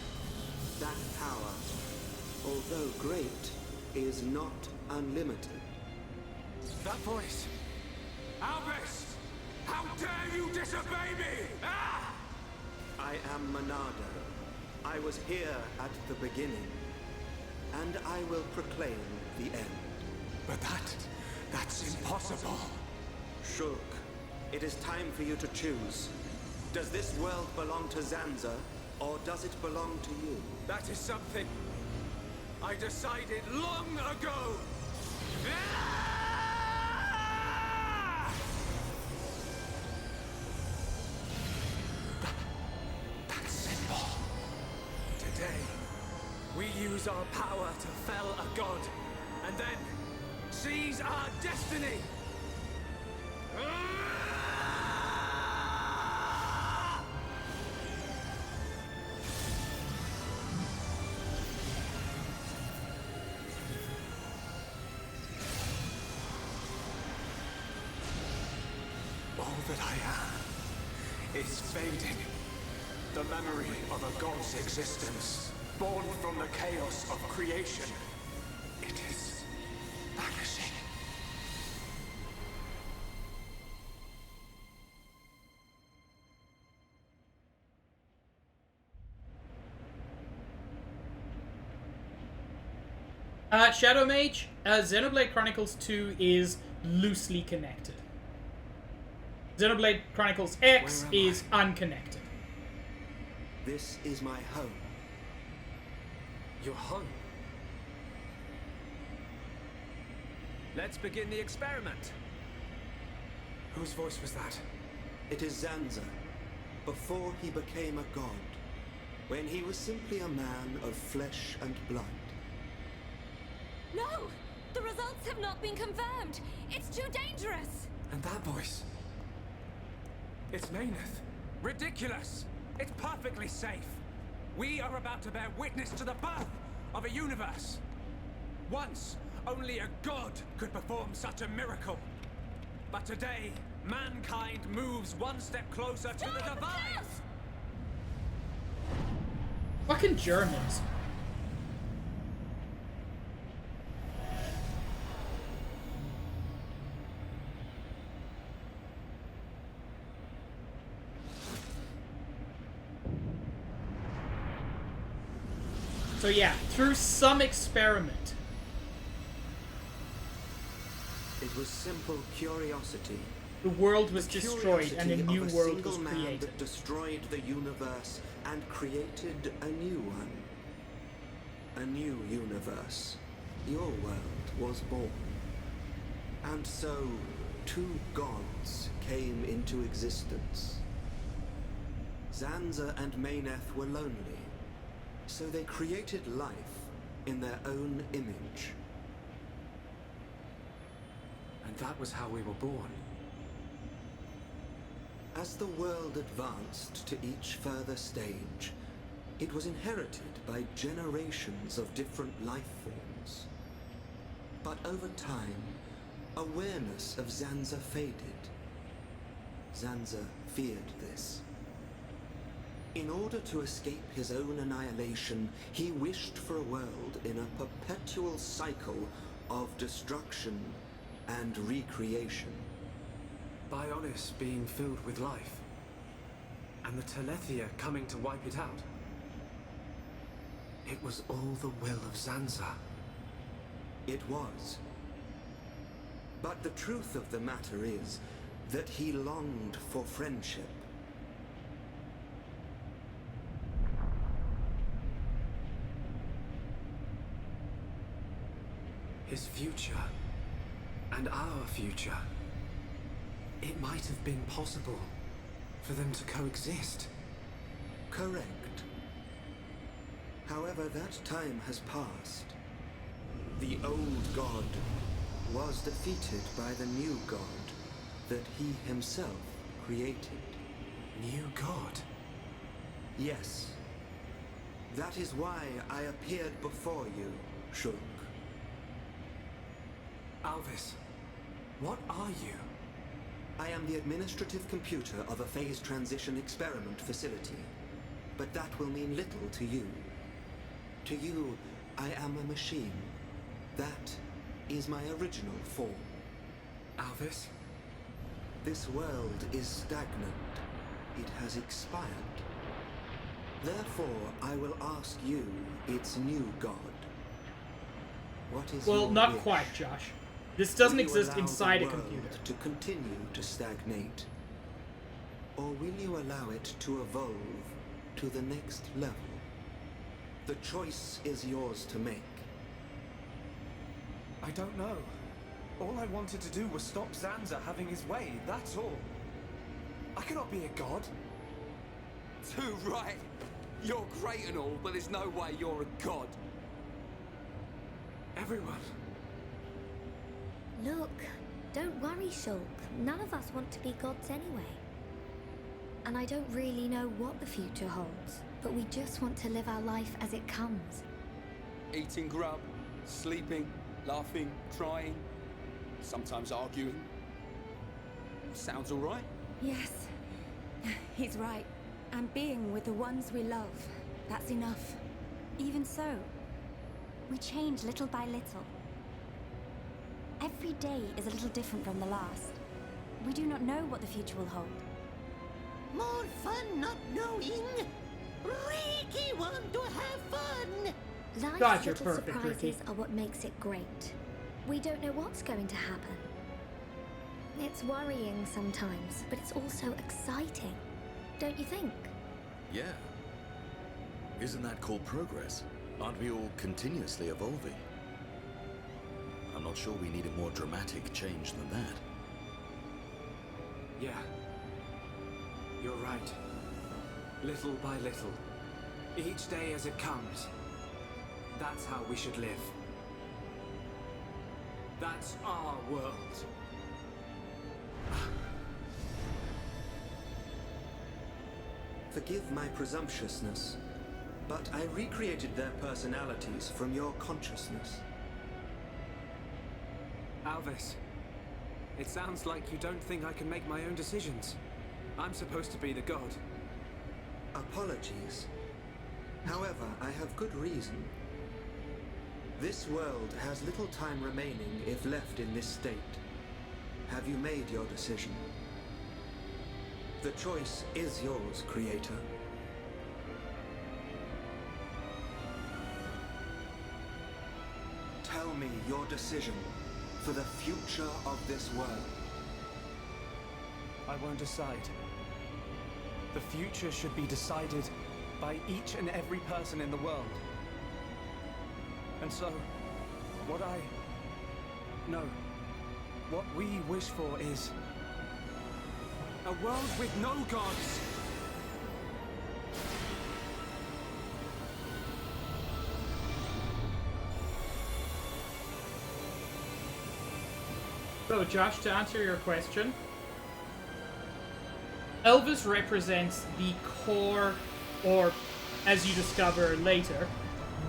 That power, although great, is not unlimited. That voice. Albus! How dare you disobey me! Ah! I am Monado. I was here at the beginning, and I will proclaim the end. But that's impossible. Shulk, it is time for you to choose. Does this world belong to Zanza, or does it belong to you? That is something I decided long ago. That's simple. Today, we use our power to fell a god, and then seize our destiny. All that I am is fading. The memory of a god's existence, born from the chaos of creation. It is vanishing. Shadow Mage, Xenoblade Chronicles 2 is loosely connected. Xenoblade Chronicles X Where am is unconnected. This is my home. Your home? Let's begin the experiment. Whose voice was that? It is Zanza, before he became a god, when he was simply a man of flesh and blood. No! The results have not been confirmed! It's too dangerous! And that voice? It's Mayneth. Ridiculous! It's perfectly safe. We are about to bear witness to the birth of a universe. Once, only a god could perform such a miracle. But today, mankind moves one step closer to the divine. Fucking Germans. So yeah, through some experiment. It was simple curiosity. The world was The destroyed and a curiosity new of world single was man created. that destroyed the universe and created a new one. A new universe. Your world was born. And so, two gods came into existence. Zanza and Mayneth were lonely, so they created life in their own image. And that was how we were born. As the world advanced to each further stage, it was inherited by generations of different life forms. But over time, awareness of Zanza faded. Zanza feared this. In order to escape his own annihilation, he wished for a world in a perpetual cycle of destruction and recreation. Bionis being filled with life. And the Telethia coming to wipe it out. It was all the will of Zanza. It was. But the truth of the matter is that he longed for friendship. His future. And our future. It might have been possible for them to coexist. Correct. However, that time has passed. The old god was defeated by the new god that he himself created. New god? Yes. That is why I appeared before you, Shulk. Alvis, what are you? I am the administrative computer of a phase transition experiment facility. But that will mean little to you. To you, I am a machine. That is my original form. Alvis? This world is stagnant. It has expired. Therefore, I will ask you, its new god. What is Well, your not wish? quite, Josh. This doesn't Will you exist allow inside the a world computer. to continue to stagnate? Or will you allow it to evolve to the next level? The choice is yours to make. I don't know. All I wanted to do was stop Zanza having his way, that's all. I cannot be a god. Too right. You're great and all, but there's no way you're a god. Everyone. Look, don't worry, Shulk. None of us want to be gods anyway. And I don't really know what the future holds, but we just want to live our life as it comes. Eating grub, sleeping, laughing, trying, sometimes arguing. Sounds all right. Yes, he's right. And being with the ones we love, that's enough. Even so, we change little by little. Every day is a little different from the last. We do not know what the future will hold. More fun not knowing. Ricky want to have fun. Life's God, you're little perfect, surprises Ricky. are what makes it great. We don't know what's going to happen. It's worrying sometimes, but it's also exciting. Don't you think? Yeah. Isn't that called progress? Aren't we all continuously evolving? I'm not sure we need a more dramatic change than that. Yeah. You're right. Little by little. Each day as it comes. That's how we should live. That's our world. Forgive my presumptuousness, but I recreated their personalities from your consciousness. Alvis, it sounds like you don't think I can make my own decisions. I'm supposed to be the god. Apologies. However, I have good reason. This world has little time remaining if left in this state. Have you made your decision? The choice is yours, Creator. Tell me your decision for the future of this world. I won't decide. The future should be decided by each and every person in the world. And so, what we wish for is a world with no gods. So, Josh, to answer your question, Elvis represents the core, or as you discover later,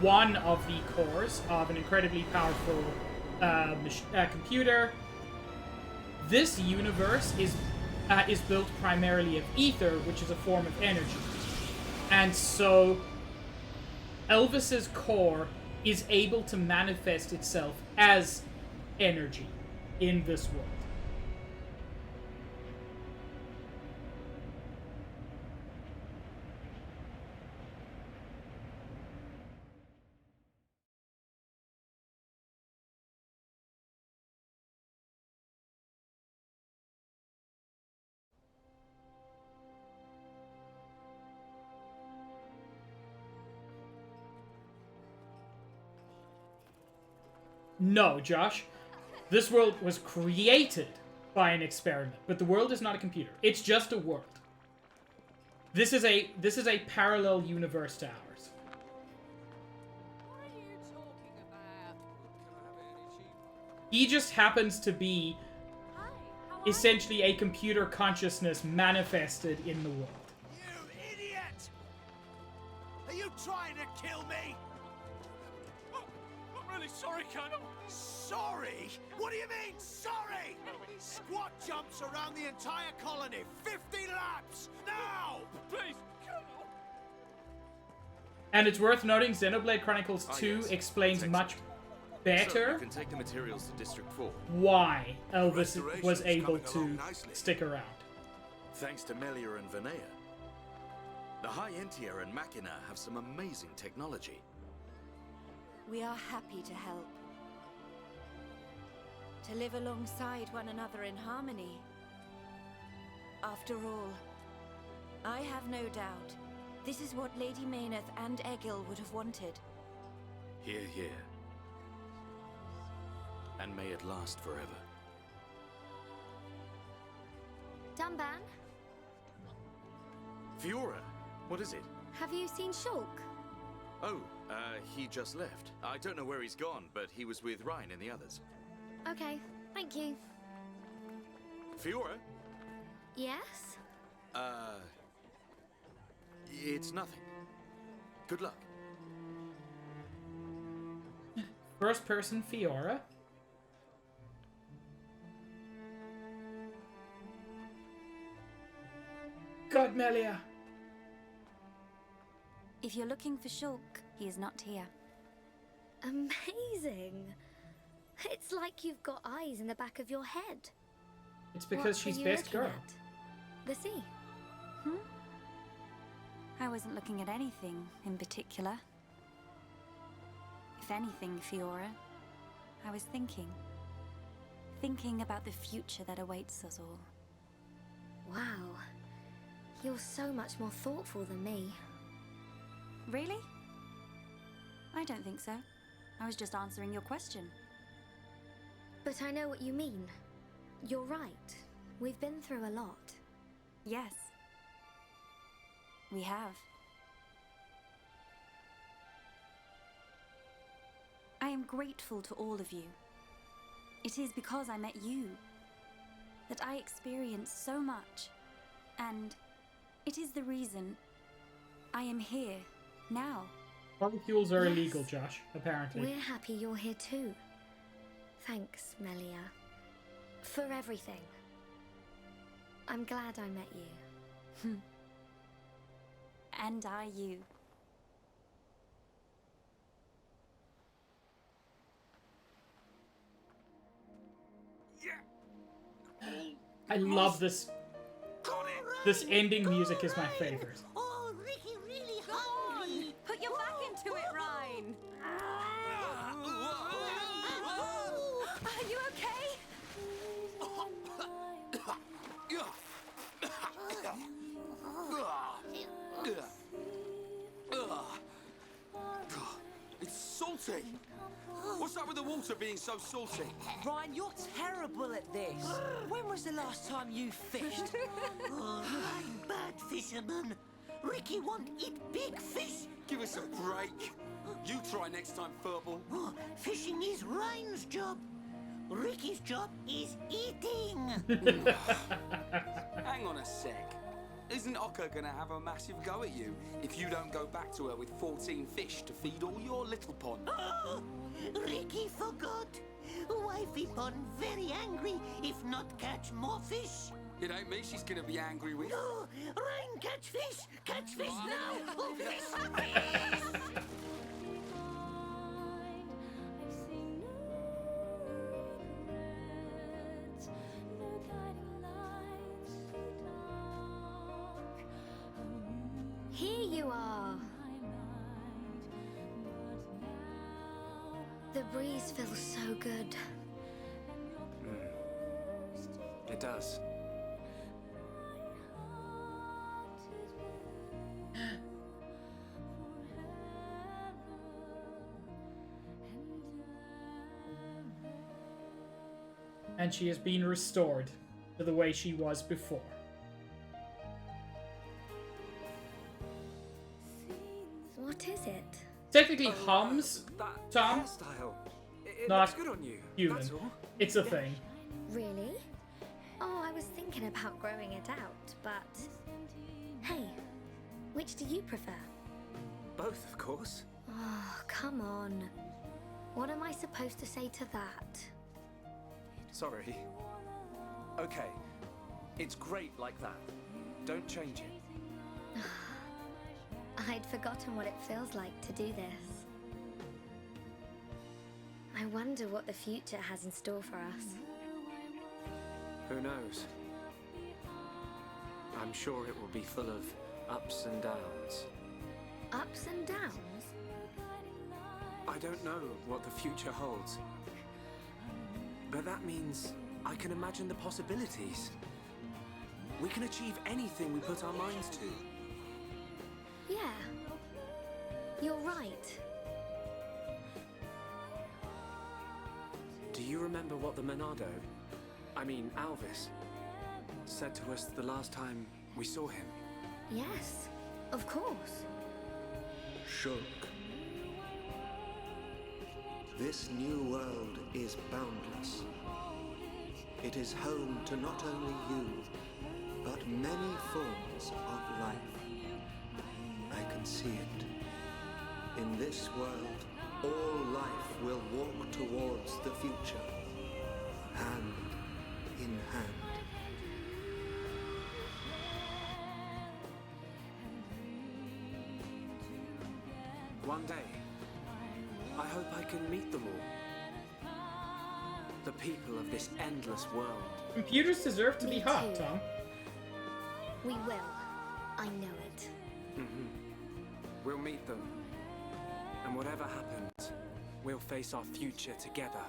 one of the cores of an incredibly powerful computer. This universe is built primarily of ether, which is a form of energy. And so Elvis's core is able to manifest itself as energy in this world. No, Josh. This world was created by an experiment, but the world is not a computer. It's just a world. This is a parallel universe to ours. What are you talking about? Can I have any cheap? He just happens to be essentially a computer consciousness manifested in the world. You idiot! Are you trying to kill me? I'm really sorry, Colonel. Sorry? What do you mean, sorry? Squat jumps around the entire colony. 50 laps! Now! Please, Colonel. And it's worth noting, Xenoblade Chronicles 2 yes. explains much So, better you can take the materials to District 4. why Elvis Restoration's was able coming to along nicely. stick around. Thanks to Melia and Vinea. The High Entia and Machina have some amazing technology. We are happy to help. To live alongside one another in harmony. After all, I have no doubt this is what Lady Mayneth and Egil would have wanted. Hear, hear. And may it last forever. Dunban, Fiora, what is it? have you seen Shulk? Oh, he just left. I don't know where he's gone, but he was with Ryan and the others. Okay, thank you. Fiora? Yes? It's nothing. Good luck. First person Fiora. God, Melia. If you're looking for Shulk, he is not here. Amazing. It's like you've got eyes in the back of your head. It's because What she's were you best looking girl. at? The sea. I wasn't looking at anything in particular. If anything, Fiora, I was thinking. thinking about the future that awaits us all. Wow. You're so much more thoughtful than me. Really? I don't think so. I was just answering your question. But I know what you mean. You're right. We've been through a lot. Yes. We have. I am grateful to all of you. It is because I met you that I experienced so much, and it is the reason I am here now. Barbecues are illegal, Josh, apparently. We're happy you're here too. Thanks, Melia. For everything. I'm glad I met you. And I you. I love this. This ending music is my favorite. Oh, Ricky really hungry. Put your back into it, Ryan. Are you okay? It's salty. What's up with the water being so salty? Ryan, you're terrible at this. When was the last time you fished? Oh, I'm bad fisherman. Ricky want eat big fish. Give us a break. You try next time, Furball. Oh, fishing is Ryan's job. Ricky's job is eating. Hang on a sec. Isn't Oka gonna have a massive go at you if you don't go back to her with 14 fish to feed all your little pond? Oh, Ricky forgot. Wifey pond very angry if not catch more fish. It ain't me she's gonna be angry with. Oh, Ryan catch fish now. Oh, fish. Here you are. The breeze feels so good. It does. And she has been restored to the way she was before. What is it? Technically hums, Tom. Hairstyle. It Not looks good on you. human. That's all. It's a thing. Really? Oh, I was thinking about growing it out, but... Hey, which do you prefer? Both, of course. Oh, come on. What am I supposed to say to that? Sorry. Okay. It's great like that. Don't change it. I'd forgotten what it feels like to do this. I wonder what the future has in store for us. Who knows? I'm sure it will be full of ups and downs. Ups and downs? I don't know what the future holds. But that means I can imagine the possibilities. We can achieve anything we put our minds to. Yeah. You're right. Do you remember what the Monado, Alvis, said to us the last time we saw him? Yes, of course. Shulk. This new world is boundless. It is home to not only you, but many forms of life. I can see it. In this world, all life will walk towards the future, hand in hand. One day, I hope I can meet them all. The people of this endless world. Computers deserve to be Me hot, too. Tom. We will. I know it. We'll meet them. And whatever happens, we'll face our future together.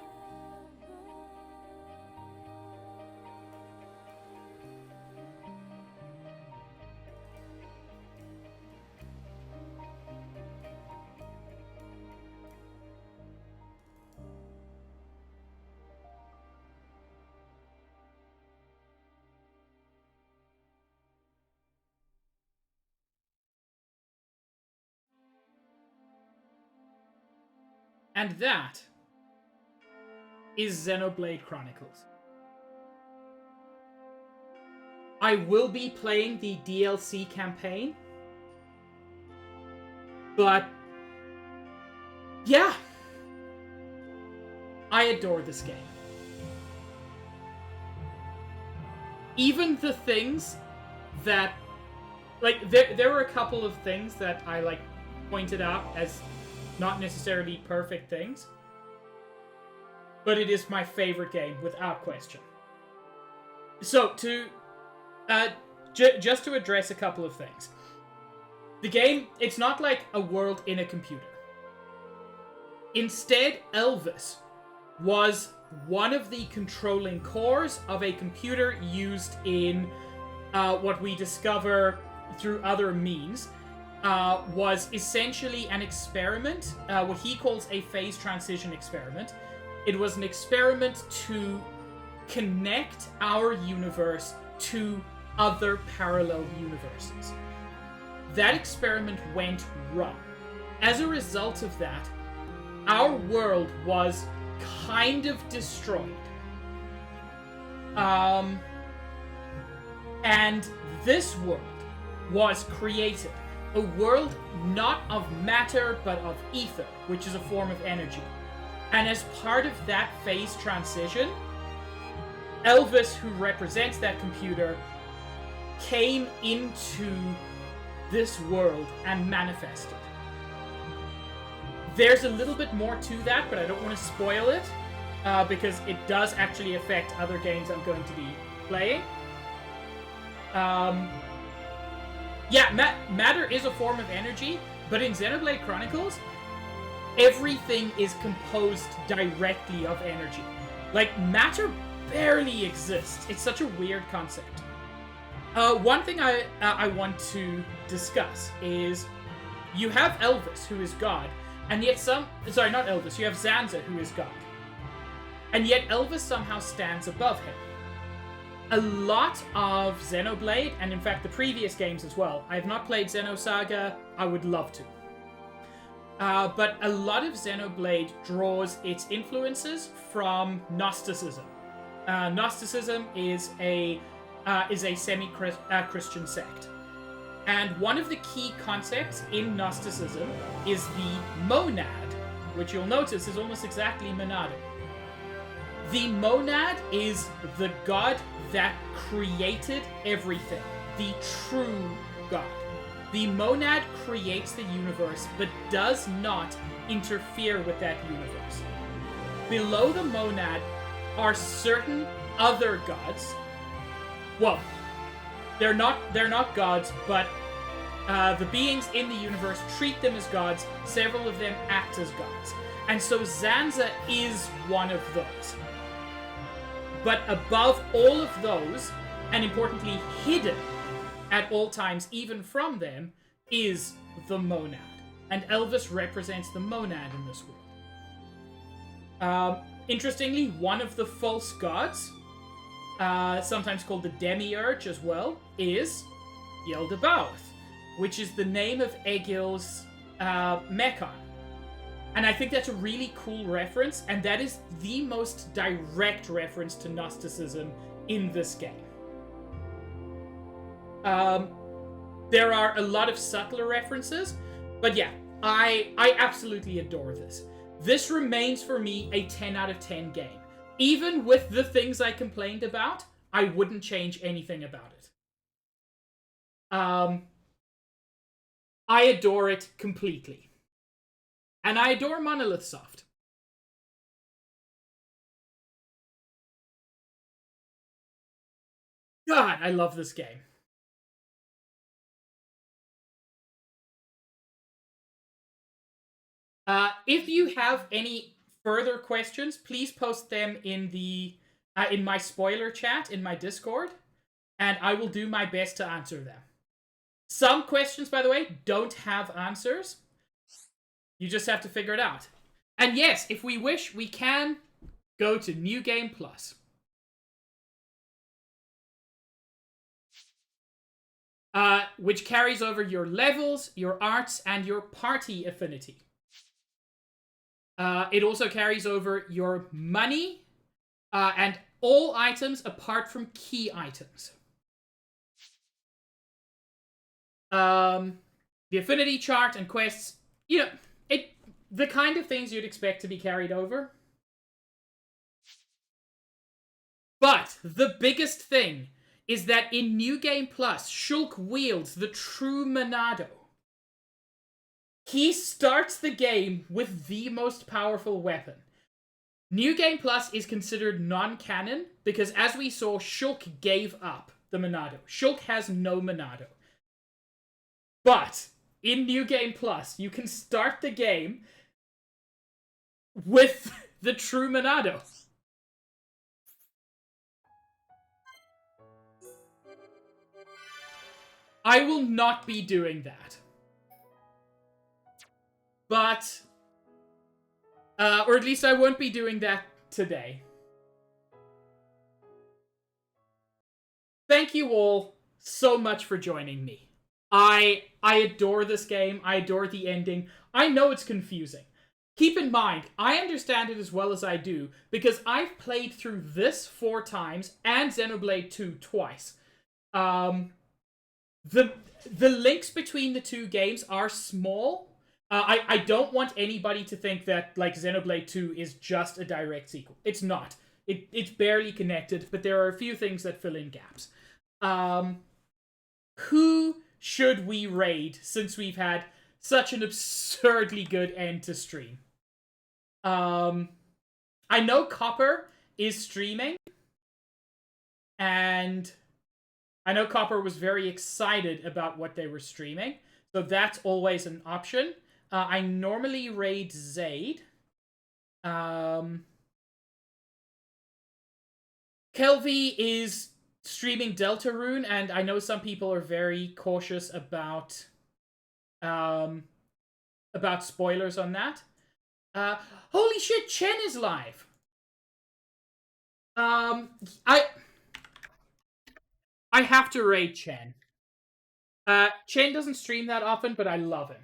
And that is Xenoblade Chronicles. I will be playing the DLC campaign, but yeah, I adore this game. Even the things that, like, there were a couple of things that I, like, pointed out as not necessarily perfect things, but it is my favorite game without question. So, just to address a couple of things. The game, it's not like a world in a computer. Instead, Elvis was one of the controlling cores of a computer used in what we discover through other means, was essentially an experiment, what he calls a phase transition experiment. It was an experiment to connect our universe to other parallel universes. That experiment went wrong. As a result of that, our world was kind of destroyed. And this world was created. A world not of matter, but of ether, which is a form of energy. And as part of that phase transition, Elvis, who represents that computer, came into this world and manifested. There's a little bit more to that, but I don't want to spoil it, because it does actually affect other games I'm going to be playing. Yeah, matter is a form of energy, but in Xenoblade Chronicles, everything is composed directly of energy. Like, matter barely exists. It's such a weird concept. One thing I want to discuss is you have Elvis, who is God, and yet sorry, not Elvis, you have Zanza, who is God. And yet Elvis somehow stands above him. A lot of Xenoblade, and in fact the previous games as well, I have not played Xenosaga, I would love to. But a lot of Xenoblade draws its influences from Gnosticism. Gnosticism is a semi-Christian sect. And one of the key concepts in Gnosticism is the monad, which you'll notice is almost exactly monadic. The monad is the god that created everything, the true god. The monad creates the universe, but does not interfere with that universe. Below the monad are certain other gods. Well, they're not gods, but the beings in the universe treat them as gods. Several of them act as gods. And so Zanza is one of those. But above all of those, and importantly hidden at all times, even from them, is the monad. And Elvis represents the monad in this world. Interestingly, one of the false gods, sometimes called the Demiurge as well, is Yaldabaoth, which is the name of Egil's Mechon. And I think that's a really cool reference, and that is the most direct reference to Gnosticism in this game. There are a lot of subtler references, but yeah, I absolutely adore this. This remains for me a 10 out of 10 game. Even with the things I complained about, I wouldn't change anything about it. I adore it completely. And I adore Monolith Soft. God, I love this game. If you have any further questions, please post them in the in my spoiler chat in my Discord, and I will do my best to answer them. Some questions, by the way, don't have answers. You just have to figure it out. And yes, if we wish, we can go to New Game Plus. Which carries over your levels, your arts, and your party affinity. It also carries over your money and all items apart from key items. The affinity chart and quests, you know, the kind of things you'd expect to be carried over. But the biggest thing is that in New Game Plus, Shulk wields the true Monado. He starts the game with the most powerful weapon. New Game Plus is considered non-canon because, as we saw, Shulk gave up the Monado. Shulk has no Monado. But in New Game Plus, you can start the game with the true Monado. I will not be doing that. But, or at least I won't be doing that today. Thank you all so much for joining me. I adore this game. I adore the ending. I know it's confusing. Keep in mind, I understand it as well as I do because I've played through this 4 times and Xenoblade 2 twice. The links between the two games are small. I don't want anybody to think that like Xenoblade 2 is just a direct sequel. It's not. It's barely connected, but there are a few things that fill in gaps. Who should we raid since we've had such an absurdly good end to stream? I know Copper is streaming, and I know Copper was very excited about what they were streaming, so that's always an option. I normally raid Zaid. Kelvy is streaming Deltarune, and I know some people are very cautious about spoilers on that. Holy shit, Chen is live! I have to raid Chen. Chen doesn't stream that often, but I love him.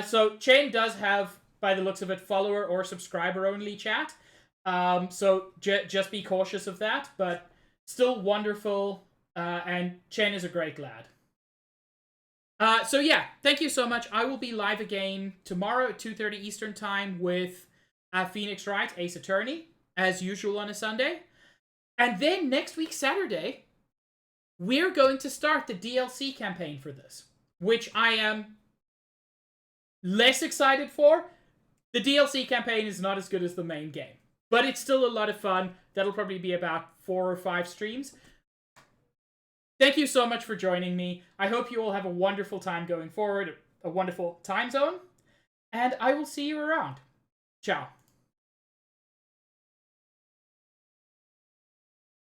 So Chen does have, by the looks of it, follower or subscriber only chat. So just be cautious of that, but still wonderful. And Chen is a great lad. So yeah, thank you so much. I will be live again tomorrow at 2:30 Eastern Time with Phoenix Wright, Ace Attorney, as usual on a Sunday. And then next week, Saturday, we're going to start the DLC campaign for this, which I am less excited for. The DLC campaign is not as good as the main game, but it's still a lot of fun. That'll probably be about 4 or 5 streams. Thank you so much for joining me. I hope you all have a wonderful time going forward, a wonderful time zone, and I will see you around. Ciao.